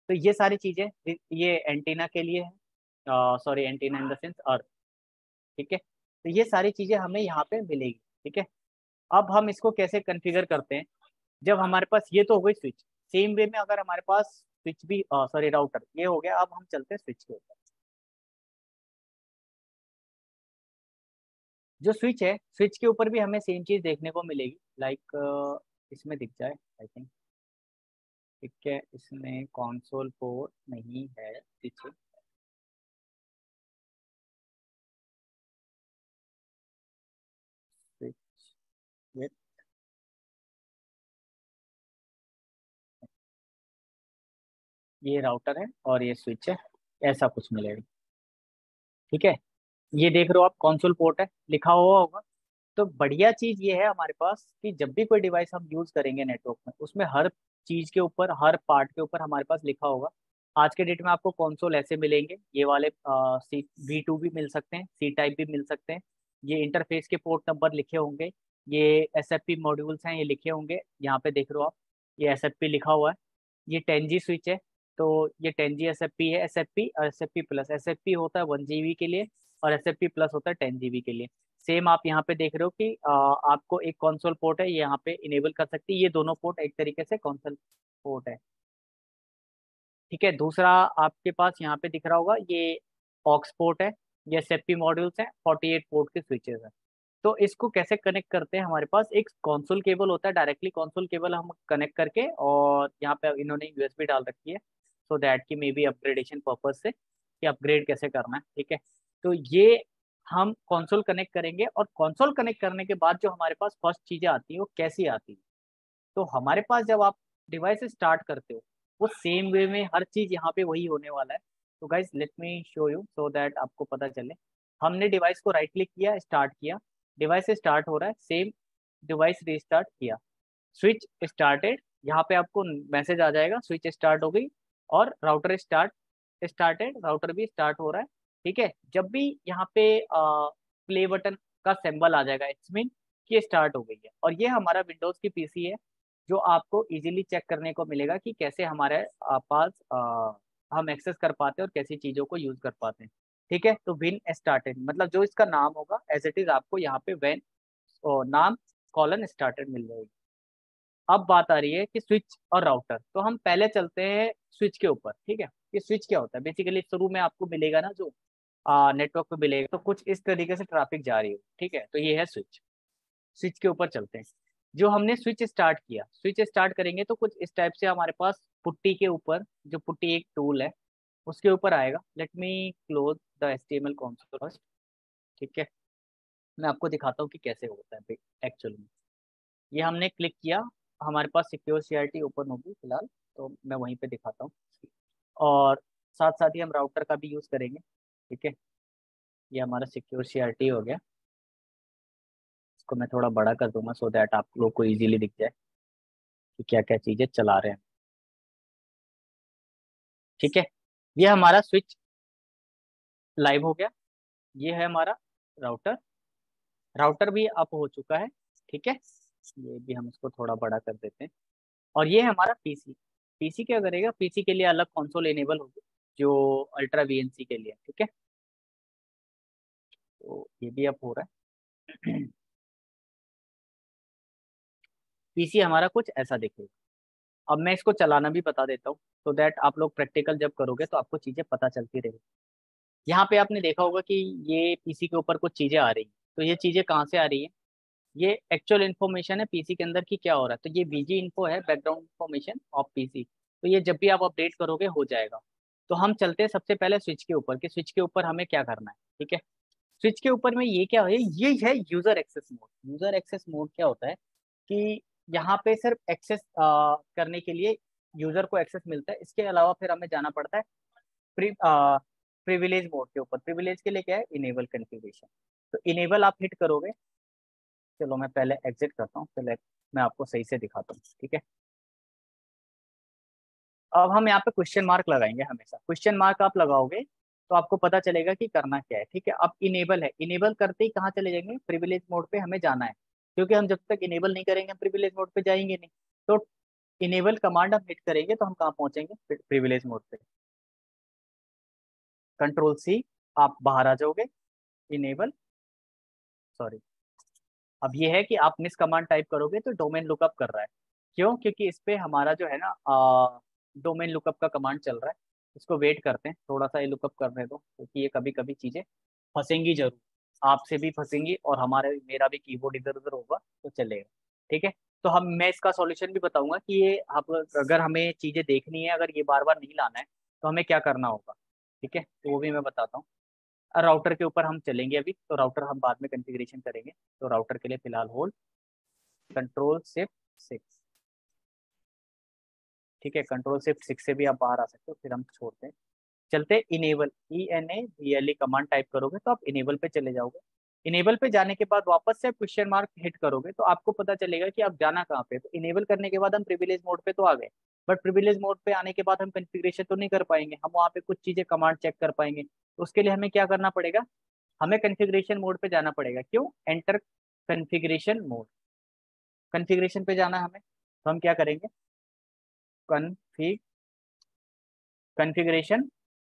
तो ये सारी चीजें, ये एंटीना के लिए है, sorry antenna in the sense earth. ठीक है। तो ये सारी चीजें हमें यहाँ पे मिलेगी, ठीक है। अब हम इसको कैसे कॉन्फ़िगर करते हैं, जब हमारे पास ये तो हो गई स्विच, सेम वे में अगर हमारे पास स्विच भी सॉरी राउटर ये हो गया, अब हम चलते हैं स्विच के ऊपर। जो स्विच है, स्विच के ऊपर भी हमें सेम चीज देखने को मिलेगी, लाइक इसमें दिख जाए आई थिंक, ठीक है। इसमें कंसोल पोर्ट नहीं है पीछे, स्विच विथ, ये राउटर है और ये स्विच है, ऐसा कुछ मिलेगा, ठीक है। ये देख रहे हो आप, कंसोल पोर्ट है लिखा हुआ होगा। तो बढ़िया चीज ये है हमारे पास कि जब भी कोई डिवाइस हम यूज करेंगे नेटवर्क में, उसमें हर चीज के ऊपर, हर पार्ट के ऊपर हमारे पास लिखा होगा। आज के डेट में आपको कंसोल ऐसे मिलेंगे, ये वाले सी V2 भी मिल सकते हैं, सी टाइप भी मिल सकते हैं। ये इंटरफेस के पोर्ट नंबर लिखे होंगे, ये SFP मॉड्यूल्स हैं ये लिखे होंगे, यहाँ पे देख रहे हो आप, ये SFP लिखा हुआ है। ये 10G स्विच है, तो ये 10G SFP है। SFP और SFP प्लस, SFP होता है 1 GB के लिए और SFP प्लस होता है 10 GB के लिए। सेम आप यहाँ पे देख रहे हो कि आपको एक कंसोल पोर्ट है, ये यहाँ पे इनेबल कर सकती है, ये दोनों पोर्ट एक तरीके से कंसोल पोर्ट है, ठीक है। दूसरा आपके पास यहाँ पे दिख रहा होगा, ये ऑक्स पोर्ट है, ये SFP मॉड्यूल्स हैं, 48 पोर्ट के स्विचेस हैं। तो इसको कैसे कनेक्ट करते हैं, हमारे पास एक कंसोल केबल होता है, डायरेक्टली कंसोल केबल हम कनेक्ट करके, और यहाँ पे इन्होंने USB डाल रखी है, सो दैट कि मे बी अपग्रेडेशन पर्पज से कि अपग्रेड कैसे करना है, ठीक है। तो ये हम कंसोल कनेक्ट करेंगे, और कंसोल कनेक्ट करने के बाद जो हमारे पास फर्स्ट चीजें आती है वो कैसी आती है, तो हमारे पास जब आप डिवाइस स्टार्ट करते हो, वो सेम वे में हर चीज यहाँ पे वही होने वाला है। तो guys let me show you so that आपको पता चले। हमने डिवाइस को राइट क्लिक किया, स्टार्ट किया, डिवाइस स्टार्ट हो रहा है, सेम डिवाइस रीस्टार्ट किया, स्विच स्टार्टेड, यहाँ पे आपको मैसेज आ जाएगा स्विच स्टार्ट हो गई, और राउटर स्टार्टेड, राउटर भी स्टार्ट हो रहा है, ठीक है। जब भी यहाँ पे प्ले बटन का सिंबल आ जाएगा, इट्स मीन कि स्टार्ट हो गई है। और ये हमारा विंडोज की PC है, जो आपको इजीली चेक करने को मिलेगा कि कैसे हमारे पास हम एक्सेस कर पाते हैं और कैसी चीज़ों को यूज़ कर पाते हैं, ठीक है। तो विन स्टार्टेड मतलब जो इसका नाम होगा एज इट इज़ आपको यहाँ पे वेन नाम कॉलन स्टार्टेड मिल जाएगी। अब बात आ रही है कि स्विच और राउटर, तो हम पहले चलते हैं स्विच के ऊपर, ठीक है। ये स्विच क्या होता है, बेसिकली शुरू में आपको मिलेगा ना जो नेटवर्क पे मिलेगा, तो कुछ इस तरीके से ट्रैफिक जा रही है, ठीक है। तो ये है स्विच, स्विच के ऊपर चलते हैं। जो हमने स्विच स्टार्ट किया, स्विच स्टार्ट करेंगे तो कुछ इस टाइप से हमारे पास पुट्टी के ऊपर, जो पुट्टी एक टूल है उसके ऊपर आएगा। Let me close the HTML console first, ठीक है। मैं आपको दिखाता हूँ कि कैसे होता है एक्चुअली में। ये हमने क्लिक किया, हमारे पास सिक्योर CRT ओपन होगी फिलहाल, तो मैं वहीं पे दिखाता हूँ, और साथ साथ ही हम राउटर का भी यूज़ करेंगे, ठीक है। ये हमारा सिक्योर CRT हो गया, इसको मैं थोड़ा बड़ा कर दूंगा सो दैट आप लोग को इजीली दिख जाए कि क्या क्या चीज़ें चला रहे हैं, ठीक है। ये हमारा स्विच लाइव हो गया, ये है हमारा राउटर, राउटर भी अप हो चुका है, ठीक है। ये भी हम इसको थोड़ा बड़ा कर देते हैं, और ये है हमारा PC। PC क्या करेगा, PC के लिए अलग कंसोल इनेबल होगी जो अल्ट्रा VNC के लिए, ठीक है। तो ये भी अप हो रहा है। PC हमारा कुछ ऐसा दिखेगा। अब मैं इसको चलाना भी बता देता हूँ, तो दैट आप लोग प्रैक्टिकल जब करोगे तो आपको चीज़ें पता चलती रहेगी। यहाँ पे आपने देखा होगा कि ये PC के ऊपर कुछ चीज़ें आ रही हैं, तो ये चीज़ें कहाँ से आ रही हैं, ये एक्चुअल इन्फॉर्मेशन है PC के अंदर की क्या हो रहा है। तो ये BG इन्फो है, बैकग्राउंड इन्फॉर्मेशन ऑफ PC। तो ये जब भी आप अपडेट करोगे हो जाएगा। तो हम चलते हैं सबसे पहले स्विच के ऊपर, कि स्विच के ऊपर हमें क्या करना है, ठीक है। स्विच के ऊपर में ये क्या है, ये है user access mode. User access mode क्या होता है कि यहाँ पे सिर्फ एक्सेस करने के लिए यूजर को एक्सेस मिलता है, इसके अलावा फिर हमें जाना पड़ता है प्रिविलेज मोड के ऊपर। प्रिविलेज के लिए क्या है, इनेबल कॉन्फ़िगरेशन। तो इनेबल आप हिट करोगे, चलो मैं पहले एग्जिट करता हूँ, पहले मैं आपको सही से दिखाता हूँ, ठीक है। अब हम यहाँ पे क्वेश्चन मार्क लगाएंगे, हमेशा क्वेश्चन मार्क आप लगाओगे तो आपको पता चलेगा कि करना क्या है, ठीक है। अब इनेबल है, इनेबल करते ही कहाँ चले जाएंगे, प्रिविलेज मोड पे हमें जाना है, क्योंकि हम जब तक इनेबल नहीं करेंगे हम प्रिविलेज मोड पे जाएंगे नहीं। तो इनेबल कमांड हम हिट करेंगे तो हम कहाँ पहुंचेंगे, प्रिविलेज मोड पे। Ctrl+C, आप बाहर आ जाओगे, इनेबल, सॉरी, अब ये है कि आप मिस कमांड टाइप करोगे तो डोमेन लुकअप कर रहा है। क्यों? क्योंकि इस पे हमारा जो है ना डोमेन लुकअप का कमांड चल रहा है। इसको वेट करते हैं थोड़ा सा, ये लुकअप करने दो, क्योंकि ये कभी कभी चीज़ें फंसेंगी जरूर, आपसे भी फंसेंगी और हमारे मेरा भी कीबोर्ड इधर उधर होगा तो चलेगा। ठीक है, तो मैं इसका सॉल्यूशन भी बताऊंगा कि ये आप अगर हमें चीज़ें देखनी है, अगर ये बार बार नहीं लाना है तो हमें क्या करना होगा। ठीक है, तो वो भी मैं बताता हूँ। राउटर के ऊपर हम चलेंगे अभी, तो राउटर हम बाद में कॉन्फ़िगरेशन करेंगे। तो राउटर के लिए फिलहाल होल्ड Ctrl+Shift+6। ठीक है, Ctrl+Shift+6 से भी आप बाहर आ सकते हो, फिर हम छोड़ते हैं। चलते इनेबल, ENABLE कमांड टाइप करोगे तो आप इनेबल पे चले जाओगे। इनेबल पे जाने के बाद वापस से क्वेश्चन मार्क हिट करोगे तो आपको पता चलेगा कि आप जाना कहाँ पे। तो इनेबल करने के बाद हम प्रिविलेज मोड पे तो आ गए, बट प्रिविलेज मोड पे आने के बाद हम कॉन्फ़िगरेशन तो नहीं कर पाएंगे, हम वहाँ पे कुछ चीजें कमांड चेक कर पाएंगे। तो उसके लिए हमें क्या करना पड़ेगा, हमें कॉन्फ़िगरेशन मोड पे जाना पड़ेगा। क्यों? एंटर कॉन्फ़िगरेशन मोड, कॉन्फ़िगरेशन पे जाना है हमें। तो हम क्या करेंगे, कॉन्फ़िग कॉन्फ़िगरेशन,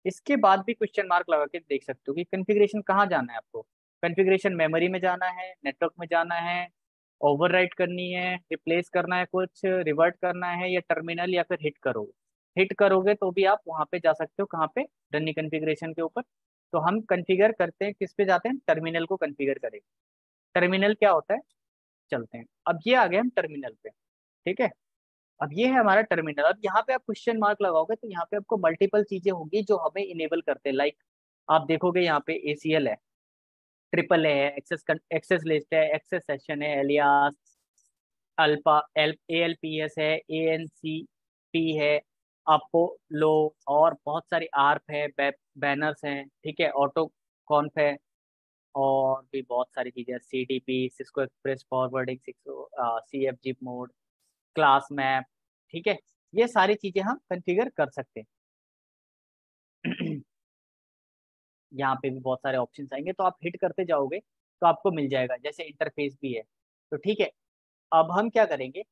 इसके बाद भी क्वेश्चन मार्क लगा के देख सकते हो कि कॉन्फ़िगरेशन कहाँ जाना है आपको। कॉन्फ़िगरेशन मेमोरी में जाना है, नेटवर्क में जाना है, ओवरराइट करनी है, रिप्लेस करना है, कुछ रिवर्ट करना है, या टर्मिनल, या फिर हिट करोगे। हिट करोगे तो भी आप वहां पे जा सकते हो, कहाँ पे, रनिंग कॉन्फ़िगरेशन के ऊपर। तो हम कॉन्फ़िगर करते हैं, किस पे जाते हैं, टर्मिनल को कॉन्फ़िगर करेंगे। टर्मिनल क्या होता है, चलते हैं। अब ये आ गए हम टर्मिनल पे। ठीक है, अब ये है हमारा टर्मिनल। अब यहाँ पे आप क्वेश्चन मार्क लगाओगे तो यहाँ पे आपको मल्टीपल चीजें होंगी जो हमें इनेबल करते हैं। लाइक आप देखोगे यहाँ पे ACL है, ट्रिपल है, एक्सेस लिस्ट है, एक्सेस सेशन है, एलियास, अल्फा, ALPS है, ANCP है, अपोलो, और बहुत सारी आर्प है, बैनर्स हैं। ठीक है, ऑटो कॉन्फ है, और भी बहुत सारी चीजें, CDP, Cisco express forwarding, CFG mode, class map. ठीक है, ये सारी चीजें हम कॉन्फ़िगर कर सकते हैं। यहाँ पे भी बहुत सारे ऑप्शंस आएंगे, तो आप हिट करते जाओगे तो आपको मिल जाएगा, जैसे इंटरफेस भी है। तो ठीक है, अब हम क्या करेंगे,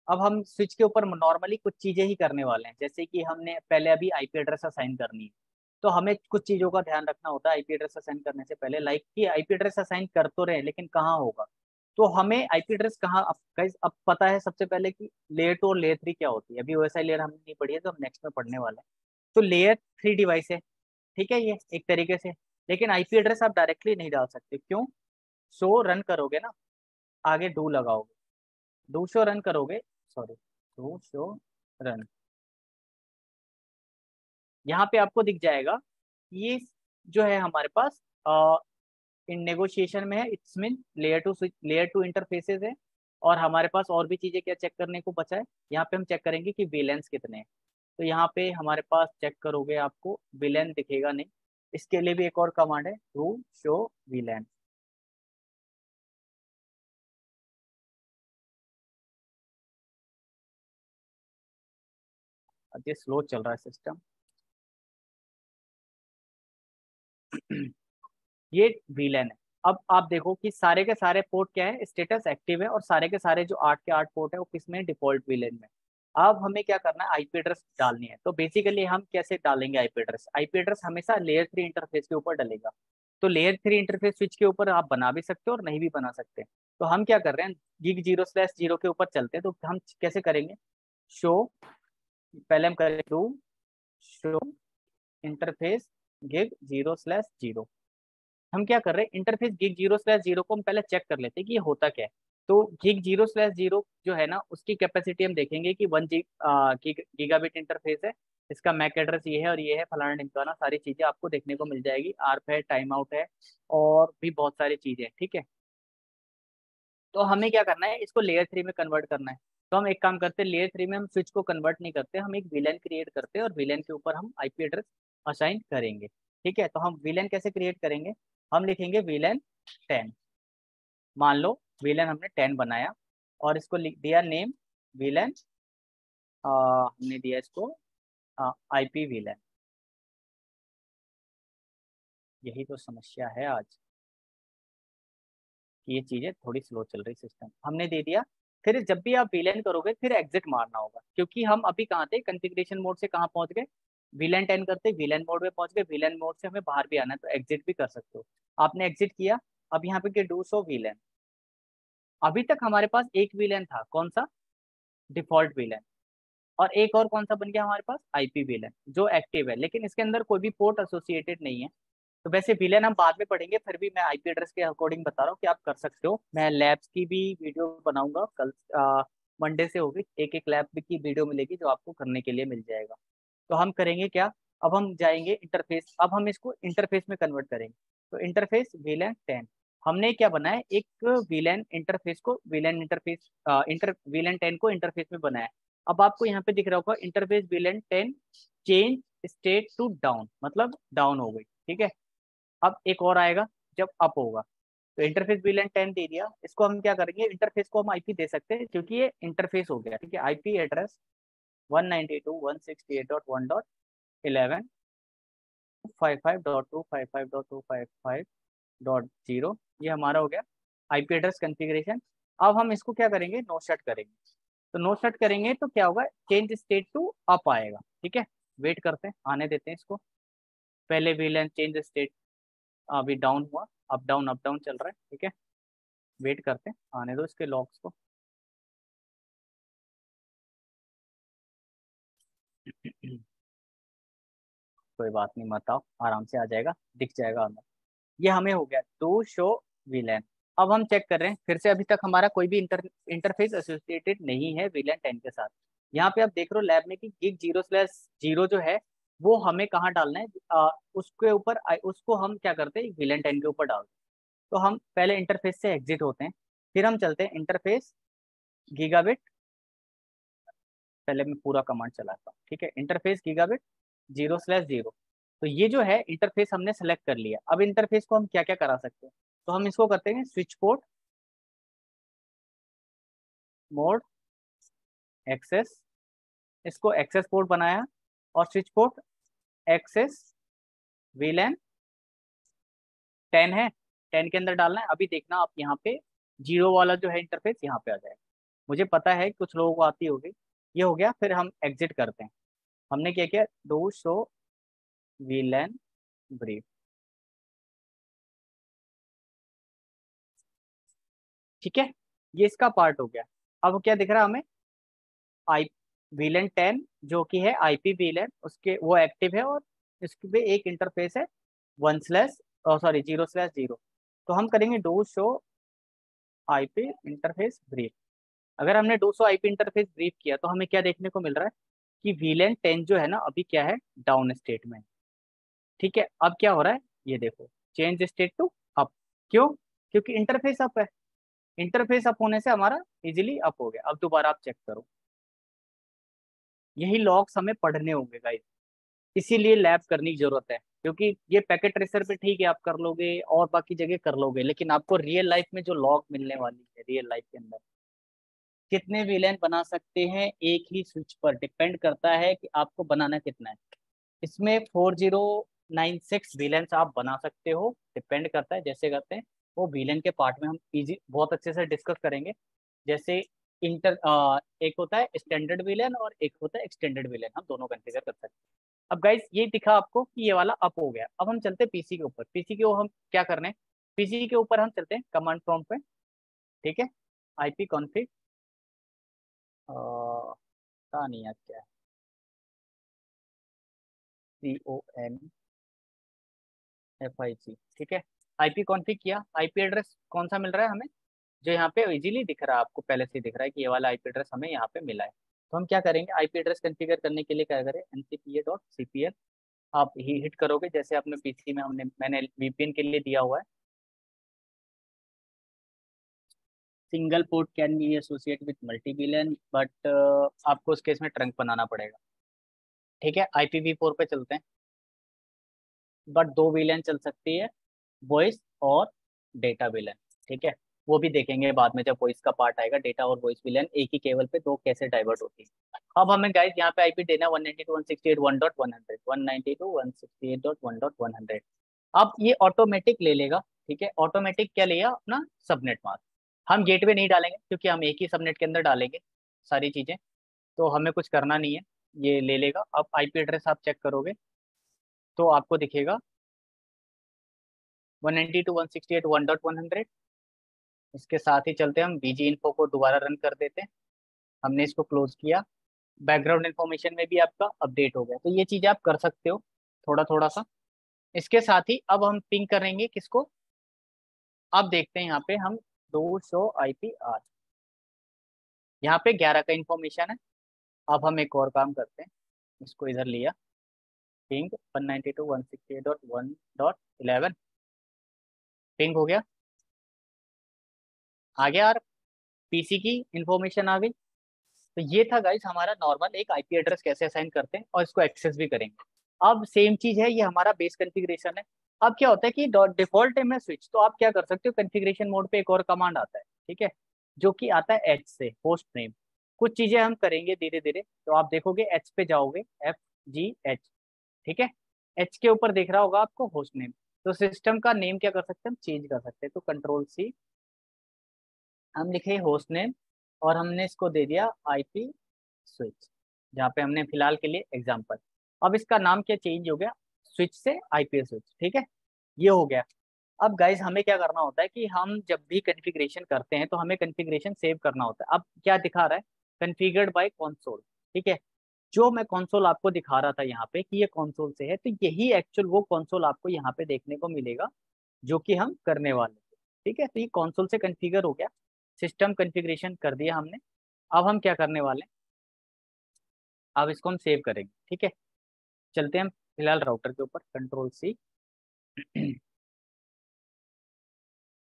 अब हम स्विच के ऊपर नॉर्मली कुछ चीजें ही करने वाले हैं। जैसे कि हमने पहले अभी IP एड्रेस असाइन करनी है, तो हमें कुछ चीजों का ध्यान रखना होता है IP एड्रेस असाइन करने से पहले। लाइक कि IP एड्रेस असाइन कर तो रहे, लेकिन कहाँ होगा। तो हमें IP एड्रेस कहाँ, अब guys, अब पता है सबसे पहले कि लेयर 2 और लेयर 3 क्या होती है। अभी OSI लेयर हमने नहीं पढ़ी है, तो हम नेक्स्ट में पढ़ने वाले हैं। तो लेयर 3 डिवाइस है, ठीक है, ये एक तरीके से। लेकिन IP एड्रेस आप डायरेक्टली नहीं डाल सकते। क्यों? शो रन करोगे ना, आगे डू लगाओगे, डू शो रन करोगे, सॉरी, डू शो रन, यहाँ पे आपको दिख जाएगा ये जो है हमारे पास इन नेगोशिएशन में है। It's mean layer two interfaces है। और हमारे पास और भी चीजें क्या चेक करने को बचा है, यहाँ पे हम चेक करेंगे कि वीलेंस कितने हैं। तो यहाँ पे हमारे पास चेक करोगे आपको वीलेन दिखेगा नहीं। इसके लिए भी एक और कमांड है, टू शो वीलेन। ये स्लो चल रहा है सिस्टम। ये वीलन है। अब आप देखो कि सारे के सारे पोर्ट क्या है, स्टेटस एक्टिव है, और सारे के सारे जो 8 के 8 पोर्ट है वो किस में, डिफॉल्ट वीलन में। अब हमें क्या करना है, IP एड्रेस डालनी है। तो बेसिकली हम कैसे डालेंगे IP एड्रेस, IP एड्रेस हमेशा लेयर 3 इंटरफेस के ऊपर डलेगा। तो लेयर 3 इंटरफेस स्विच के ऊपर आप बना भी सकते हो और नहीं भी बना सकते। तो हम क्या कर रहे हैं, gig0/0 के ऊपर चलते हैं। तो हम कैसे करेंगे, शो, पहले हम करें डू शो इंटरफेस gig0/0। हम क्या कर रहे हैं, इंटरफेस gig0/0 को हम पहले चेक कर लेते हैं कि ये होता क्या है। तो gig0/0 जो है ना, उसकी कैपेसिटी हम देखेंगे कि 1 गीगाबिट इंटरफेस है। इसका मैक एड्रेस ये है और ये है, फलाना ढिमकाना, सारी चीजें आपको देखने को मिल जाएगी। आर्प है, टाइम आउट है, और भी बहुत सारी चीजें। ठीक है, तो हमें क्या करना है, इसको लेयर 3 में कन्वर्ट करना है। तो हम एक काम करते हैं, लेयर 3 में हम स्विच को कन्वर्ट नहीं करते, हम एक विलेन क्रिएट करते हैं और विलेन के ऊपर हम IP एड्रेस असाइन करेंगे। ठीक है, तो हम विलेन कैसे क्रिएट करेंगे, हम लिखेंगे विलेन 10। मान लो विलेन हमने 10 बनाया और इसको लिख दिया नेम विलेन, हमने दिया इसको IP विलेन। यही तो समस्या है आज, कि ये चीजें थोड़ी स्लो चल रही सिस्टम। हमने दे दिया, फिर जब भी आप विलेन करोगे फिर एग्जिट मारना होगा, क्योंकि हम अभी कहाँ थे, कॉन्फ़िगरेशन मोड से कहाँ पहुंच गए, विलेन 10 करते विलेन मोड में पहुंच गए। विलेन मोड से हमें बाहर भी आना है, तो एग्जिट भी कर सकते हो। आपने एग्जिट किया अब यहाँ पे डू शो VLAN। अभी तक हमारे पास एक VLAN था, कौन सा, डिफॉल्ट VLAN, और एक और कौन सा बन गया हमारे पास, IP VLAN जो एक्टिव है, लेकिन इसके अंदर कोई भी पोर्ट एसोसिएटेड नहीं है। तो वैसे VLAN हम बाद में पढ़ेंगे, फिर भी मैं IP एड्रेस के अकॉर्डिंग बता रहा हूँ कि आप कर सकते हो। मैं लैब्स की भी वीडियो बनाऊंगा कल, मंडे से होगी, एक एक लैब की वीडियो मिलेगी जो आपको करने के लिए मिल जाएगा। तो हम करेंगे क्या, अब हम जाएंगे इंटरफेस, अब हम इसको इंटरफेस में कन्वर्ट करेंगे। तो इंटरफेस VLAN 10, हमने क्या बनाया, एक VLAN इंटरफेस को VLAN इंटरफेस VLAN 10 को इंटरफेस में बनाया। अब आपको यहाँ पे दिख रहा होगा interface VLAN 10 change state to down, मतलब डाउन हो गई, ठीक है। अब एक और आएगा जब अप होगा। तो इंटरफेस VLAN 10 दे दिया, इसको हम क्या करेंगे, इंटरफेस को हम IP दे सकते हैं क्योंकि ये इंटरफेस हो गया, ठीक है। IP एड्रेस 192.168.1.11.55.255.255.0, ये हमारा हो गया IP एड्रेस कॉन्फ़िगरेशन। अब हम इसको क्या करेंगे, नो सेट करेंगे। तो नो सेट करेंगे तो क्या होगा, चेंज स्टेट टू अप आएगा, ठीक है। वेट करते हैं, आने देते हैं इसको। पहले VLAN चेंज स्टेट अभी डाउन हुआ, अप डाउन चल रहा है, ठीक है। वेट करते हैं, आने दो इसके लॉग्स को। कोई बात नहीं, मत आओ, आराम से आ जाएगा, दिख जाएगा हमें। ये हमें हो गया टू शो VLAN। अब हम चेक कर रहे हैं फिर से, अभी तक हमारा कोई भी इंटरफेस एसोसिएटेड नहीं है VLAN 10 के साथ। यहाँ पे आप देख रहे हो लैब में कि gig 0/0 जो है वो हमें कहाँ डालना है, उसके ऊपर, उसको हम क्या करते हैं VLAN 10 के ऊपर डालते हैं। तो हम पहले इंटरफेस से एग्जिट होते हैं, फिर हम चलते हैं इंटरफेस गीगाबिट, पहले मैं पूरा कमांड चलाता हूँ, ठीक है। Interface gigabit 0/0। तो ये जो है इंटरफेस हमने सेलेक्ट कर लिया। अब इंटरफेस को हम क्या क्या करा सकते हैं, तो हम इसको करते हैं स्विच पोर्ट मोड एक्सेस, इसको एक्सेस पोर्ट बनाया, और स्विच पोर्ट एक्सेस VLAN 10 है, 10 के अंदर डालना है। अभी देखना आप यहाँ पे 0 वाला जो है इंटरफेस यहाँ पे आ जाएगा, मुझे पता है कुछ लोगों को आती होगी। ये हो गया, फिर हम एग्जिट करते हैं। हमने क्या किया, डू शो VLAN ब्रीफ, ठीक है। ये इसका पार्ट हो गया। अब क्या दिख रहा है हमें, आई VLAN 10 जो कि है IP VLAN, उसके वो एक्टिव है, और इसके पे एक इंटरफेस है 0/0। तो हम करेंगे do show IP interface brief. अगर हमने 200 IP इंटरफेस ब्रीफ किया तो हमें क्या देखने को मिल रहा है कि VLAN 10 जो है ना अभी क्या है, डाउन स्टेट में, ठीक है। अब क्या हो रहा है, ये देखो, चेंज स्टेट टू अप। क्यों, क्योंकि इंटरफेस अप है, इंटरफेस अप होने से हमारा इजीली अप हो गया। अब दोबारा आप चेक करो, यही लॉग्स हमें पढ़ने होंगे गाइस, इसीलिए लैब करने की जरूरत है। क्योंकि ये पैकेट ट्रेसर पे ठीक है आप कर लोगे और बाकी जगह कर लोगे, लेकिन आपको रियल लाइफ में जो लॉग मिलने वाली है, रियल लाइफ के अंदर कितने VLAN बना सकते हैं एक ही स्विच पर, डिपेंड करता है कि आपको बनाना कितना है। इसमें 4096 VLANs आप बना सकते हो, डिपेंड करता है जैसे करते हैं। वो VLAN के पार्ट में हम इजी बहुत अच्छे से डिस्कस करेंगे। जैसे एक होता है स्टैंडर्ड VLAN और एक होता है एक्सटेंडेड VLAN, हम दोनों कॉन्फ़िगर कर सकते हैं। अब गाइस ये दिखा आपको कि ये वाला अप हो गया। अब हम चलते हैं पीसी के ऊपर, पीसी के वो हम क्या करने हैं, पीसी के ऊपर हम चलते हैं कमांड प्रॉम्प्ट पे, ठीक है। IP कॉन्फ़िग पता नहीं यार क्या है, CONFIG, ठीक है। IP कॉन्फ़िग किया, IP एड्रेस कौन सा मिल रहा है हमें, जो यहाँ पे इजीली दिख रहा है आपको, पहले से दिख रहा है कि ये वाला IP एड्रेस हमें यहाँ पे मिला है। तो हम क्या करेंगे, IP एड्रेस कॉन्फ़िगर करने के लिए क्या करें, ncpa.cpl आप ही हिट करोगे, जैसे अपने पीसी में मैंने VPN के लिए दिया हुआ है, single port can be associate with multi VLAN, but आपको उस केस में ट्रंक बनाना पड़ेगा, ठीक है। IPv4 पे चलते हैं, बट 2 VLAN चल सकती है, वॉइस और डेटा VLAN, ठीक है। वो भी देखेंगे बाद में जब वॉइस का पार्ट आएगा, डेटा और वॉइस VLAN एक ही केबल पे दो कैसे डाइवर्ट होती है। अब हमें गाइस यहाँ पे IP देना 192.168.100, 192.168.1.100। अब ये ऑटोमेटिक ले लेगा, ठीक है। ऑटोमेटिक क्या लेगा, अपना सबनेट मास्क। हम गेटवे नहीं डालेंगे क्योंकि हम एक ही सबनेट के अंदर डालेंगे सारी चीजें, तो हमें कुछ करना नहीं है, ये ले लेगा। अब IP एड्रेस आप चेक करोगे तो आपको दिखेगा 192.168.1.100। इसके साथ ही चलते हम बीजी इन्फो को दोबारा रन कर देते हैं। हमने इसको क्लोज किया, बैकग्राउंड इन्फॉर्मेशन में भी आपका अपडेट हो गया। तो ये चीजें आप कर सकते हो थोड़ा थोड़ा सा। इसके साथ ही अब हम पिंग करेंगे किसको, अब देखते हैं यहाँ पे हम 200 IPR, यहाँ पे 11 का इन्फॉर्मेशन है। अब हम एक और काम करते हैं, इसको इधर लिया, पिंग 192.168.1.11 पिंग हो गया। आ गया यार, पीसी की इंफॉर्मेशन आ गई। तो ये था गाइस हमारा नॉर्मल एक आईपी एड्रेस कैसे असाइन करते हैं और इसको एक्सेस भी करेंगे। अब सेम चीज है, ये हमारा बेस कॉन्फ़िगरेशन है। अब क्या होता है कि डिफॉल्ट है में स्विच, तो आप क्या कर सकते हो, कॉन्फ़िगरेशन मोड पे एक और कमांड आता है, ठीक है, जो कि आता है एच से, होस्ट नेम। कुछ चीजें हम करेंगे धीरे धीरे, तो आप देखोगे एच पे जाओगे, FGH, ठीक है, एच के ऊपर देख रहा होगा आपको होस्ट नेम। तो सिस्टम का नेम क्या कर सकते हैं, हम चेंज कर सकते हैं। तो Ctrl+C, हम लिखे होस्ट नेम और हमने इसको दे दिया IP स्विच, जहाँ पे हमने फिलहाल के लिए एग्जाम्पल। अब इसका नाम क्या चेंज हो गया, स्विच से IP स्विच, ठीक है, ये हो गया। अब गाइज हमें क्या करना होता है कि हम जब भी कॉन्फ़िगरेशन करते हैं तो हमें कॉन्फ़िगरेशन सेव करना होता है। अब क्या दिखा रहा है, कॉन्फ़िगर्ड बाय कंसोल, ठीक है, जो मैं कंसोल आपको दिखा रहा था यहाँ पे कि ये कंसोल से है, तो यही एक्चुअल वो कंसोल आपको यहाँ पे देखने को मिलेगा जो कि हम करने वाले थे, ठीक है। तो ये कंसोल से कॉन्फ़िगर हो गया, सिस्टम कॉन्फ़िगरेशन कर दिया हमने। अब हम क्या करने वाले हैं, अब इसको हम सेव करेंगे, ठीक है। चलते हैं हम फिलहाल राउटर के ऊपर, Ctrl+C।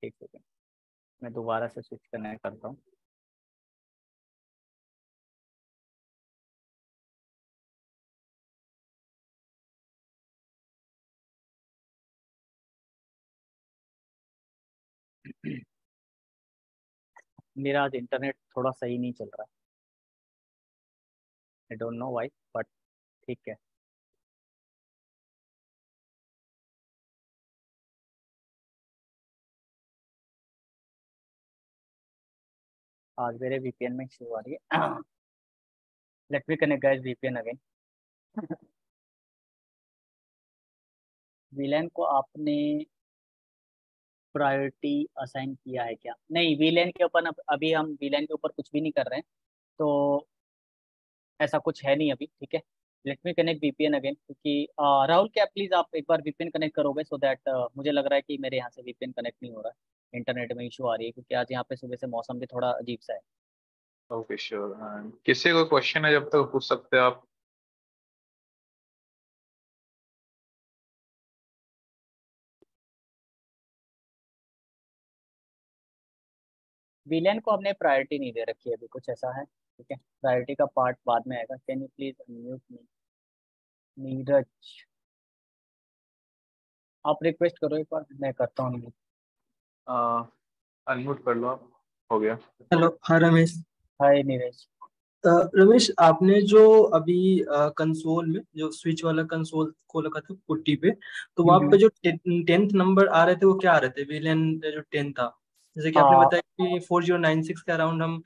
एक सेकेंड, मैं दोबारा से स्विच कनेक्ट करता हूँ। मेरा आज इंटरनेट थोड़ा सही नहीं चल रहा है, I don't know why, but ठीक है। आज मेरे VPN में इशू आ रही है। Let me connect guys VPN again. VLAN को आपने प्रायोरिटी असाइन किया है क्या? नहीं, VLAN के ऊपर अभी हम VLAN के ऊपर कुछ भी नहीं कर रहे हैं, तो ऐसा कुछ है नहीं अभी, ठीक है। Let me connect VPN again, क्योंकि राहुल क्या प्लीज आप एक बार VPN कनेक्ट करोगे, सो दैट मुझे लग रहा है कि मेरे यहाँ से VPN कनेक्ट नहीं हो रहा है, इंटरनेट में इशू आ रही है, क्योंकि आज यहाँ पे सुबह से मौसम भी थोड़ा अजीब सा है। ओके श्योर, किसी को क्वेश्चन है जब तक पूछ सकते हैं आप। VLAN को हमने प्रायोरिटी नहीं दे रखी है अभी, कुछ ऐसा है, ठीक है। प्रायोरिटी का पार्ट बाद में आएगा। कैन यू प्लीज अनम्यूट मी, नीरज, आप रिक्वेस्ट करो एक बार, मैं करता हूँ unmute। अनम्यूट कर लो आप, हो गया। हेलो, हाँ रमेश। हाय नीरज। रमेश, आपने जो अभी कंसोल में जो स्विच वाला कंसोल खोला था पुट्टी पे, तो वहाँ पे जो 10th नंबर आ रहे थे वो क्या आ रहे थे, विलेन जो 10 था? जैसे कि आपने आ, बताया कि 4096 के अराउंड हम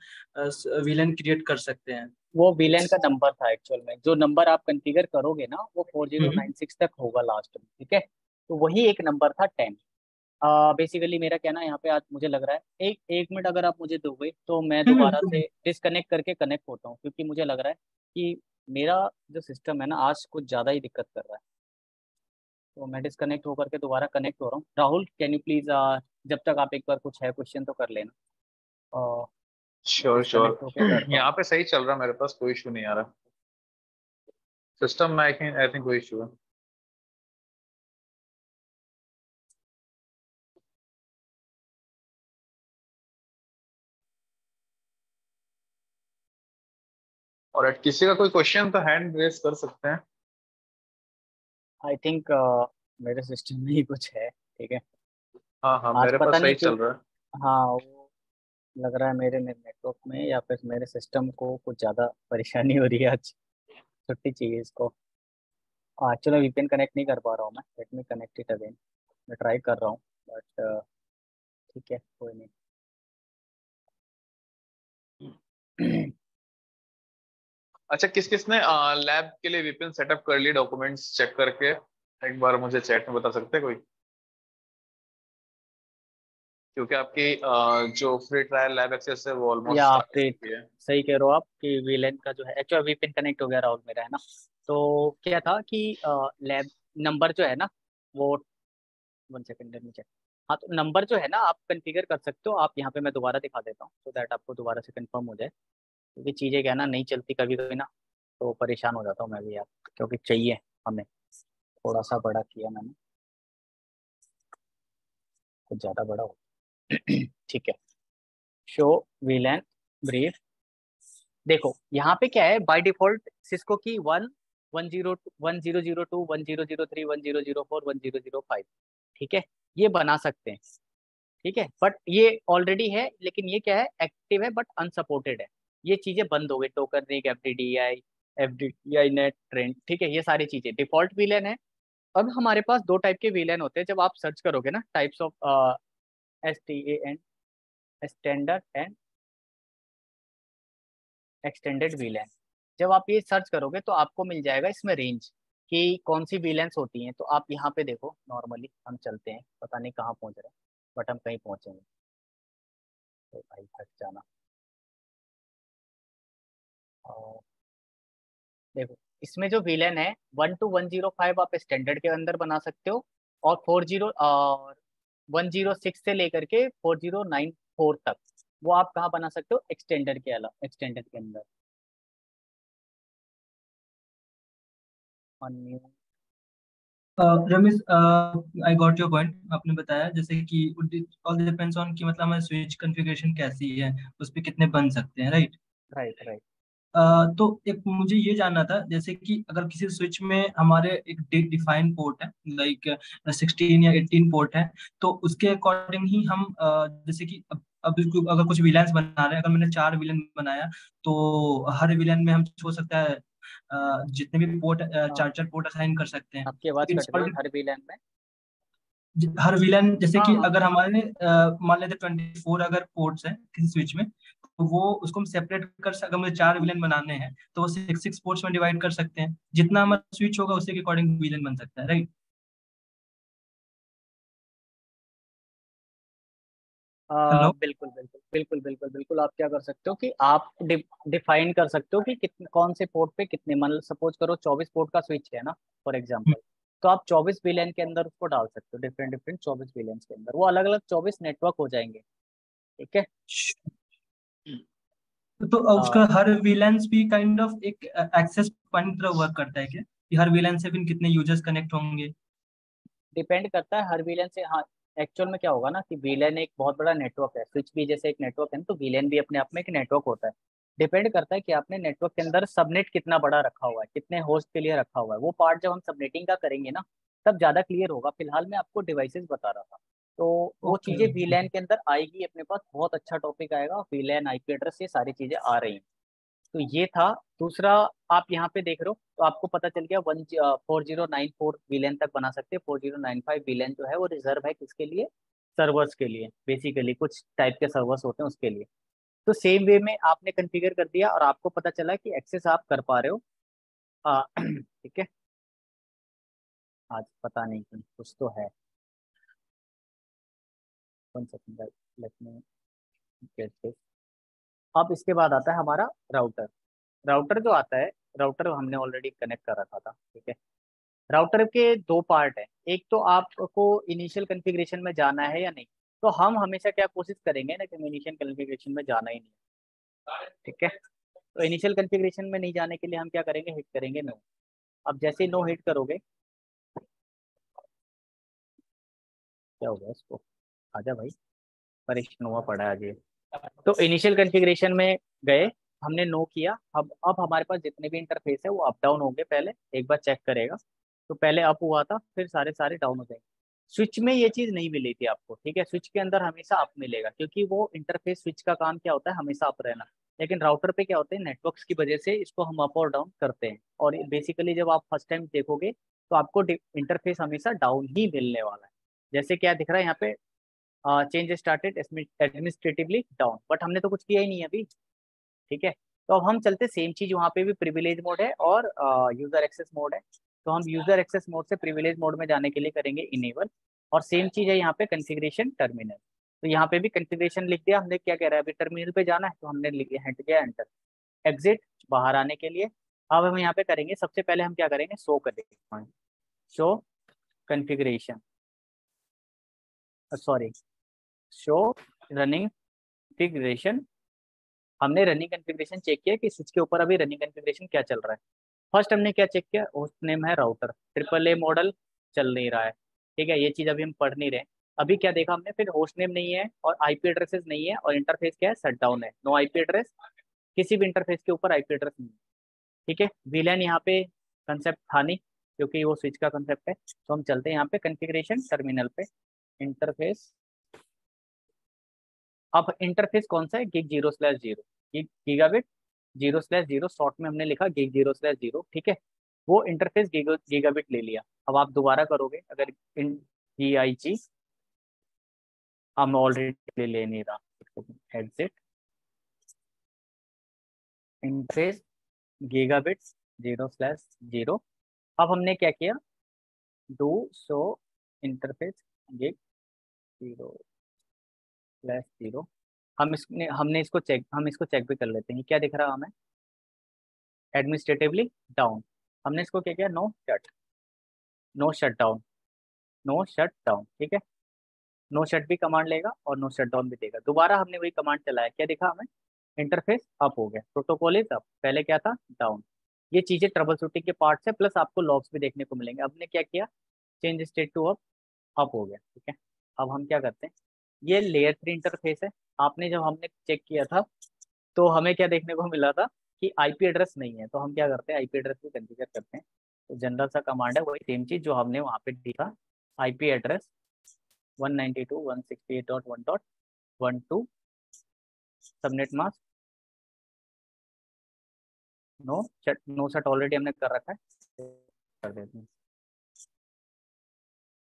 विलेन क्रिएट कर सकते हैं। वो VLAN का नंबर था एक्चुअल में, जो नंबर आप कॉन्फ़िगर करोगे ना वो हम्म 4096 तक होगा लास्ट में, ठीक है। तो वही एक नंबर था 10। बेसिकली मेरा कहना है यहाँ पे, आज मुझे लग रहा है एक एक मिनट अगर आप मुझे दोगे तो मैं दोबारा हम्म। से डिस्कनेक्ट करके कनेक्ट होता हूँ, क्योंकि मुझे लग रहा है कि मेरा जो सिस्टम है ना आज कुछ ज़्यादा ही दिक्कत कर रहा है। तो मैं डिस्कनेक्ट होकर के दोबारा कनेक्ट हो रहा हूँ। राहुल कैन यू प्लीज़, जब तक आप एक बार कुछ है क्वेश्चन तो कर लेना, और मैं श्योर डिस्कनेक्ट होके श्योर। करता हूँ। यहाँ पे सही चल रहा है, मेरे पास कोई इशू नहीं आ रहा सिस्टम में। आई थिंक कोई इशू है। और किसी का कोई क्वेश्चन तो हैंड रेस कर सकते हैं। आई थिंक मेरे सिस्टम में ही कुछ है, ठीक है। हाँ हाँ, आज मेरे पता पास नहीं सही क्यों, चल रहा है। हाँ वो लग रहा है मेरे नेटवर्क में या फिर मेरे सिस्टम को कुछ ज़्यादा परेशानी हो रही है आज, छुट्टी चाहिए इसको। एक्चुअली VPN कनेक्ट नहीं कर पा रहा हूँ मैं, let me connect it again. मैं ट्राई कर रहा हूँ, बट ठीक है, कोई नहीं। अच्छा, किस किसने लैब के लिए वीपीएन सेटअप कर लिए, डॉक्यूमेंट्स चेक करके एक बार मुझे चैट में बता सकते हैं कोई? क्योंकि आपकी जो फ्री ट्रायल लैब एक्सेस है वो ऑलमोस्ट या स्टार्ट हो फिर चुकी है। सही कह रहे हो आप कि वीलेन का जो है एक्चुअली वीपिन कनेक्ट हो गया राहुल मेरा, है ना। तो क्या था कि लैब नंबर जो है ना वो, 1 सेकंड में चेक। हाँ, तो नंबर जो है ना आप कन्फिगर कर सकते हो। आप यहाँ पे मैं दोबारा दिखा देता हूँ सो दैट आपको दोबारा से कंफर्म हो जाए, क्योंकि चीज़ें क्या है ना नहीं चलती कभी कभी ना, तो परेशान हो जाता हूँ मैं भी यार, क्योंकि चाहिए हमें। थोड़ा सा बड़ा किया मैंने, कुछ ज़्यादा बड़ा हो। ठीक है, शो वीलेन ब्रीफ। देखो यहाँ पे क्या है, बाय डिफॉल्ट सिस्को की 1 1002 1003 1004 1005, ठीक है, ये बना सकते हैं। ठीक है, बट ये ऑलरेडी है, लेकिन ये क्या है, एक्टिव है बट अनसपोर्टेड है। ये चीजें बंद हो गई, token FDDI, FDDI net trend, ठीक है, ये सारी चीजें डिफॉल्ट वीलन है। अब हमारे पास दो टाइप के वीलन होते हैं, जब आप सर्च करोगे ना types of STAN, standard and extended VLAN. जब आप ये सर्च करोगे तो आपको मिल जाएगा इसमें रेंज कि कौन सी वीलेंस होती हैं। तो आप यहाँ पे देखो, नॉर्मली हम चलते हैं, पता नहीं कहाँ पहुँच रहे हैं, बट हम कहीं पहुँचेंगे। तो भाई हट जाना। और देखो इसमें जो वीलेन है 1 to 105 आप स्टैंडर्ड के अंदर बना सकते हो, और 106 से लेकर के 4094 तक वो आप कहाँ बना सकते हो, एक्सटेंडर के अलावा, एक्सटेंडर के अंदर। New Ramesh, I got your point. आपने बताया जैसे कि ऑल डिपेंड्स ऑन कि मतलब हमारी स्विच कॉन्फ़िगरेशन कैसी है, उस पे कितने बन सकते हैं, राइट। Right right. तो एक मुझे ये जानना था, जैसे कि अगर किसी स्विच में हमारे एक डिफाइन पोर्ट है, लाइक 16 या 18 पोर्ट है, तो उसके अकॉर्डिंग ही हम जैसे कि अब अगर कुछ विलेंस बना रहे हैं, अगर मैंने 4 विलेन बनाया, तो हर विलेन में हम हो सकता है जितने भी पोर्ट, हाँ, 4 पोर्ट असाइन कर सकते हैं। आपकी आवाज़ तो कट रही है हर वीलेन में। हर विलन, जैसे हाँ कि हाँ। अगर हमारे मान लेते 24 अगर पोर्ट्स हैं किसी स्विच में, तो वो उसको हम सेपरेट कर अगर मुझे 4 विलन बनाने हैं, तो वो 6 पोर्ट्स में डिवाइड कर सकते हैं। जितना हमारा स्विच होगा उसी के अकॉर्डिंग विलन बन सकता है, राइट। हेलो। बिल्कुल बिल्कुल बिल्कुल बिल्कुल बिल्कुल। आप क्या कर सकते हो कि आप डिफाइन कर सकते हो कि कितने, कौन से पोर्ट पे कितने, मान सपोज करो 24 पोर्ट का स्विच है ना फॉर एग्जांपल, तो आप 24 विलेन के अंदर उसको डाल सकते हो, डिफरेंट डिफरेंट 24 विलेन के अंदर, वो अलग अलग 24 नेटवर्क हो जाएंगे। ठीक है। तो उसका हर विलेंस भी काइंड ऑफ एक एक्सेस पॉइंट तरह वर्क करता है क्या, कि हर विलेन से फिर कितने यूजर्स कनेक्ट होंगे? डिपेंड करता है हर वीलेन से। हाँ, एक्चुअल में क्या होगा ना कि वीलेन एक बहुत बड़ा नेटवर्क है, स्विच भी जैसे एक नेटवर्क है ना, तो वीलेन भी अपने आप में एक नेटवर्क होता है। डिपेंड करता है कि आपने नेटवर्क के अंदर सबनेट कितना बड़ा रखा हुआ है, कितने होस्ट के लिए रखा हुआ है। वो पार्ट जब हम सबनेटिंग का करेंगे ना तब ज़्यादा क्लियर होगा। फिलहाल मैं आपको डिवाइसेस बता रहा था, तो वो ओके। चीज़ें वीलैन के अंदर आएगी अपने पास। बहुत अच्छा टॉपिक आएगा, वीलैन आईपी एड्रेस, ये सारी चीज़ें आ रही हैं। तो ये था। दूसरा, आप यहाँ पे देख रहे हो तो आपको पता चल गया 4094 विलेन तक बना सकते हैं। 4095 विलेन जो है वो रिजर्व है किसके लिए, सर्वर्स के लिए, बेसिकली कुछ टाइप के सर्वर्स होते हैं उसके लिए। तो सेम वे में आपने कॉन्फ़िगर कर दिया और आपको पता चला कि एक्सेस आप कर पा रहे हो। ठीक है। आज पता नहीं क्यों कुछ तो है। 1 second, let me get this. अब इसके बाद आता है हमारा राउटर। राउटर जो आता है, राउटर हमने ऑलरेडी कनेक्ट कर रखा था। ठीक है। राउटर के दो पार्ट है। एक तो आपको इनिशियल कॉन्फ़िगरेशन में जाना है या नहीं, तो हम हमेशा क्या कोशिश करेंगे ना कि इनिशियल कॉन्फ़िगरेशन में जाना ही नहीं। ठीक है। तो इनिशियल कॉन्फ़िगरेशन में नहीं जाने के लिए हम क्या करेंगे, हिट करेंगे नो। अब जैसे ही नो हिट करोगे, क्या होगा इसको, आजा भाई, परेशान हुआ पड़ा है आज ये। तो इनिशियल कॉन्फ़िगरेशन में गए, हमने नो किया। अब हमारे पास जितने भी इंटरफेस है वो अप डाउन होंगे। पहले एक बार चेक करेगा, तो पहले अप हुआ था, फिर सारे सारे डाउन हो जाएंगे। स्विच में ये चीज़ नहीं मिली थी आपको। ठीक है, स्विच के अंदर हमेशा अप मिलेगा, क्योंकि वो इंटरफेस स्विच का काम क्या होता है, हमेशा अप रहना। लेकिन राउटर पे क्या होता है, नेटवर्क्स की वजह से इसको हम अप और डाउन करते हैं। और बेसिकली जब आप फर्स्ट टाइम देखोगे तो आपको इंटरफेस हमेशा डाउन ही मिलने वाला है। जैसे क्या दिख रहा है यहाँ पे, change started administratively down, but हमने तो कुछ किया ही नहीं है अभी। ठीक है। तो अब हम चलते, सेम चीज वहाँ पे भी प्रिविलेज मोड है और यूजर एक्सेस मोड है। तो हम यूजर एक्सेस मोड से प्रिविलेज मोड में जाने के लिए करेंगे इनेबल, और सेम चीज है यहाँ पे कॉन्फ़िगरेशन टर्मिनल। तो यहाँ पे भी कॉन्फ़िगरेशन लिख दिया हमने, क्या कह रहा है अभी टर्मिनल पे जाना है तो हमने हट गया एंटर, एग्जिट बाहर आने के लिए। अब हम यहाँ पे करेंगे, सबसे पहले हम क्या करेंगे, शो करेंगे, show configuration, sorry show running configuration. हमने रनिंग कॉन्फ़िगरेशन चेक किया कि स्विच के ऊपर अभी रनिंग कॉन्फ़िगरेशन क्या चल रहा है। फर्स्ट हमने क्या चेक किया, होस्ट नेम है राउटर, ट्रिपल ए मॉडल चल नहीं रहा है, ठीक है, ये चीज़ अभी हम पढ़ नहीं रहे। अभी क्या देखा हमने, फिर होस्ट नेम नहीं है और आईपी एड्रेसेस नहीं है और इंटरफेस क्या है, शट डाउन है, नो आईपी एड्रेस, किसी भी इंटरफेस के ऊपर आईपी एड्रेस नहीं है, ठीक है। वीलैन यहाँ पे कंसेप्ट था नहीं क्योंकि वो स्विच का कंसेप्ट है, तो हम चलते हैं यहाँ पे कॉन्फ़िगरेशन टर्मिनल पे, इंटरफेस। अब इंटरफेस कौन सा है, गिग 0/0, गीगाबिट 0/0, शॉर्ट में हमने लिखा गिग 0/0, ठीक है। वो इंटरफेस गीगाबिट ले लिया। अब आप दोबारा करोगे अगर इन GIG, हम ऑलरेडी ले नहीं रहा, एग्जिट इंटरफेस गीगाबिट 0/0। अब हमने क्या किया, डू शो इंटरफेस गिग 0/0। हम इसको चेक भी कर लेते हैं, क्या दिख रहा है हमें, एडमिनिस्ट्रेटिवली डाउन। हमने इसको क्या किया, no shut down, no shut down, ठीक है। नो शट भी कमांड लेगा और नो शट डाउन भी देगा। दोबारा हमने वही कमांड चलाया, क्या दिखा हमें, इंटरफेस अप हो गया, प्रोटोकॉल इज अप, पहले क्या था, डाउन। ये चीजें ट्रबल शूटिंग के पार्ट्स है, प्लस आपको लॉग्स भी देखने को मिलेंगे। अब हमने क्या किया, चेंज स्टेट टू अप हो गया, ठीक है। अब हम क्या करते हैं, ये लेयर 3 इंटरफेस है। आपने जब हमने चेक किया था तो हमें क्या देखने को मिला था कि आईपी एड्रेस नहीं है, तो हम क्या करते हैं, आईपी एड्रेस को कॉन्फ़िगर करते हैं। तो जनरल सा कमांड है, वही सेम चीज जो हमने वहाँ पे दिखा, IP address 192.168.1.12, subnet mask no set already हमने कर रखा है, कर देते हैं,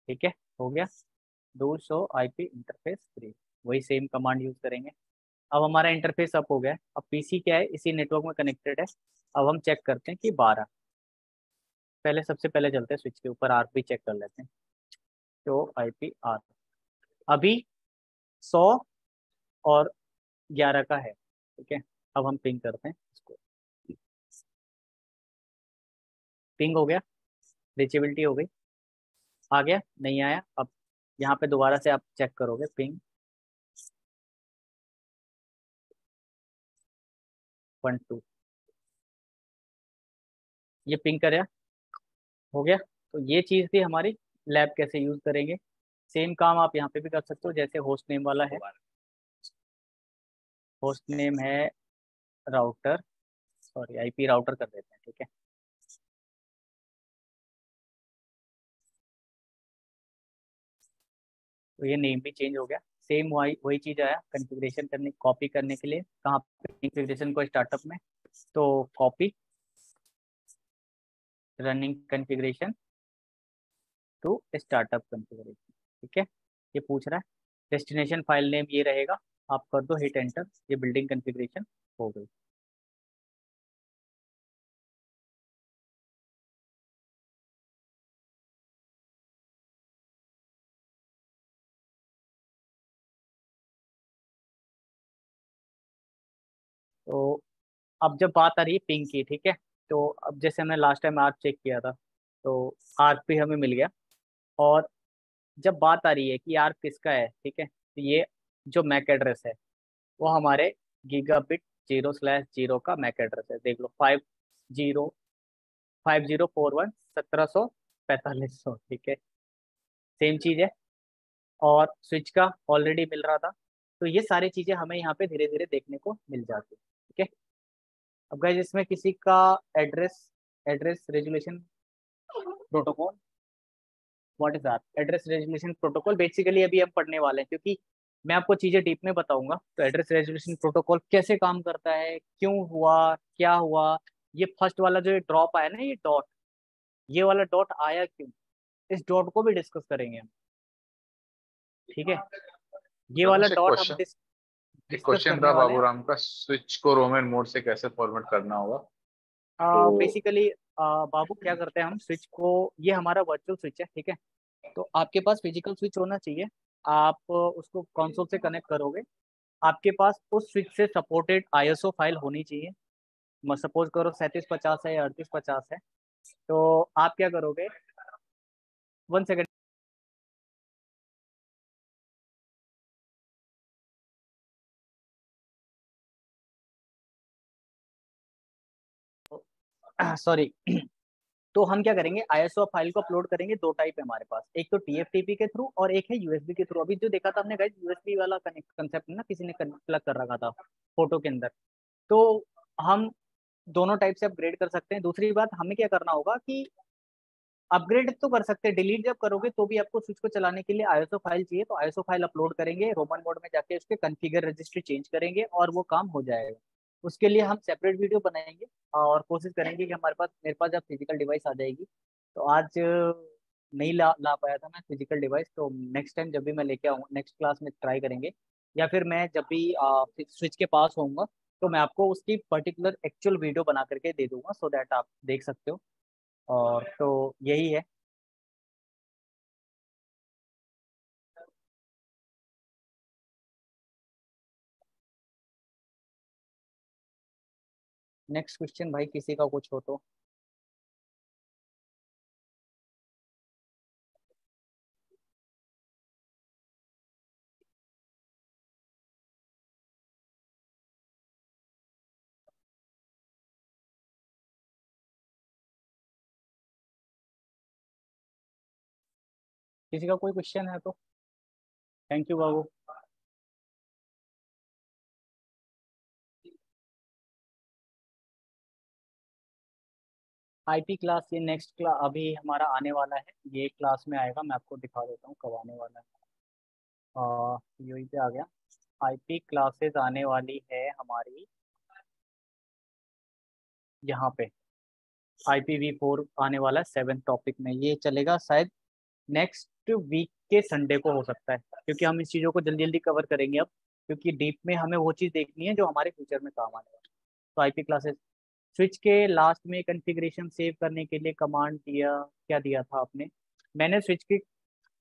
ठीक है, हो गया। डू शो आईपी इंटरफेस 3, वही सेम कमांड यूज करेंगे। अब हमारा इंटरफेस अप हो गया है। अब पीसी क्या है, इसी नेटवर्क में कनेक्टेड है। अब हम चेक करते हैं कि 12, पहले सबसे पहले चलते हैं स्विच के ऊपर, आर भी चेक कर लेते हैं, तो आईपी आर अभी 100 और 11 का है, ठीक है। अब हम पिंग करते हैं इसको, पिंग हो गया, रीचेबिलिटी हो गई, आ गया नहीं आया। अब यहाँ पे दोबारा से आप चेक करोगे, पिंग 12, ये पिंग कर हो गया। तो ये चीज़ थी हमारी, लैब कैसे यूज करेंगे। सेम काम आप यहाँ पे भी कर सकते हो, जैसे होस्ट नेम वाला है, होस्ट नेम है राउटर, सॉरी आईपी राउटर कर देते हैं, ठीक है। तो ये नेम भी चेंज हो गया, सेम वही वही चीज़ आया कॉन्फ़िगरेशन करने, कॉपी करने के लिए, कहाँ पे, कॉन्फ़िगरेशन को स्टार्टअप में, तो copy running configuration to startup configuration, ठीक है। ये पूछ रहा है डेस्टिनेशन फाइल नेम ये रहेगा, आप कर दो हिट एंटर, ये बिल्डिंग कॉन्फ़िगरेशन हो गई। तो अब जब बात आ रही है पिंग की, ठीक है, तो अब जैसे हमने लास्ट टाइम आर्क चेक किया था, तो आर्क भी हमें मिल गया। और जब बात आ रही है कि आर्क किसका है, ठीक है, तो ये जो मैक एड्रेस है वो हमारे गीगाबिट 0/0 का मैक एड्रेस है, देख लो 505041 1745, ठीक है, सेम चीज़ है। और स्विच का ऑलरेडी मिल रहा था, तो ये सारी चीज़ें हमें यहाँ पे धीरे धीरे देखने को मिल जाती है, ठीक है। अब गाइस इसमें किसी का address address resolution protocol, what is that, address resolution protocol basically अभी हम पढ़ने वाले हैं, क्योंकि मैं आपको चीज़ें डीप में बताऊंगा। तो एड्रेस रेजुलेशन प्रोटोकॉल कैसे काम करता है, क्यों हुआ, क्या हुआ, ये फर्स्ट वाला जो ड्रॉप आया ना, ये डॉट, ये वाला डॉट आया क्यों, इस डॉट को भी डिस्कस करेंगे हम, ठीक है। ये वाला रमेश, एक डॉट हम क्वेश्चन एक डिस्कस क्वेश्चन करने था वाले हैं। बाबूराम का, स्विच को रोमन मोड से कैसे फॉर्मेट करना होगा। तो बेसिकली बाबू क्या करते हैं हम, स्विच को, ये हमारा वर्चुअल स्विच है, ठीक है। तो आपके पास फिजिकल स्विच होना चाहिए, आप उसको कंसोल से कनेक्ट करोगे, आपके पास उस स्विच से सपोर्टेड आईएसओ फाइल होनी चाहिए। सपोज करो 3750 है या 3850 है, तो आप क्या करोगे, 1 सेकेंड। सॉरी। तो हम क्या करेंगे, आईएसओ फाइल को अपलोड करेंगे। दो टाइप है हमारे पास, एक तो टीएफटीपी के थ्रू और एक है यूएसबी के थ्रू। अभी जो देखा था हमने गाइस, यूएसबी वाला कनेक्ट कंसेप्ट ना, किसी ने प्लग कर रखा था फोटो के अंदर। तो हम दोनों टाइप से अपग्रेड कर सकते हैं। दूसरी बात, हमें क्या करना होगा कि अपग्रेड तो कर सकते हैं, डिलीट जब करोगे तो भी आपको स्विच को चलाने के लिए आईएसओ फाइल चाहिए। तो आईएसओ फाइल अपलोड करेंगे, रोमन मोड में जाके उसके कॉन्फ़िगर रजिस्ट्री चेंज करेंगे और वो काम हो जाएगा। उसके लिए हम सेपरेट वीडियो बनाएंगे और कोशिश करेंगे कि हमारे पास, मेरे पास जब फिजिकल डिवाइस आ जाएगी, तो आज नहीं ला पाया था मैं फिजिकल डिवाइस, तो नेक्स्ट टाइम जब भी मैं लेके आऊँगा नेक्स्ट क्लास में ट्राई करेंगे। या फिर मैं जब भी स्विच के पास होऊंगा, तो मैं आपको उसकी पर्टिकुलर एक्चुअल वीडियो बना करके दे दूंगा, सो दैट आप देख सकते हो। और तो यही है। नेक्स्ट क्वेश्चन भाई, किसी का कुछ हो तो। किसी का कोई क्वेश्चन है तो। Thank you Babu. IP class, ये नेक्स्ट क्लास अभी हमारा आने वाला है, ये क्लास में आएगा। मैं आपको दिखा देता हूँ कब आने वाला है। यही पे आ गया। आईपी क्लासेस आने वाली है हमारी यहाँ पे। IPv4 आने वाला है 7th टॉपिक में। ये चलेगा शायद नेक्स्ट वीक के संडे को हो सकता है, क्योंकि हम इस चीज़ों को जल्दी जल्दी कवर करेंगे अब, क्योंकि डीप में हमें वो चीज़ देखनी है जो हमारे फ्यूचर में काम आने वाला है। तो आईपी क्लासेस, स्विच के लास्ट में कॉन्फ़िगरेशन सेव करने के लिए कमांड दिया, क्या दिया था आपने? मैंने स्विच के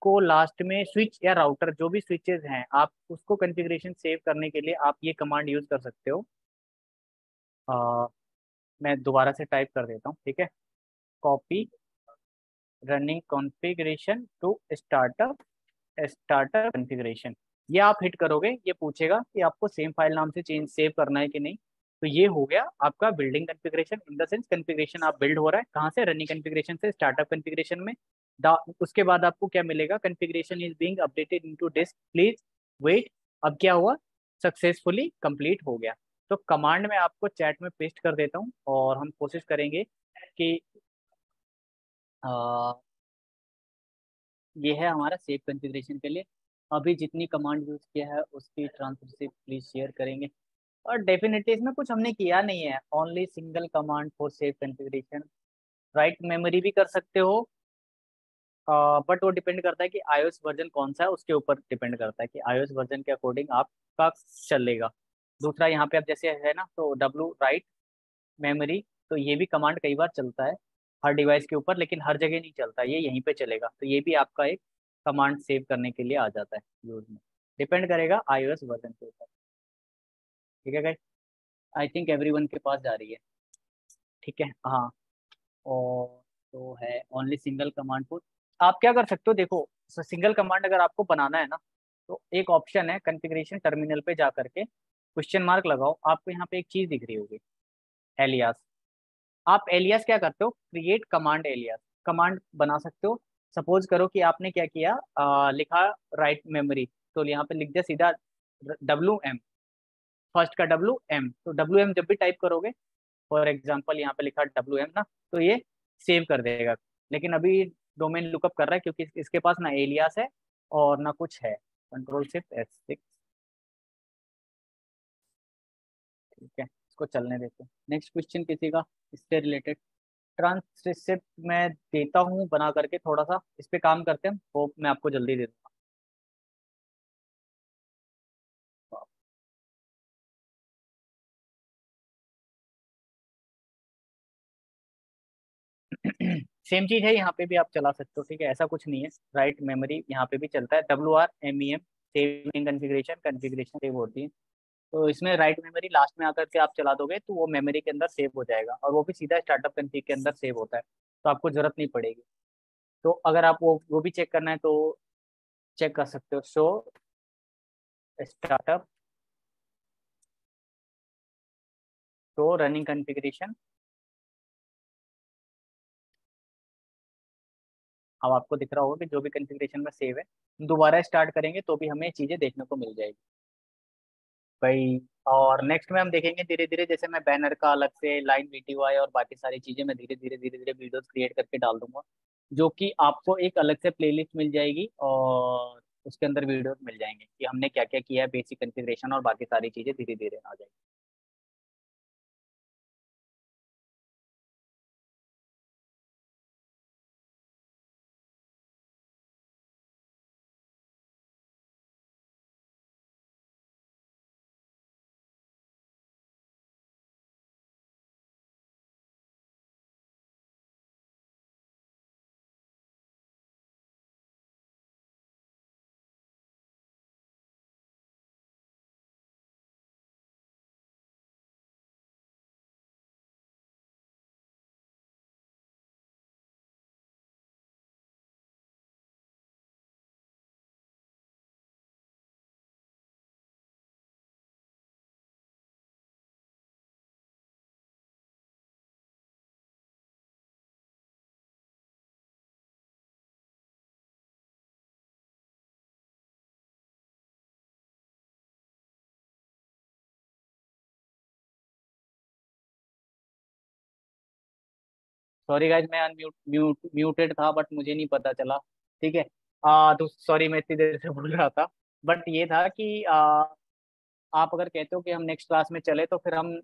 को लास्ट में, स्विच या राउटर जो भी स्विचेस हैं, आप उसको कॉन्फ़िगरेशन सेव करने के लिए आप ये कमांड यूज कर सकते हो। मैं दोबारा से टाइप कर देता हूँ, ठीक है। Copy running configuration to startup configuration, ये आप हिट करोगे, ये पूछेगा कि आपको सेम फाइल नाम से चेंज सेव करना है कि नहीं। तो ये हो गया आपका building configuration, in the sense configuration आप बिल्ड हो रहा है कहाँ से, रनिंग कॉन्फ़िगरेशन से स्टार्टअप कॉन्फ़िगरेशन में। उसके बाद आपको क्या मिलेगा, configuration is being updated into disk, please wait. अब क्या हुआ, सक्सेसफुली कंप्लीट हो गया। तो कमांड में आपको चैट में पेस्ट कर देता हूँ, और हम कोशिश करेंगे कि ये है हमारा सेव कॉन्फ़िगरेशन के लिए। अभी जितनी कमांड यूज किया है उसकी ट्रांसक्रिप्ट प्लीज शेयर करेंगे। और डेफिनेटली इसमें कुछ हमने किया नहीं है, only single command for save configuration. Write memory भी कर सकते हो, बट वो डिपेंड करता है कि iOS वर्जन कौन सा है, उसके ऊपर डिपेंड करता है कि iOS वर्जन के अकॉर्डिंग आपका चलेगा। दूसरा यहाँ पे अब जैसे है ना, तो डब्लू राइट मेमोरी, तो ये भी कमांड कई बार चलता है हर डिवाइस के ऊपर, लेकिन हर जगह नहीं चलता, ये यहीं पे चलेगा। तो ये भी आपका एक कमांड सेव करने के लिए आ जाता है यूज में। डिपेंड करेगा iOS वर्जन के ऊपर। ठीक है गाइस, आई थिंक एवरीवन के पास जा रही है। ठीक है, हाँ। और तो है ओनली सिंगल कमांड पुट। आप क्या कर सकते हो, देखो सिंगल कमांड अगर आपको बनाना है ना, तो एक ऑप्शन है कॉन्फ़िगरेशन टर्मिनल पे जा करके क्वेश्चन मार्क लगाओ, आपको यहाँ पे एक चीज दिख रही होगी, एलियास। आप एलियास क्या करते हो, क्रिएट कमांड एलियास, कमांड बना सकते हो। सपोज करो कि आपने क्या किया, लिखा राइट मेमोरी, तो यहाँ पे लिख दिया सीधा WM, फर्स्ट का WM। तो WM जब भी टाइप करोगे, फॉर एग्जाम्पल यहाँ पे लिखा WM ना, तो ये सेव कर देगा। लेकिन अभी डोमेन लुकअप कर रहा है, क्योंकि इसके पास ना एलियास है और ना कुछ है। Ctrl+Shift+S6, ठीक है, इसको चलने देते हैं। नेक्स्ट क्वेश्चन किसी का इससे रिलेटेड, ट्रांसक्रिप्ट मैं देता हूँ बना करके, थोड़ा सा इस पे काम करते हैं, होप मैं आपको जल्दी दे दूंगा। सेम चीज़ है, यहाँ पे भी आप चला सकते हो, ठीक है, ऐसा कुछ नहीं है। राइट मेमोरी यहाँ पे भी चलता है, WRMEM, saving configuration, configuration save होती है। तो इसमें राइट मेमोरी लास्ट में आकर के आप चला दोगे तो वो मेमोरी के अंदर सेव हो जाएगा, और वो भी सीधा स्टार्टअप कॉन्फ़िग के अंदर सेव होता है, तो आपको जरूरत नहीं पड़ेगी। तो अगर आप वो भी चेक करना है तो चेक कर सकते हो। Show startup, show running configuration. अब आपको दिख रहा होगा कि जो भी कॉन्फ़िगरेशन में सेव है, दोबारा स्टार्ट करेंगे तो भी हमें चीज़ें देखने को मिल जाएगी भाई। और नेक्स्ट में हम देखेंगे धीरे धीरे, जैसे मैं बैनर का अलग से लाइन वीटीवाई और बाकी सारी चीज़ें मैं धीरे धीरे धीरे धीरे वीडियोस क्रिएट करके डाल दूंगा, जो कि आपको एक अलग से प्लेलिस्ट मिल जाएगी, और उसके अंदर वीडियोस मिल जाएंगे कि हमने क्या क्या किया है, बेसिक कॉन्फ़िगरेशन और बाकी सारी चीज़ें धीरे धीरे आ जाएंगी। सॉरी गाइज, मैं म्यूटेड था बट मुझे नहीं पता चला, ठीक है। तो सॉरी, मैं इतनी देर से बोल रहा था, बट ये था कि आप अगर कहते हो कि हम नेक्स्ट क्लास में चले तो फिर हम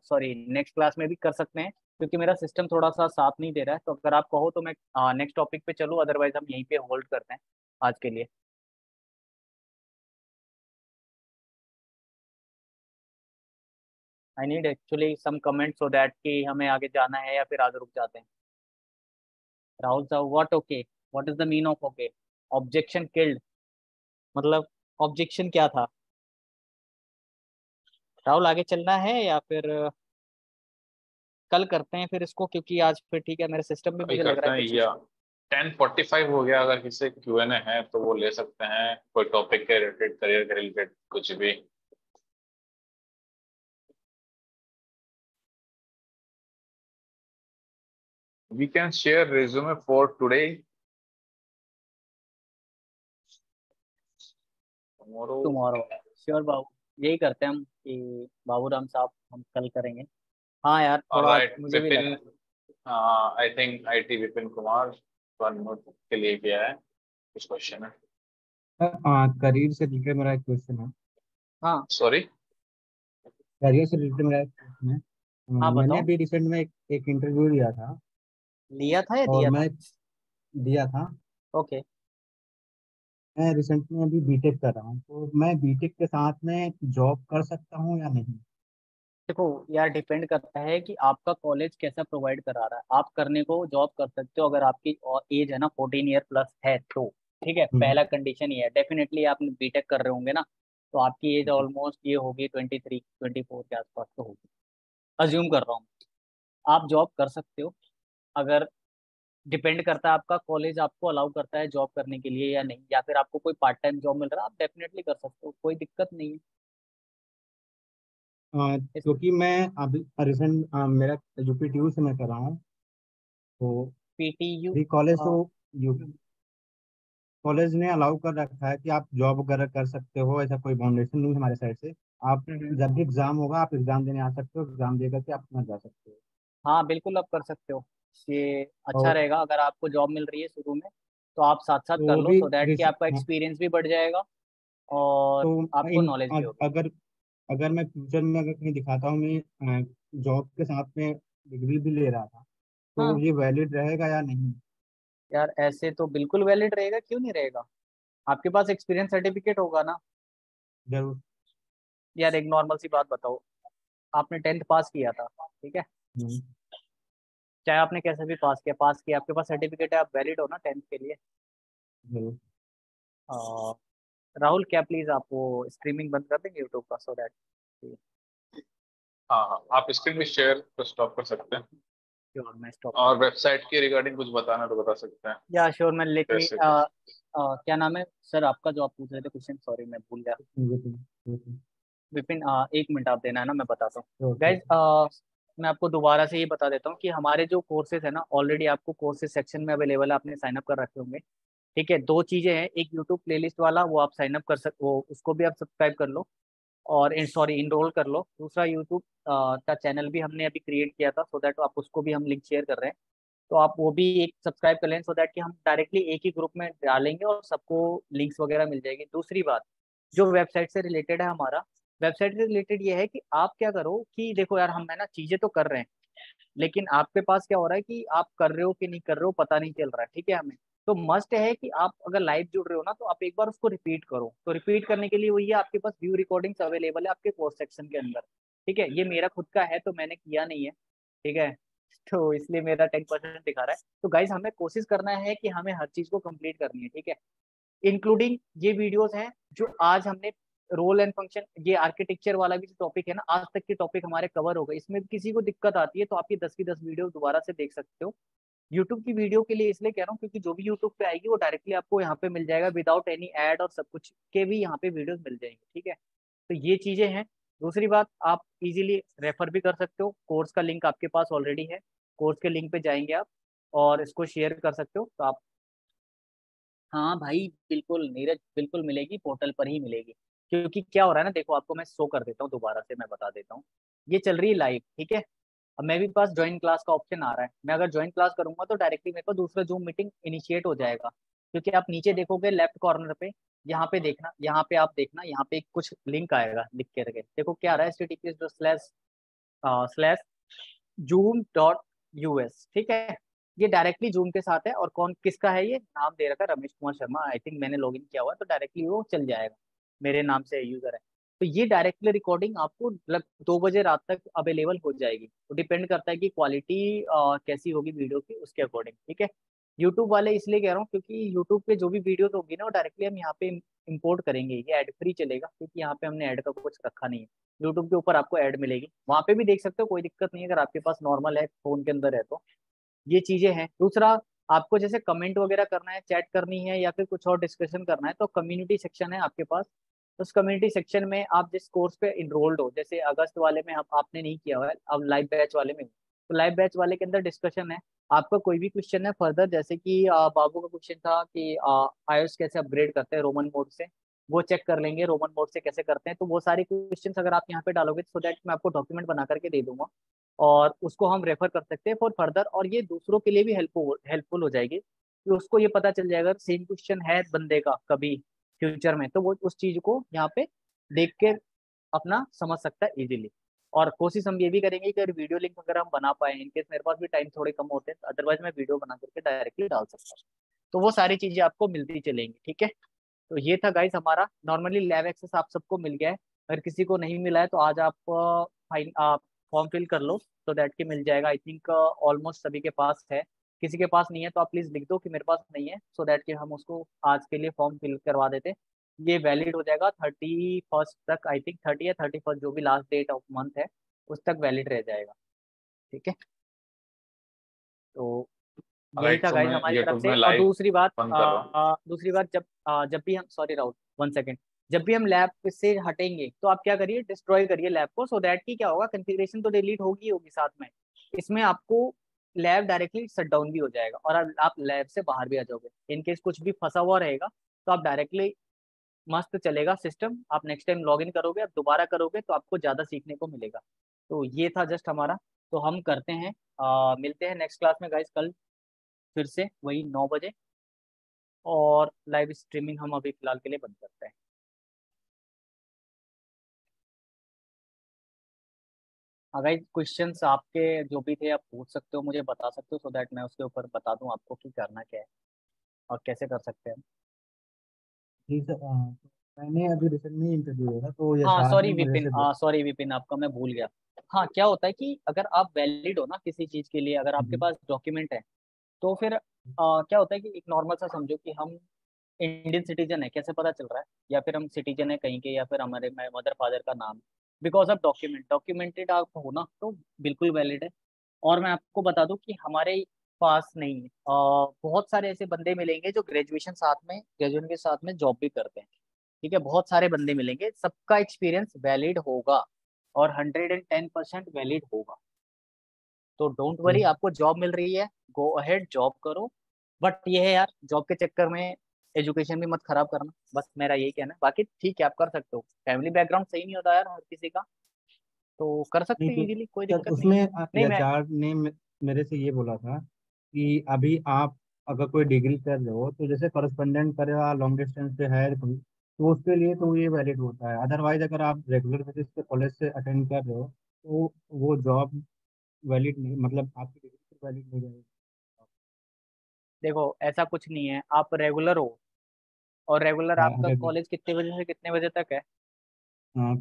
सॉरी नेक्स्ट क्लास में भी कर सकते हैं, क्योंकि मेरा सिस्टम थोड़ा सा साथ नहीं दे रहा है। तो अगर आप कहो तो मैं नेक्स्ट टॉपिक पे चलूँ, अदरवाइज हम यहीं पे होल्ड करते हैं आज के लिए। I need actually some comment so that कि हमें आगे जाना है या फिर आगे रुक जाते हैं। राहुल साहब, what okay, what is the mean of okay? Objection killed, मतलब ऑब्जेक्शन क्या था? राहुल, आगे चलना है या फिर कल करते हैं फिर इसको, क्योंकि आज फिर ठीक है, मेरे सिस्टम में कल मुझे लग रहा करते है हैं, कुछ या इशू। 10:45 हो गया, अगर किसी Q&A है तो वो ले सकते हैं, कोई टॉपिक के रिलेटेड, करियर के रिलेटेड, कुछ भी। We can share resume for today, tomorrow. Tomorrow, sure बाबू, यही करते हैं हम कि बाबू राम साहब हम कल करेंगे। हाँ यार, All थोड़ा right, मुझे भी विपिन, लगा। I think IT Vipin Kumar one more के लिए किया है, कुछ क्वेश्चन है? करियर से रिलेटेड मेरा एक क्वेश्चन है। हाँ सॉरी। करियर से रिलेटेड मेरा एक क्वेश्चन है। हाँ, मैंने बताओ। अभी रिसेंट में एक इंटरव्यू दिया था, लिया था या और दिया था? मैं दिया था। ओके। मैं रिसेंट में अभी बीटेक कर रहा हूँ, तो मैं बीटेक के साथ में जॉब कर सकता हूँ या नहीं? देखो यार, डिपेंड करता है कि आपका कॉलेज कैसा प्रोवाइड करा रहा है। आप करने को जॉब कर सकते हो अगर आपकी एज है ना 14 ईयर प्लस है तो, ठीक है। हम्म, पहला कंडीशन ये है, डेफिनेटली आप बीटेक कर रहे होंगे ना, तो आपकी एज जी। ऑलमोस्ट ये होगी 23-24 के आसपास तो होगी, अज्यूम कर रहा हूँ। आप जॉब कर सकते हो, अगर डिपेंड करता है आपका कॉलेज आपको अलाउ करता है जॉब करने के लिए या नहीं, या फिर आपको कोई पार्ट टाइम जॉब मिल रहा है, आप डेफिनेटली कर सकते हो, कोई दिक्कत नहीं है। इस क्योंकि मैं अभी रिसेंट मेरा यूपीटीयू से मैं कर रहा हूँ, तो पीटीयू, अभी कॉलेज तो कॉलेज ने अलाउ कर रखा है कि आप जॉब वगैरह कर सकते हो, ऐसा कोई बाउंडेशन नहीं है हमारे साइड से। आप जब भी एग्जाम होगा आप एग्जाम देने आ सकते हो, एग्जाम दे करके आप अपना जा सकते हो। हाँ बिल्कुल आप कर सकते हो। ये अच्छा और रहेगा, अगर आपको जॉब मिल रही है शुरू में तो आप साथ साथ कर तो लो, भी सो दैट कि आपका हाँ, एक्सपीरियंस भी बढ़ जाएगा और तो आपको नॉलेज भी होगी। अगर अगर मैं फ्यूचर में अगर कहीं दिखाता हूँ मैं जॉब के साथ में डिग्री भी ले रहा था, तो हाँ ये वैलिड रहेगा या नहीं? यार, ऐसे तो बिल्कुल वैलिड रहेगा, क्यों नहीं रहेगा? आपके पास एक्सपीरियंस सर्टिफिकेट होगा ना। जरूर। यार एक नॉर्मल सी बात बताओ, आपने 10th पास किया था, ठीक है, हम्म, चाहे आपने कैसे भी पास किया, आपके पास सर्टिफिकेट है, आप वैलिड हो ना 10th के लिए। जरूर। अ, राहुल क्या प्लीज आप वो स्ट्रीमिंग बंद कर देंगे यूट्यूब का, सो दैट। हाँ हाँ, आप स्क्रीन में शेयर तो स्टॉप कर सकते हैं। श्योर, मैं स्टॉप कर। और वेबसाइट के रिगार्डिंग कुछ बताना तो बता सकते हैं, या श्योर, मैं लेट मी कैसे कर। क्या नाम है सर आपका जो आप पूछ रहे थे क्वेश्चन, सॉरी मैं भूल गया। बिल्कुल। विपिन, 1 मिनट आप देना है ना, मैं बताता हूँ। Sure guys, sure. मैं आपको दोबारा से ये बता देता हूँ कि हमारे जो कोर्सेज है ना, ऑलरेडी आपको कोर्सेज सेक्शन में अवेलेबल है, आपने साइन अप कर रखे होंगे। ठीक है, दो चीजें हैं, एक यूट्यूब प्लेलिस्ट वाला, वो आप साइन अप कर सक वो उसको भी आप सब्सक्राइब कर लो, और सॉरी इनरोल कर लो। दूसरा यूट्यूब का चैनल भी हमने अभी क्रिएट किया था, सो दैट आप उसको भी हम लिंक शेयर कर रहे हैं, तो आप वो भी एक सब्सक्राइब कर लें, सो दैट कि हम डायरेक्टली एक ही ग्रुप में डालेंगे और सबको लिंक्स वगैरह मिल जाएगी। दूसरी बात, जो वेबसाइट से रिलेटेड है हमारा, वेबसाइट से रिलेटेड ये है कि आप क्या करो कि देखो यार, हम है ना चीजें तो कर रहे हैं, लेकिन आपके पास क्या हो रहा है कि आप कर रहे हो कि नहीं कर रहे हो पता नहीं चल रहा है, ठीक है हमें। तो मस्ट है कि आप अगर लाइव जुड़ रहे हो ना, तो आप एक बार उसको रिपीट करो। तो रिपीट करने के लिए वही है, आपके पास व्यू रिकॉर्डिंग्स अवेलेबल है आपके कोर्स सेक्शन के अंदर। ठीक है, ये मेरा खुद का है तो मैंने किया नहीं है, ठीक है, तो इसलिए मेरा 10% दिखा रहा है। तो गाइज, हमें कोशिश करना है कि हमें हर चीज को कंप्लीट करनी है, ठीक है, इंक्लूडिंग ये वीडियोस हैं जो आज हमने रोल एंड फंक्शन, ये आर्किटेक्चर वाला भी जो टॉपिक है ना, आज तक के टॉपिक हमारे कवर हो गए। इसमें भी किसी को दिक्कत आती है तो आप ये 10 की 10 वीडियो दोबारा से देख सकते हो। यूट्यूब की वीडियो के लिए इसलिए कह रहा हूँ क्योंकि जो भी यूट्यूब पे आएगी वो डायरेक्टली आपको यहाँ पे मिल जाएगा, विदाउट एनी एड, और सब कुछ के भी यहाँ पे वीडियोस मिल जाएंगे, ठीक है। तो ये चीजें हैं। दूसरी बात, आप इजीली रेफर भी कर सकते हो, कोर्स का लिंक आपके पास ऑलरेडी है, कोर्स के लिंक पे जाएंगे आप और इसको शेयर कर सकते हो, तो आप। हाँ भाई बिल्कुल नीरज, बिल्कुल मिलेगी, पोर्टल पर ही मिलेगी। क्योंकि क्या हो रहा है ना, देखो आपको मैं शो कर देता हूँ, दोबारा से मैं बता देता हूँ। ये चल रही है लाइव, ठीक है। अब मेरे भी पास ज्वाइन क्लास का ऑप्शन आ रहा है, मैं अगर ज्वाइन क्लास करूंगा तो डायरेक्टली मेरे को दूसरा जूम मीटिंग इनिशिएट हो जाएगा। क्योंकि आप नीचे देखोगे लेफ्ट कॉर्नर पे, यहाँ पे देखना, यहाँ पे आप देखना, यहाँ पे कुछ लिंक आएगा लिख के रखे, देखो क्या आ रहा है, https://zoom.us, ठीक है। ये डायरेक्टली जूम के साथ है, और कौन किसका है, ये नाम दे रखा है रमेश कुमार शर्मा, आई थिंक मैंने लॉगिन किया हुआ है, तो डायरेक्टली वो चल जाएगा, मेरे नाम से यूजर है। तो ये डायरेक्टली रिकॉर्डिंग आपको 2 बजे रात तक अवेलेबल हो जाएगी। तो डिपेंड करता है कि क्वालिटी कैसी होगी वीडियो की, उसके अकॉर्डिंग, ठीक है। यूट्यूब वाले इसलिए कह रहा हूँ क्योंकि यूट्यूब पे जो भी वीडियोस होगी ना, वो डायरेक्टली हम यहाँ पे इंपोर्ट करेंगे, ये एड फ्री चलेगा, क्योंकि यहाँ पे हमने ऐड का कुछ रखा नहीं है। यूट्यूब के ऊपर आपको ऐड मिलेगी, वहां पे भी देख सकते हो, कोई दिक्कत नहीं है अगर आपके पास नॉर्मल है, फोन के अंदर है तो। ये चीजें हैं। दूसरा, आपको जैसे कमेंट वगैरह करना है, चैट करनी है, या फिर कुछ और डिस्कशन करना है, तो कम्युनिटी सेक्शन है आपके पास। उस कम्युनिटी सेक्शन में आप जिस कोर्स पे इनरोल्ड हो, जैसे अगस्त वाले में आपने नहीं किया हुआ है, अब लाइव बैच वाले में, तो लाइव बैच वाले के अंदर डिस्कशन है। आपका कोई भी क्वेश्चन है फर्दर, जैसे कि बाबू का क्वेश्चन था कि आईओएस कैसे अपग्रेड करते हैं रोमन मोड से, वो चेक कर लेंगे रोमन मोड से कैसे करते हैं। तो वो सारे क्वेश्चन अगर आप यहाँ पे डालोगे, सो दैट मैं आपको डॉक्यूमेंट बना करके दे दूंगा, और उसको हम रेफर कर सकते हैं फॉर फर्दर, और ये दूसरों के लिए भी हेल्पफुल हो जाएगी कि उसको ये पता चल जाएगा सेम क्वेश्चन है बंदे का कभी फ्यूचर में, तो वो उस चीज को यहाँ पे देख के अपना समझ सकता है इजीली। और कोशिश हम ये भी करेंगे कि अगर वीडियो लिंक अगर हम बना पाए, इनकेस मेरे पास भी टाइम थोड़े कम होते हैं, अदरवाइज मैं वीडियो बना करके डायरेक्टली डाल सकता हूँ। तो वो सारी चीजें आपको मिलती चलेंगी, ठीक है। तो ये था गाइस हमारा, नॉर्मली लैब एक्सेस आप सबको मिल गया है। अगर किसी को नहीं मिला है तो आज आप फाइन आप फॉर्म फिल कर लो, तो दैट के मिल जाएगा, आई थिंक ऑलमोस्ट सभी के पास है। किसी के पास नहीं है तो आप प्लीज लिख दो कि मेरे पास नहीं है, सो दैट कि हम उसको आज के लिए फॉर्म फिल करवा देते। ये वैलिड हो जाएगा 31 तक, आई थिंक 30 या 31, जो भी लास्ट डेट ऑफ मंथ है उस तक वैलिड रह जाएगा, ठीक है। तो यही राइट, था तो गाइज मैं हमारी तरफ यूट्यूब से। में और लाइव दूसरी बात, बंद कर रहा हूँ। जब भी हम, सॉरी राहुल, 1 सेकेंड, जब भी हम लैब से हटेंगे तो आप क्या करिए, डिस्ट्रॉय करिए लैब को, सो दैट कि क्या होगा, कॉन्फ़िगरेशन तो डिलीट होगी ही होगी साथ में, इसमें आपको लैब डायरेक्टली शट डाउन भी हो जाएगा, और आप लैब से बाहर भी आ जाओगे। इनकेस कुछ भी फंसा हुआ रहेगा तो आप डायरेक्टली, मस्त चलेगा सिस्टम, आप नेक्स्ट टाइम लॉग इन करोगे, आप दोबारा करोगे तो आपको ज़्यादा सीखने को मिलेगा। तो ये था जस्ट हमारा। तो हम करते हैं, मिलते हैं नेक्स्ट क्लास में गाइज कल, फिर से वही 9 बजे, और लाइव स्ट्रीमिंग हम अभी फिलहाल के लिए बंद करते हैं। अगर क्वेश्चंस आपके जो भी थे आप पूछ सकते हो, मुझे बता सकते हो, सो दैट मैं उसके ऊपर बता दूं आपको कि करना क्या है और कैसे कर सकते हैं। ठीक है। मैंने अभी रिसेंट में इंटरव्यू हुआ था, तो ये हाँ सार सॉरी ने मेरे विपिन, से सॉरी विपिन, आपका मैं भूल गया। हाँ क्या होता है कि अगर आप वैलिड हो ना किसी चीज के लिए, अगर आपके पास डॉक्यूमेंट है, तो फिर क्या होता है कि एक नॉर्मल सा समझो कि हम इंडियन सिटीजन है, कैसे पता चल रहा है, या फिर हम सिटीजन है कहीं के, या फिर हमारे मदर फादर का नाम, बिकॉज ऑफ डॉक्यूमेंटेड आप हो ना, तो बिल्कुल वैलिड है। और मैं आपको बता दूं कि हमारे पास नहीं है, बहुत सारे ऐसे बंदे मिलेंगे जो ग्रेजुएशन के साथ में जॉब भी करते हैं, ठीक है, बहुत सारे बंदे मिलेंगे, सबका एक्सपीरियंस वैलिड होगा और 110% वैलिड होगा। तो डोंट वरी, आपको जॉब मिल रही है, गो अहेड जॉब करो। बट ये है यार, जॉब के चक्कर में एजुकेशन भी मत खराब करना, बस मेरा यही कहना है। बाकी ठीक है, आप कर सकते हो, फैमिली बैकग्राउंड सही नहीं होता यार हर किसी का, तो कर सकते नहीं हैं तो इजीली, कोई सर दिक्कत नहीं है। उसमें नहीं मैं एचआर ने मेरे से ये बोला था कि अभी आप अगर कोई डिग्री कर रहे हो तो जैसे करस्पॉन्डेंट करे या लॉन्ग डिस्टेंस पे है कोई, तो उसके लिए तो ये वैलिड होता है। अदरवाइज अगर आप रेगुलर बेसिस पे कॉलेज से अटेंड कर रहे हो तो वो जॉब वैलिड नहीं, मतलब आपकी डिग्री वैलिड नहीं रहेगी। देखो, ऐसा कुछ नहीं है, आप रेगुलर हो, और रेगुलर आपका रेगुलर कॉलेज कितने बजे से कितने बजे तक है?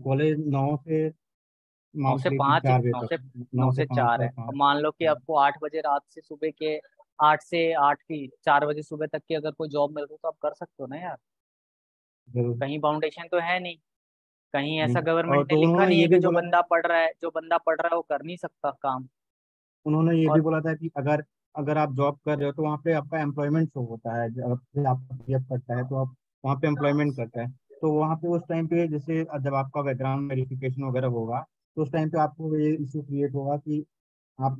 कॉलेज 9 से नौ मान से के चलिए पाँच 4 बजे नौ तक। से 9 नौ से से 5 चार या है, अब 5। मान लो कि आपको 8 बजे रात से सुबह के, 8 से 8 की 4 बजे सुबह तक की अगर कोई जॉब मिल रही है तो आप कर सकते हो ना यार। जरूर। कहीं बाउंडेशन तो है नहीं, कहीं ऐसा नहीं, और गवर्नमेंट ने तो लिखा उन्होंने नहीं ये है कि भी जो बोला था, बंदा पढ़ रहा है, वो कर नहीं सकता काम। उन्होंने ये भी और बोला था कि अगर अगर आप जॉब कर रहे हो तो वहाँ पे आपका एम्प्लॉयमेंट शो होता है, जब आपका पीएफ कटता है तो आप वहाँ पे एम्प्लॉयमेंट करता है। तो वहाँ पे उस टाइम पे जैसे जब आपका बैकग्राउंड वेरिफिकेशन वगैरह होगा तो उस टाइम पे आपको ये इशू क्रिएट होगा कि आप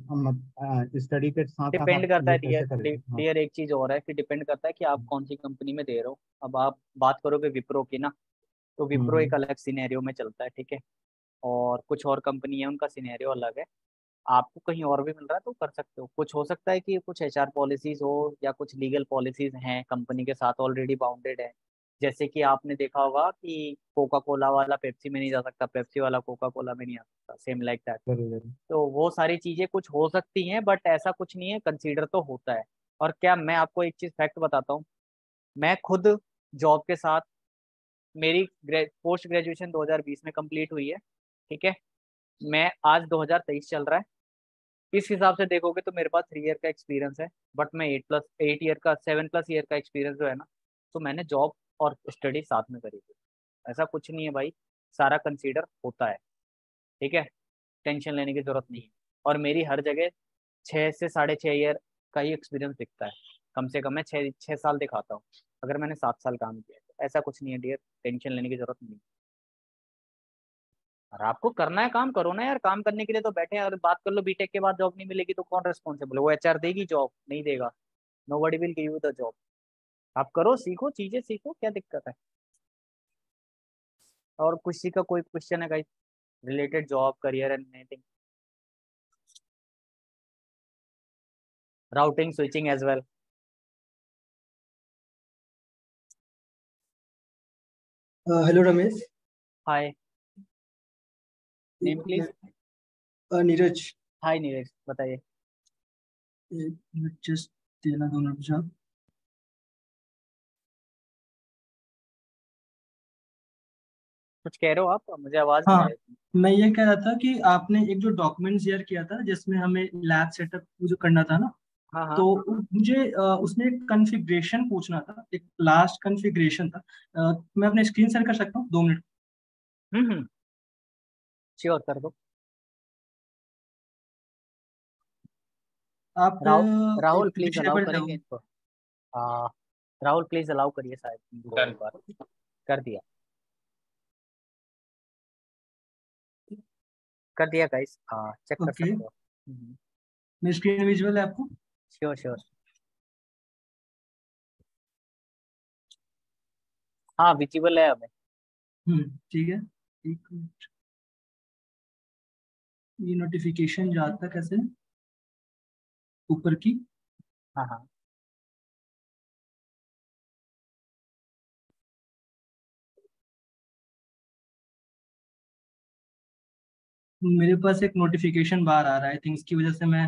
स्टडी के साथ साथ डिपेंड आप करता ये है डियर, कैसे करेंगे। हाँ। डियर एक चीज और है कि डिपेंड करता है कि आप कौन सी कंपनी में दे रहे हो। अब आप बात करोगे विप्रो की ना, तो विप्रो एक हम्म। अलग सिनेरियो में चलता है, ठीक है, और कुछ और कंपनी है उनका सिनेरियो अलग है। आपको कहीं और भी मिल रहा है तो कर सकते हो। कुछ हो सकता है कि कुछ एचआर पॉलिसीज हो या कुछ लीगल पॉलिसीज हैं कंपनी के साथ ऑलरेडी बाउंडेड है। जैसे कि आपने देखा होगा कि कोका कोला वाला पेप्सी में नहीं जा सकता, पेप्सी वाला कोका कोला में नहीं आ सकता, सेम लाइक दैट। जरूर जरूर। तो वो सारी चीजें कुछ हो सकती हैं, बट ऐसा कुछ नहीं है, कंसीडर तो होता है। और क्या, मैं आपको एक चीज फैक्ट बताता हूँ, मैं खुद जॉब के साथ, मेरी पोस्ट ग्रेजुएशन 2020 में कंप्लीट हुई है, ठीक है, मैं आज 2023 चल रहा है, इस हिसाब से देखोगे तो मेरे पास 3 ईयर का एक्सपीरियंस है। बट मैं 8 ईयर का, 7+ ईयर का एक्सपीरियंस जो है ना, तो मैंने जॉब और स्टडी साथ में करी थी। ऐसा कुछ नहीं है भाई, सारा कंसीडर होता है, ठीक है, टेंशन लेने की जरूरत नहीं है। और मेरी हर जगह 6 से 6.5 ईयर का ही एक्सपीरियंस दिखता है, कम से कम मैं 6 साल दिखाता हूँ, अगर मैंने 7 साल काम किया है तो। ऐसा कुछ नहीं है डियर, टेंशन लेने की जरूरत नहीं है। और आपको करना है काम, करो ना यार, काम करने के लिए तो बैठे हैं। और बात कर लो बीटेक के बाद जॉब नहीं मिलेगी तो कौन रिस्पॉन्सिबल है? वो एचआर देगी जॉब? नहीं देगा, nobody will give you the job. आप करो, सीखो, चीजें सीखो, क्या दिक्कत है? और किसी का कोई क्वेश्चन है guys, related job, career and anything? Routing, switching as well. Hello Ramesh. Hi, name please. Neeraj. Hi Neeraj, बताइए। एक मिनट जस्ट देना, 2 मिनट मुझे। कुछ कह रहे हो आप? मुझे आवाज नहीं आ हाँ, रही। मैं ये कह रहा था कि आपने एक जो डॉक्यूमेंट शेयर किया था जिसमें हमें लैब सेटअप जो करना था ना, हाँ हाँ। तो मुझे उसमें एक कॉन्फ़िगरेशन पूछना था, एक लास्ट कॉन्फ़िगरेशन था। मैं अपने स्क्रीन शेयर कर सकता हूँ 2 मिनट? हम्म, श्योर, कर दो। आप राहुल एक प्लीज विषय अलाउ पर जाओ। करेंगे इनको? आ, राहुल प्लीज अलाउ करिए शायद इनको डन। एक बार। कर दिया, कर दिया गाइस, हाँ चेक कर ओके, सकते हो। मेरी स्क्रीन विजुअल है आपको? Sure sure. हाँ विजिबल है हमें। ठीक है। एक मिनट, ये नोटिफिकेशन जाता कैसे ऊपर की? हाँ हाँ। मेरे पास एक नोटिफिकेशन बार आ रहा है, आई थिंक इसकी वजह से मैं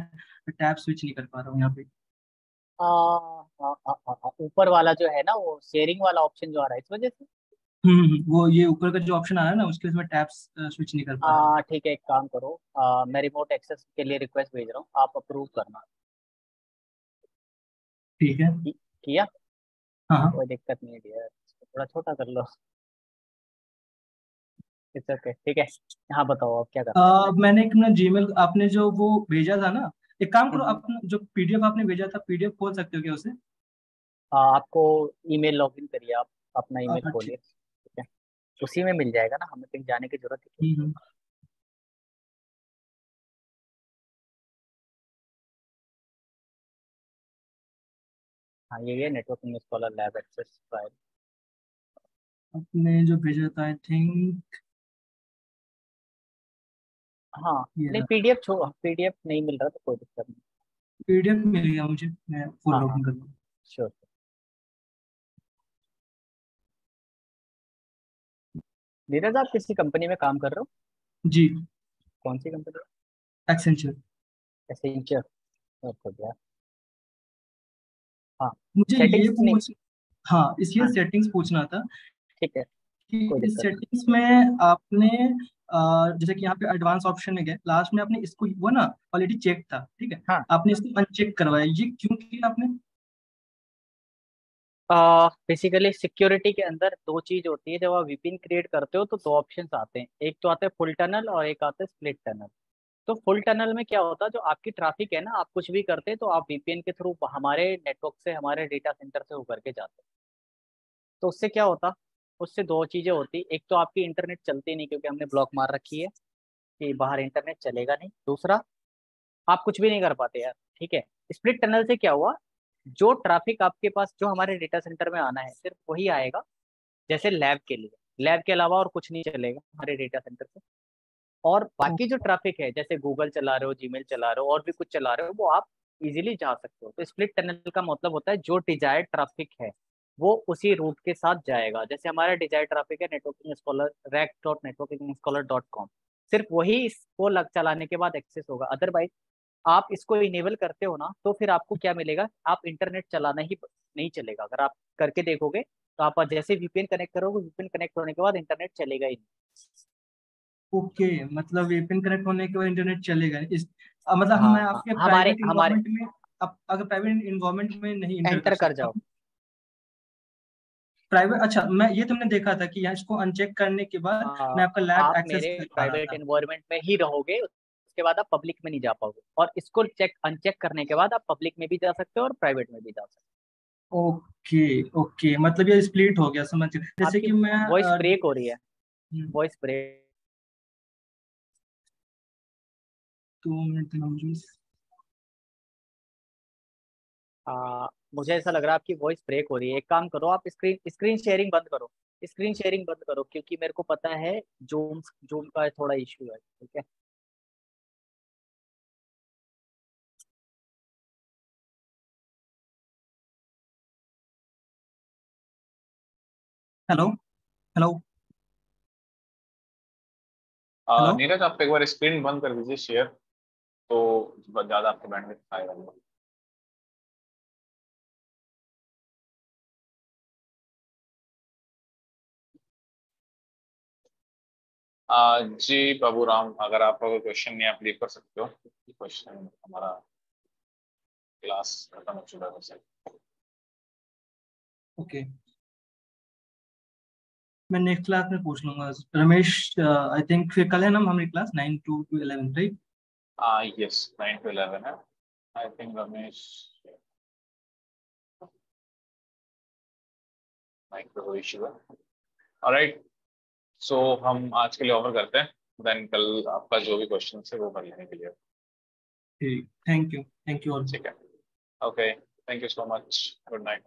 टैब स्विच नहीं कर पा रहा हूँ यहाँ पे। ऊपर वाला जो है ना, वो शेयरिंग वाला ऑप्शन जो आ रहा है, इस वजह से। वो ये ऊपर का जो ऑप्शन आ रहा है ना, उसके उसमें टैब्स स्विच नहीं कर पा रहा हूँ। ठीक है, एक काम करो, मैं रिमोट एक्सेस के लिए रिक्वेस्ट भेज रहा हूँ, आप अप्रूव करना। ठीक है। किया? हाँ हाँ। कोई दिक्कत नहीं है डियर, थोड़ा छोटा कर लो। इट्स ओके, ठीक है। हाँ बताओ, आप क्या करना है? मैंने एक ना जीमेल, आपने जो वो भेजा था ना, एक काम करो, हम्म, अपना जो पीडीएफ आपने भेजा था, पीडीएफ खोल सकते हो क्या उसे? आपको ईमेल लॉगिन करिए, आप अपना ईमेल ठीक। खोलिए, ठीक है। उसी में मिल जाएगा ना, हमें कहीं जाने की जरूरत है? हम्म। हाँ ये networking scholar lab access file. आपने जो भेजा था, आई थिंक हाँ, ये नहीं रहा। पीडीएफ नहीं मिल रहा तो कोई दिक्कत नहीं। पीडीएफ मिल गया मुझे, मैं फुल हाँ हाँ, लॉगिन कर लूँ। श्योर। नीरज, आप किसी कंपनी में काम कर रहे हो? जी। कौन सी कंपनी? एक्सेंचर। एसेंचर। बहुत बढ़िया। हाँ। मुझे ये सेटिंग्स नहीं। पूछ हाँ, इसलिए हाँ सेटिंग्स पूछना था ठीक है, कि कोई इस दिक्कत नहीं। सेटिंग्स में आपने जैसे कि यहाँ पे एडवांस ऑप्शन में गए, लास्ट में आपने इसको, वो ना ऑलरेडी चेक था, ठीक है, हाँ, आपने इसको अनचेक करवाया, ये क्यों किया आपने? बेसिकली सिक्योरिटी के अंदर दो चीज होती है, जब आप वीपीएन क्रिएट करते हो तो दो ऑप्शंस आते हैं, एक तो आता है फुल टनल और एक आता है स्प्लिट टनल। तो फुल टनल में क्या होता है, जो आपकी ट्रैफिक है ना, आप कुछ भी करते हैं तो आप वीपीएन के थ्रू हमारे नेटवर्क से, हमारे डेटा सेंटर से होकर के जाते हैं। तो उससे क्या होता, उससे दो चीजें होती, एक तो आपकी इंटरनेट चलती नहीं क्योंकि हमने ब्लॉक मार रखी है कि बाहर इंटरनेट चलेगा नहीं, दूसरा आप कुछ भी नहीं कर पाते यार, ठीक है। स्प्लिट टनल से क्या हुआ, जो ट्रैफिक आपके पास, जो हमारे डेटा सेंटर में आना है, सिर्फ वही आएगा। जैसे लैब के लिए, लैब के अलावा और कुछ नहीं चलेगा हमारे डेटा सेंटर से। और बाकी जो ट्रैफिक है, जैसे गूगल चला रहे हो, जीमेल चला रहे हो, और भी कुछ चला रहे हो, वो आप इजीली जा सकते हो। तो स्प्लिट टनल का मतलब होता है जो डिजायर्ड ट्रैफिक है वो उसी रूट के साथ जाएगा। जैसे हमारा डिजायर्ड ट्रैफिक है नेटवर्किंग स्कॉलर rec.networkingScholar.com, सिर्फ वही इसको लग चलाने के बाद एक्सेस होगा। अदरवाइज आप इसको इनेबल करते हो ना, तो फिर आपको क्या मिलेगा, आप इंटरनेट चलाना ही नहीं चलेगा। अगर आप करके देखोगे तो आप जैसे वीपीएन कनेक्ट करोगे, वीपीएन कनेक्ट होने के बाद इंटरनेट चलेगा ही नहीं। ओके, मतलब VPN कनेक्ट होने के बाद इंटरनेट चलेगा नहीं। मतलब मैं हाँ, आपके हमारे प्राइवेट हमारे इन्वायरमेंट में, अगर प्राइवेट इन्वायरमेंट में नहीं इंटर कर एंटर कर सकता जाओ। हूँ? प्राइवेट, अच्छा, मैं ये तुमने देखा था कि यहाँ इसको अनचेक करने के बाद मैं आपका लैब आप एक्सेस मेरे कर पा रहा प्राइवेट था। एनवायरनमेंट में ही रहोगे, उसके बाद आप पब्लिक में नहीं जा पाओगे, और इसको चेक अनचेक करने के बाद आप पब्लिक में भी जा सकते हो और प्राइवेट में भी जा सकते ओके। ओके, मतलब ये स्प्लिट हो गया, समझ गया। हो। जैसे आपकी कि मैं वॉइस ब्रेक हो रही है, हम्म, वॉइस ब्रेक। 2 मिनट मुझे। मुझे ऐसा लग रहा है आपकी वॉइस ब्रेक हो रही है। एक काम करो, आप स्क्रीन स्क्रीन शेयरिंग बंद करो, स्क्रीन शेयरिंग बंद करो, क्योंकि मेरे को पता है जूम जूम का थोड़ा इशू है, ठीक है। हेलो। हेलो। हेलो। नीरज, आप एक बार स्क्रीन बंद कर दीजिए शेयर, तो ज्यादा आपको बैंडविड्थ आएगा। जी बाबूराम, अगर आपका कोई क्वेश्चन नहीं, आप लीव कर सकते हो। क्वेश्चन हमारा क्लास खत्म हो चुका है वैसे। ओके, मैं नेक्स्ट क्लास में पूछ लूंगा रमेश। आई थिंक फिर कल है ना हमारी class 9 to 11, right? Yes, 9 to 11 है। I think Ramesh 9 to issue है। ऑलराइट, सो हम आज के लिए ओवर करते हैं, देन कल आपका जो भी क्वेश्चन है वो कर लेने के लिए। ठीक, thank you, thank you all. ठीक है, okay, thank you so much, good night.